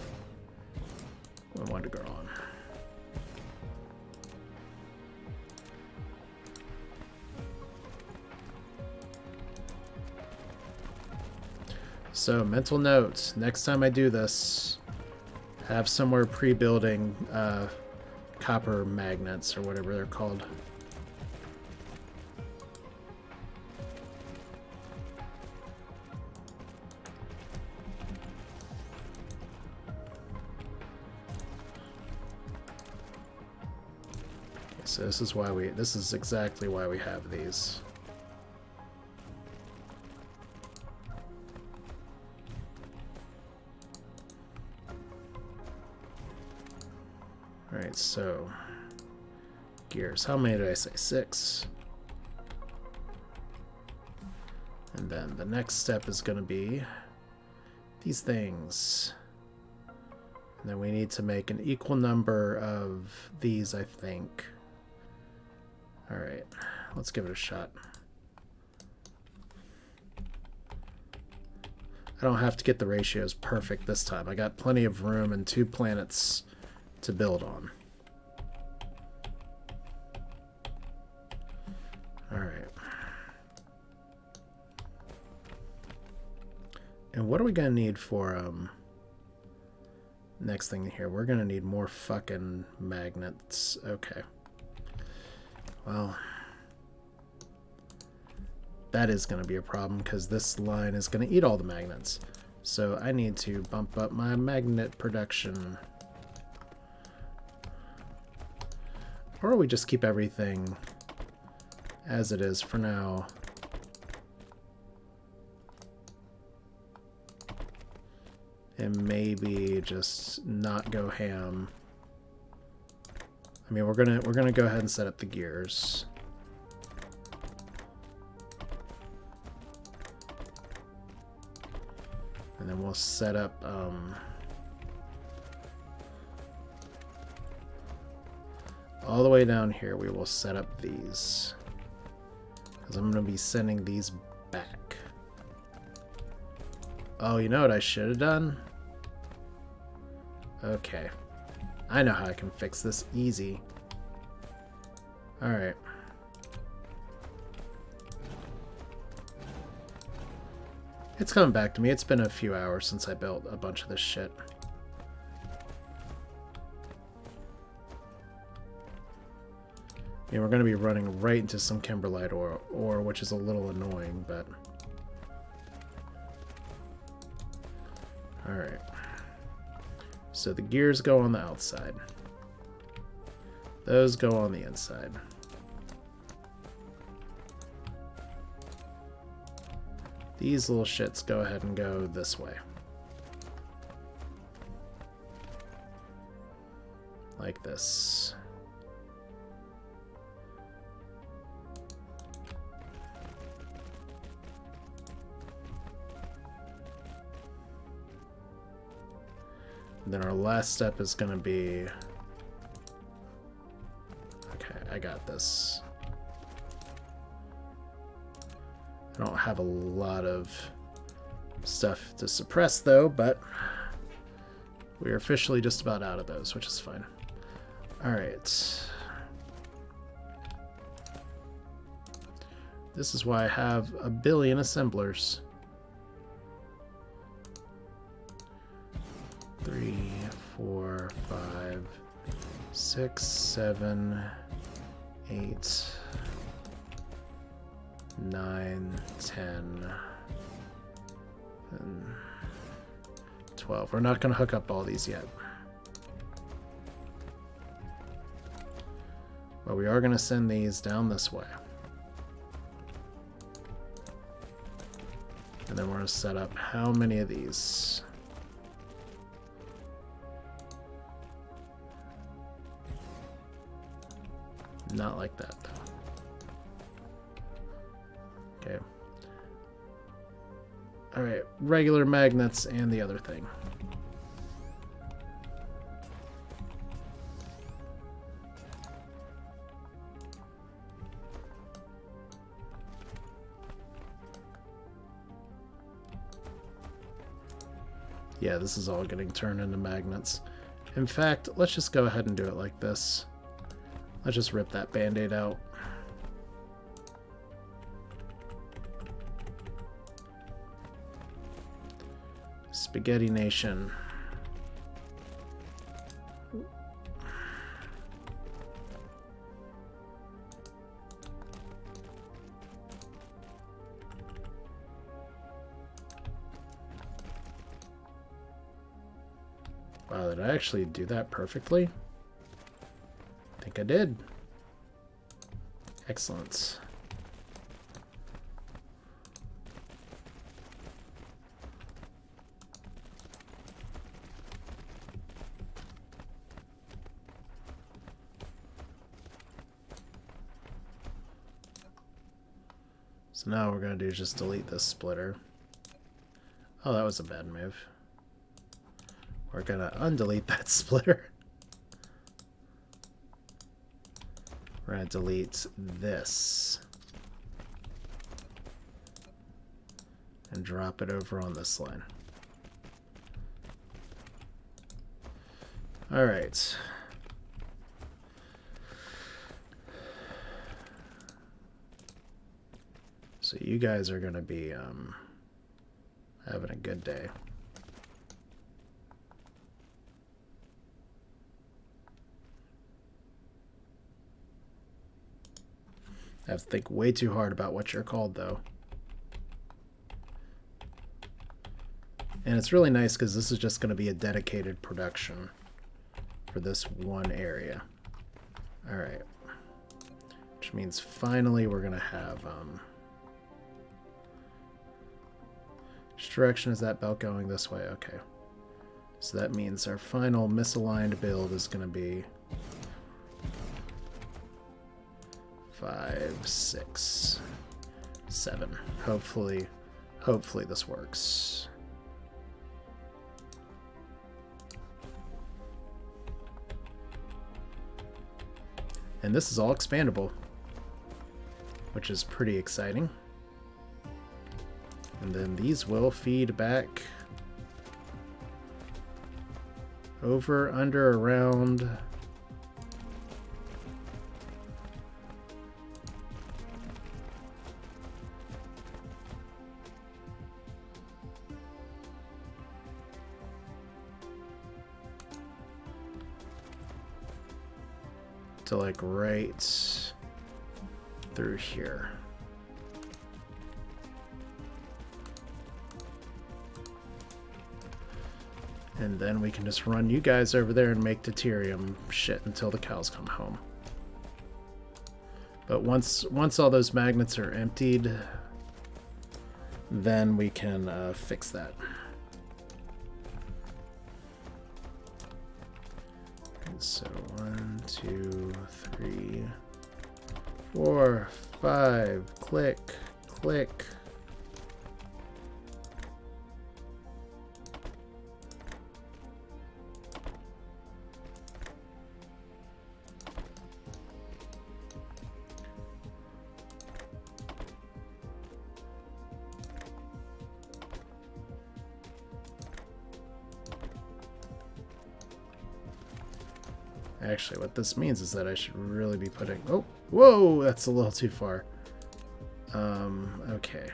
I wanted to go on. So, mental note, next time I do this, have somewhere pre-building copper magnets or whatever they're called. So this is exactly why we have these. Alright, so gears. How many did I say? 6. And then the next step is going to be these things. And then we need to make an equal number of these, I think. Alright, let's give it a shot. I don't have to get the ratios perfect this time. I got plenty of room and 2 planets to build on. Alright. And what are we gonna need for next thing here? We're gonna need more fucking magnets. Okay. Well, that is gonna be a problem because this line is gonna eat all the magnets. So I need to bump up my magnet production. Or we just keep everything as it is for now. And maybe just not go ham. I mean, we're gonna go ahead and set up the gears. And then we'll set up all the way down here. We will set up these because I'm gonna be sending these back. Oh, you know what I should have done? Okay. I know how I can fix this easy. Alright. It's coming back to me. It's been a few hours since I built a bunch of this shit. I mean, we're going to be running right into some kimberlite ore, which is a little annoying, but... Alright. So the gears go on the outside. Those go on the inside. These little shits go ahead and go this way. Like this. And then our last step is going to be... Okay, I got this. I don't have a lot of stuff to suppress though, but we're officially just about out of those, which is fine. Alright. This is why I have a billion assemblers. 3, 4, 5, 6, 7, 8, 9, 10, and 12. We're not going to hook up all these yet. But we are going to send these down this way. And then we're going to set up how many of these? Not like that, though. Okay. Alright, regular magnets and the other thing. Yeah, this is all getting turned into magnets. In fact, let's just go ahead and do it like this. Let's just rip that band-aid out. Spaghetti Nation. Wow, did I actually do that perfectly? I think I did. Excellent. So now what we're going to do is just delete this splitter. Oh, that was a bad move. We're going to undelete that splitter. We're going to delete this. And drop it over on this line. Alright. So you guys are going to be having a good day. I have to think way too hard about what you're called, though. And it's really nice because this is just going to be a dedicated production for this one area. Alright. Which means finally we're going to have... which direction is that belt going? This way? Okay. So that means our final misaligned build is going to be 5, 6, 7. Hopefully this works. And this is all expandable, which is pretty exciting. And then these will feed back over, under, around. To like right through here. And then we can just run you guys over there and make deuterium shit until the cows come home. But once all those magnets are emptied, then we can fix that. So 1, 2, 3, 4, 5, click, click. Actually, what this means is that I should really be putting... Oh, whoa, that's a little too far. Okay.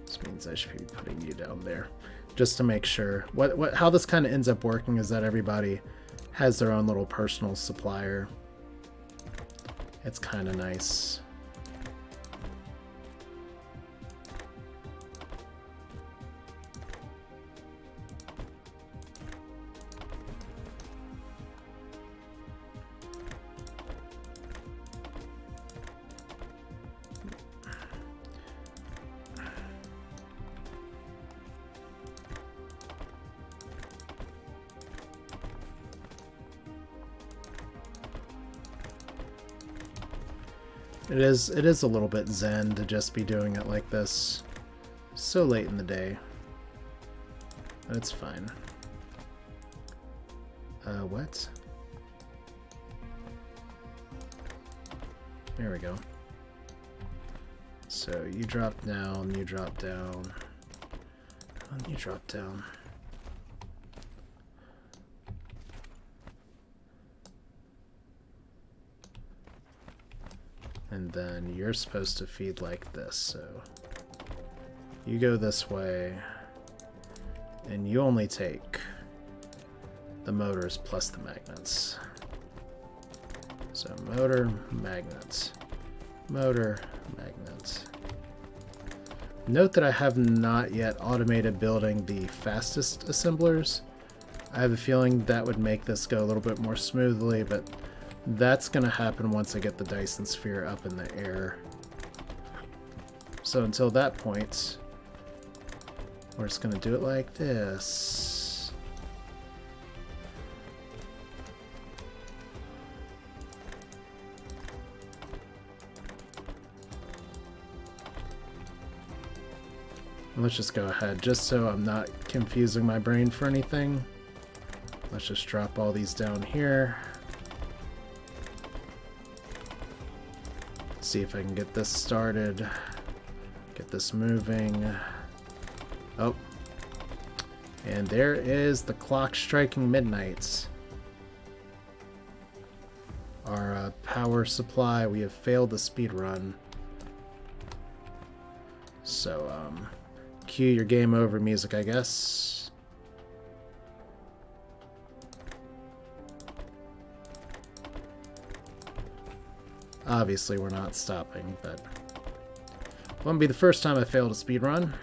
This means I should be putting you down there, just to make sure. How this kind of ends up working is that everybody has their own little personal supplier. It's kind of nice. It is a little bit zen to just be doing it like this so late in the day. But it's fine. What? There we go. So you drop down, you drop down, and you drop down. And then you're supposed to feed like this, so you go this way, and you only take the motors plus the magnets. So motor, magnets, motor, magnets. Note that I have not yet automated building the fastest assemblers. I have a feeling that would make this go a little bit more smoothly, but that's going to happen once I get the Dyson Sphere up in the air. So until that point, we're just going to do it like this. And let's just go ahead, just so I'm not confusing my brain for anything. Let's just drop all these down here. See if I can get this started, get this moving. Oh, and there is the clock striking midnight. Our power supply, we have failed the speed run. So, cue your game over music, I guess. Obviously, we're not stopping, but it won't be the first time I failed a speed run.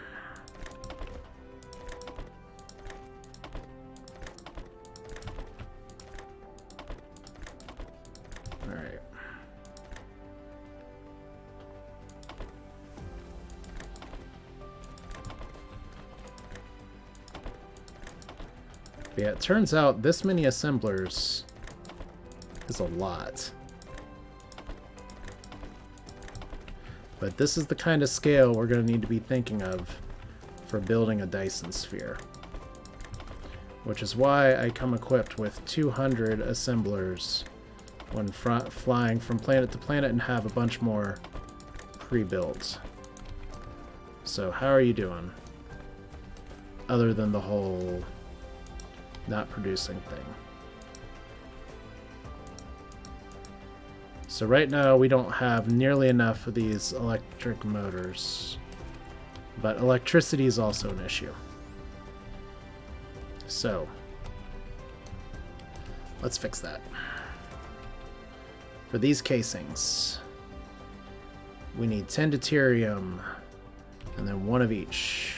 Alright. Yeah, it turns out this many assemblers is a lot. But this is the kind of scale we're going to need to be thinking of for building a Dyson Sphere. Which is why I come equipped with 200 assemblers when flying from planet to planet and have a bunch more pre-built. So how are you doing? Other than the whole not producing thing. So right now we don't have nearly enough of these electric motors, but electricity is also an issue. So let's fix that. For these casings, we need 10 deuterium and then 1 of each.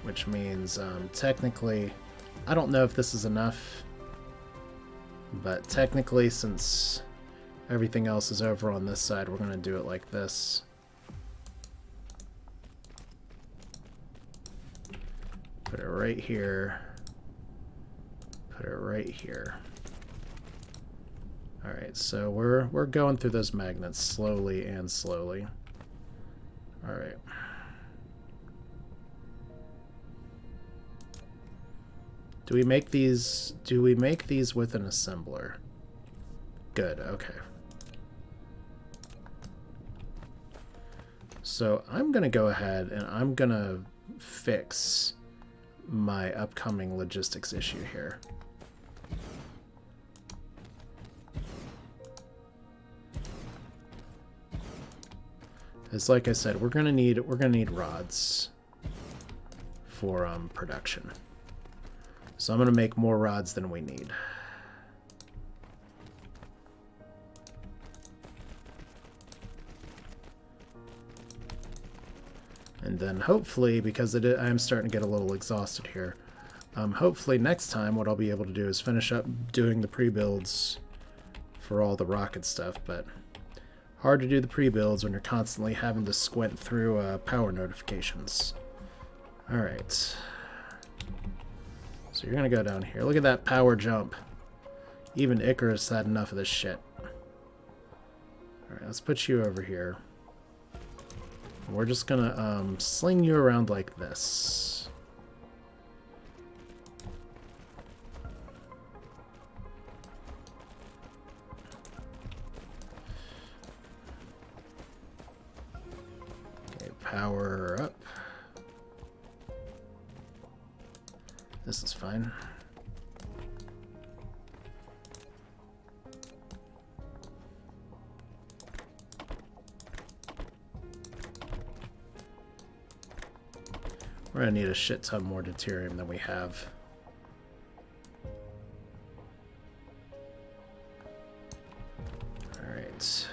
Which means technically, I don't know if this is enough. But technically, since everything else is over on this side, we're going to do it like this. Put it right here. Put it right here. Alright, so we're going through those magnets slowly and slowly. Alright. Do we make these with an assembler? Good, okay. So I'm going to go ahead and I'm going to fix my upcoming logistics issue here. It's like I said, we're gonna need rods for production. So I'm gonna make more rods than we need. And then hopefully, because I'm starting to get a little exhausted here, hopefully next time what I'll be able to do is finish up doing the pre-builds for all the rocket stuff, but hard to do the pre-builds when you're constantly having to squint through power notifications. Alright. So you're gonna go down here. Look at that power jump. Even Icarus had enough of this shit. Alright, let's put you over here. We're just gonna sling you around like this. Okay, power up. This is fine. We're gonna need a shit ton more deuterium than we have. Alright.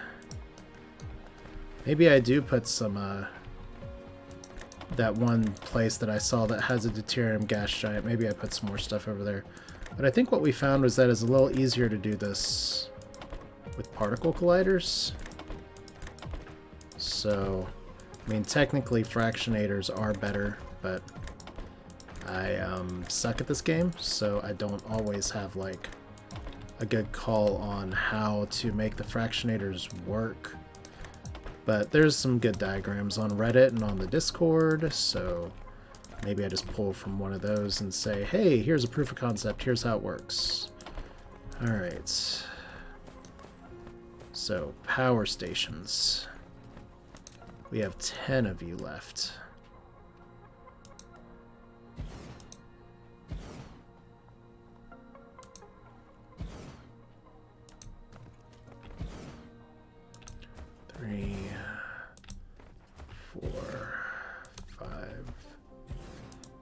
Maybe I do put some, that one place that I saw that has a deuterium gas giant. Maybe I put some more stuff over there. But I think what we found was that it's a little easier to do this with particle colliders. So, I mean, technically fractionators are better, but I suck at this game, so I don't always have like a good call on how to make the fractionators work. But there's some good diagrams on Reddit and on the Discord, so maybe I just pull from one of those and say, hey, here's a proof of concept, here's how it works. Alright. So, power stations. We have 10 of you left. Three, 4, 5,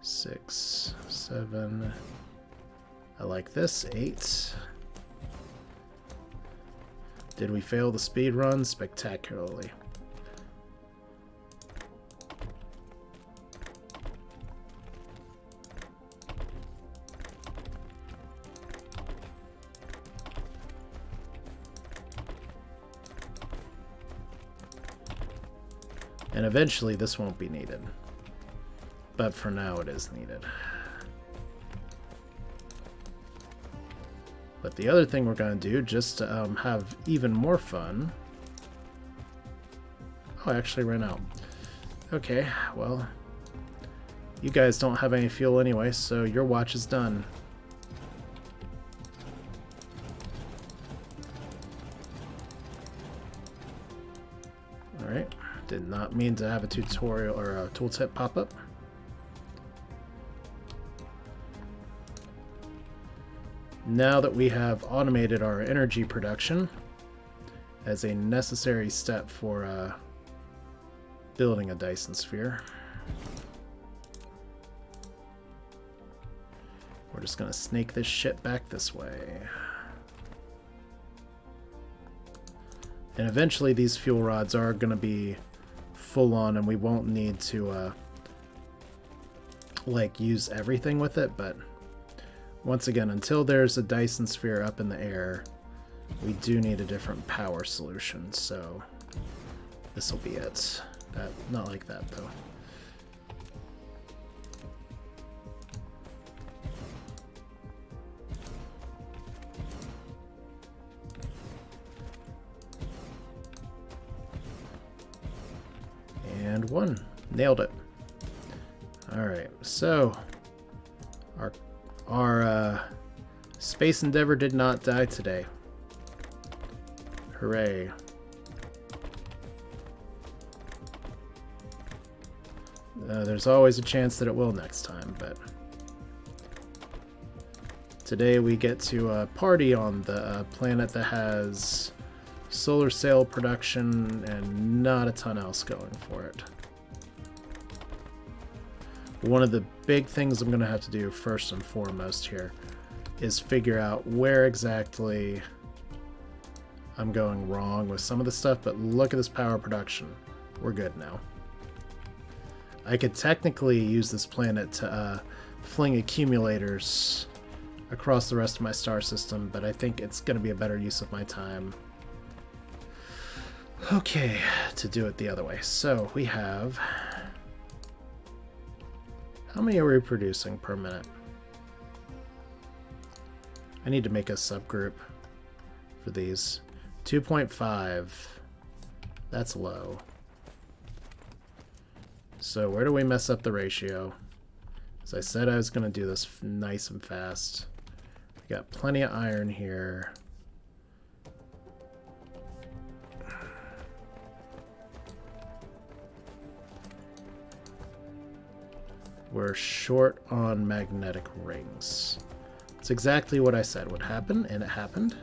6, 7. I like this. 8. Did we fail the speed run? Spectacularly. And eventually this won't be needed. But for now it is needed. But the other thing we're going to do, just to have even more fun... Oh, I actually ran out. Okay, well... You guys don't have any fuel anyway, so your watch is done. Alright. Did not mean to have a tutorial or a tooltip pop up. Now that we have automated our energy production as a necessary step for building a Dyson Sphere, we're just gonna snake this shit back this way. And eventually these fuel rods are gonna be full on and we won't need to like use everything with it, but once again, until there's a Dyson Sphere up in the air, we do need a different power solution, so this will be it. Not like that though. And 1. Nailed it. Alright, so our space endeavor did not die today. Hooray. There's always a chance that it will next time, but today we get to party on the planet that has solar sail production and not a ton else going for it. One of the big things I'm going to have to do first and foremost here is figure out where exactly I'm going wrong with some of the stuff, but look at this power production. We're good now. I could technically use this planet to fling accumulators across the rest of my star system, but I think it's going to be a better use of my time. Okay, to do it the other way. So we have... How many are we producing per minute? I need to make a subgroup for these. 2.5. That's low. So where do we mess up the ratio? As I said, I was going to do this nice and fast. We got plenty of iron here. We're short on magnetic rings. It's exactly what I said would happen, and it happened.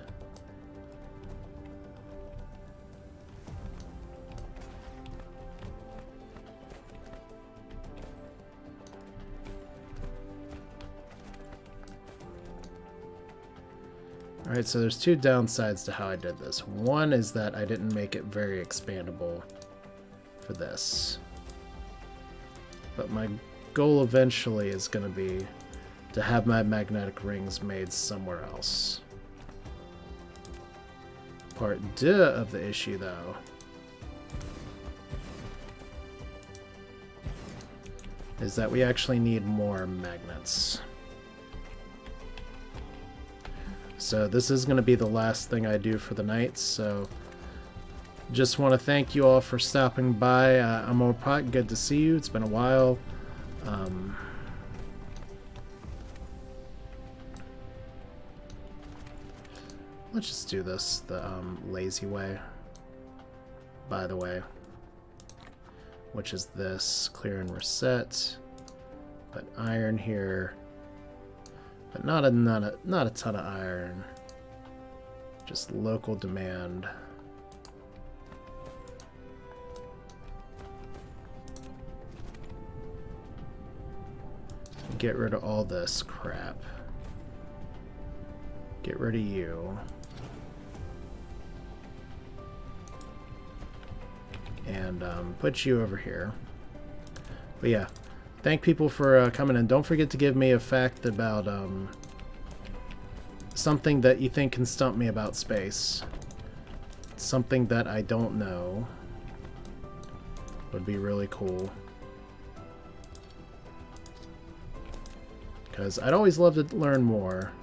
Alright, so there's two downsides to how I did this. One is that I didn't make it very expandable for this. But my goal eventually is going to be to have my magnetic rings made somewhere else. Part 2 of the issue, though, is that we actually need more magnets. So this is going to be the last thing I do for the night, so just want to thank you all for stopping by. I'm Opot, good to see you. It's been a while. Let's just do this the lazy way, by the way, which is this. Clear and reset. Put iron here, but not a ton of iron. Just local demand. Get rid of all this crap. Get rid of you. And put you over here. But yeah, thank people for coming in. Don't forget to give me a fact about something that you think can stump me about space. Something that I don't know would be really cool. Because I'd always love to learn more.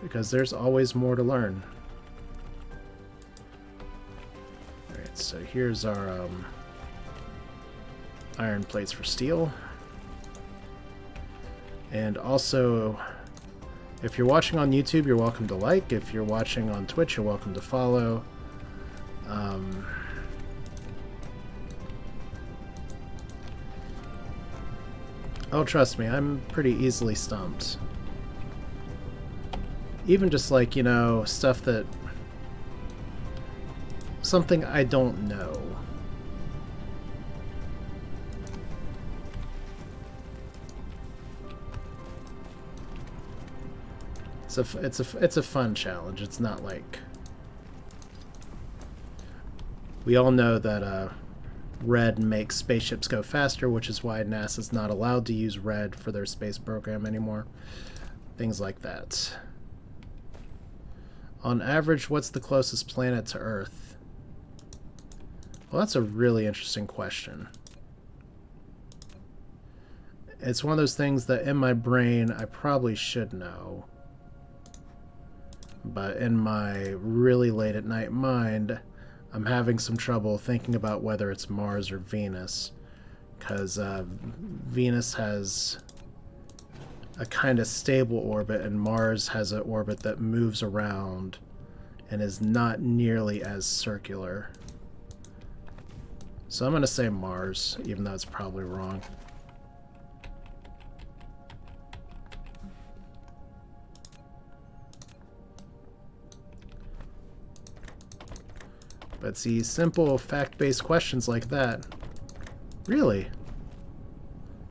Because there's always more to learn. Alright, so here's our iron plates for steel. And also, if you're watching on YouTube, you're welcome to like. If you're watching on Twitch, you're welcome to follow. Oh, trust me, I'm pretty easily stumped. Even just like, you know, stuff that... something I don't know. It's a fun challenge. It's not like... We all know that red makes spaceships go faster, which is why NASA's not allowed to use red for their space program anymore. Things like that. On average, what's the closest planet to Earth? Well, that's a really interesting question. It's one of those things that in my brain I probably should know. But in my really late at night mind, I'm having some trouble thinking about whether it's Mars or Venus. Because Venus has a kind of stable orbit, and Mars has an orbit that moves around and is not nearly as circular. So I'm going to say Mars, even though it's probably wrong. But see, simple fact-based questions like that. Really?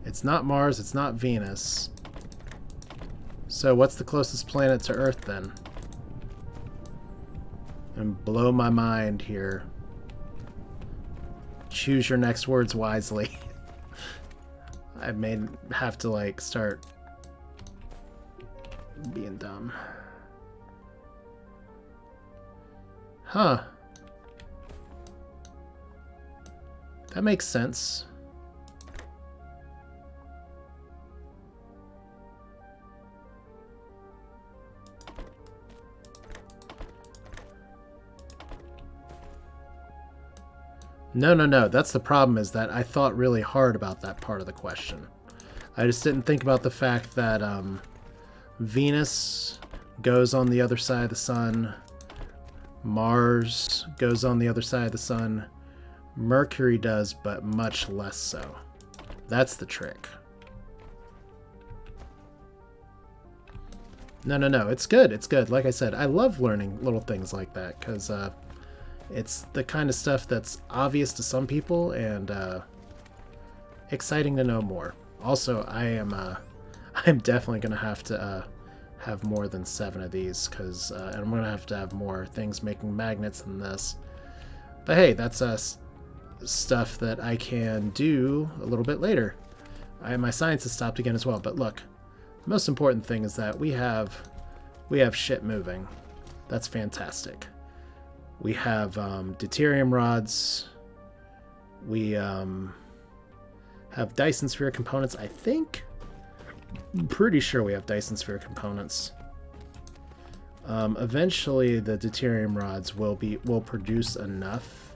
It's not Mars, it's not Venus. So what's the closest planet to Earth then? And blow my mind here. Choose your next words wisely. I may have to, like, start being dumb. Huh. That makes sense. No. That's the problem, is that I thought really hard about that part of the question. I just didn't think about the fact that Venus goes on the other side of the sun. Mars goes on the other side of the sun. Mercury does, but much less so. That's the trick. No. It's good. It's good. Like I said, I love learning little things like that because it's the kind of stuff that's obvious to some people and exciting to know more. Also, I'm definitely going to have more than 7 of these because I'm going to have more things making magnets than this. But hey, that's stuff that I can do a little bit later. My science has stopped again as well, but look, the most important thing is that we have shit moving. That's fantastic. We have deuterium rods. We have Dyson Sphere components, I think. I'm pretty sure we have Dyson Sphere components. Eventually, the deuterium rods will produce enough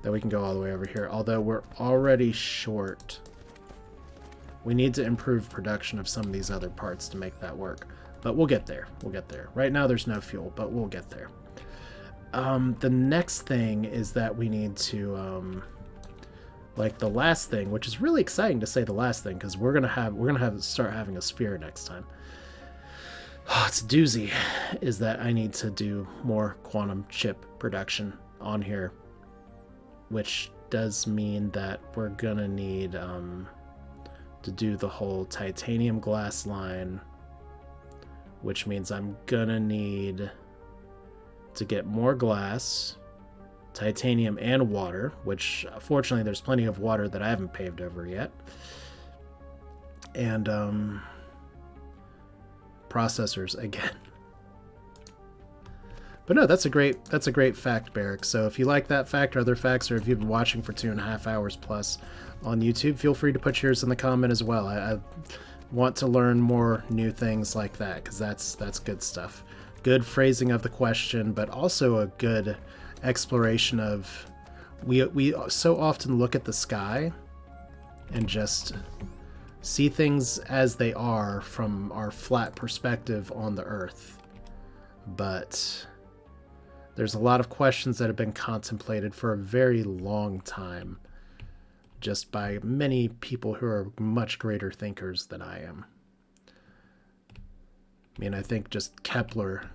that we can go all the way over here, although we're already short. We need to improve production of some of these other parts to make that work. But we'll get there. We'll get there. Right now there's no fuel, but we'll get there. The next thing is that we need to, like the last thing, which is really exciting to say the last thing, because we're gonna start having a sphere next time. Oh, it's a doozy. Is that I need to do more quantum chip production on here, which does mean that we're gonna need to do the whole titanium glass line, which means I'm gonna need to get more glass, titanium, and water, which fortunately there's plenty of water that I haven't paved over yet, and processors again. But no, that's a great fact, Barrick. So if you like that fact or other facts, or if you've been watching for 2.5 hours plus on YouTube, feel free to put yours in the comment as well. I want to learn more new things like that, because that's good stuff. Good phrasing of the question, but also a good exploration of we so often look at the sky and just see things as they are from our flat perspective on the Earth. But there's a lot of questions that have been contemplated for a very long time, just by many people who are much greater thinkers than I am. I mean, I think just Kepler,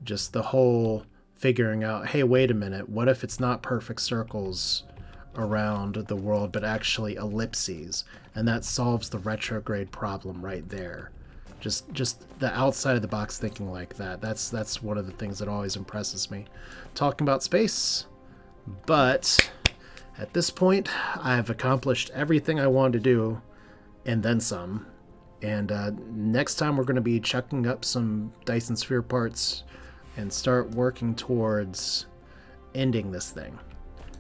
just the whole figuring out, hey, wait a minute, what if it's not perfect circles around the world, but actually ellipses? And that solves the retrograde problem right there. Just the outside of the box thinking like that. That's one of the things that always impresses me talking about space. But at this point, I've accomplished everything I wanted to do, and then some. And next time we're going to be chucking up some Dyson Sphere parts and start working towards ending this thing.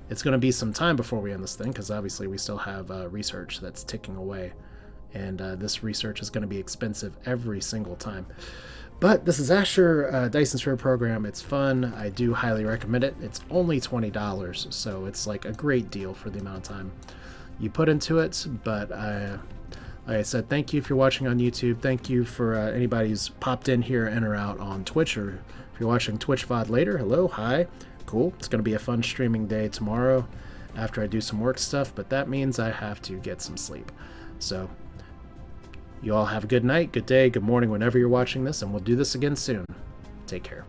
It's going to be some time before we end this thing, because obviously we still have research that's ticking away. And this research is going to be expensive every single time. But this is Asher, Dyson Sphere Program. It's fun. I do highly recommend it. It's only $20, so it's like a great deal for the amount of time you put into it. But like I said, thank you if you're watching on YouTube. Thank you for anybody who's popped in here and or out on Twitch, or if you're watching Twitch VOD later, hello, hi. cool. It's going to be a fun streaming day tomorrow after I do some work stuff, but that means I have to get some sleep. So you all have a good night, good day, good morning whenever you're watching this, and we'll do this again soon. Take care.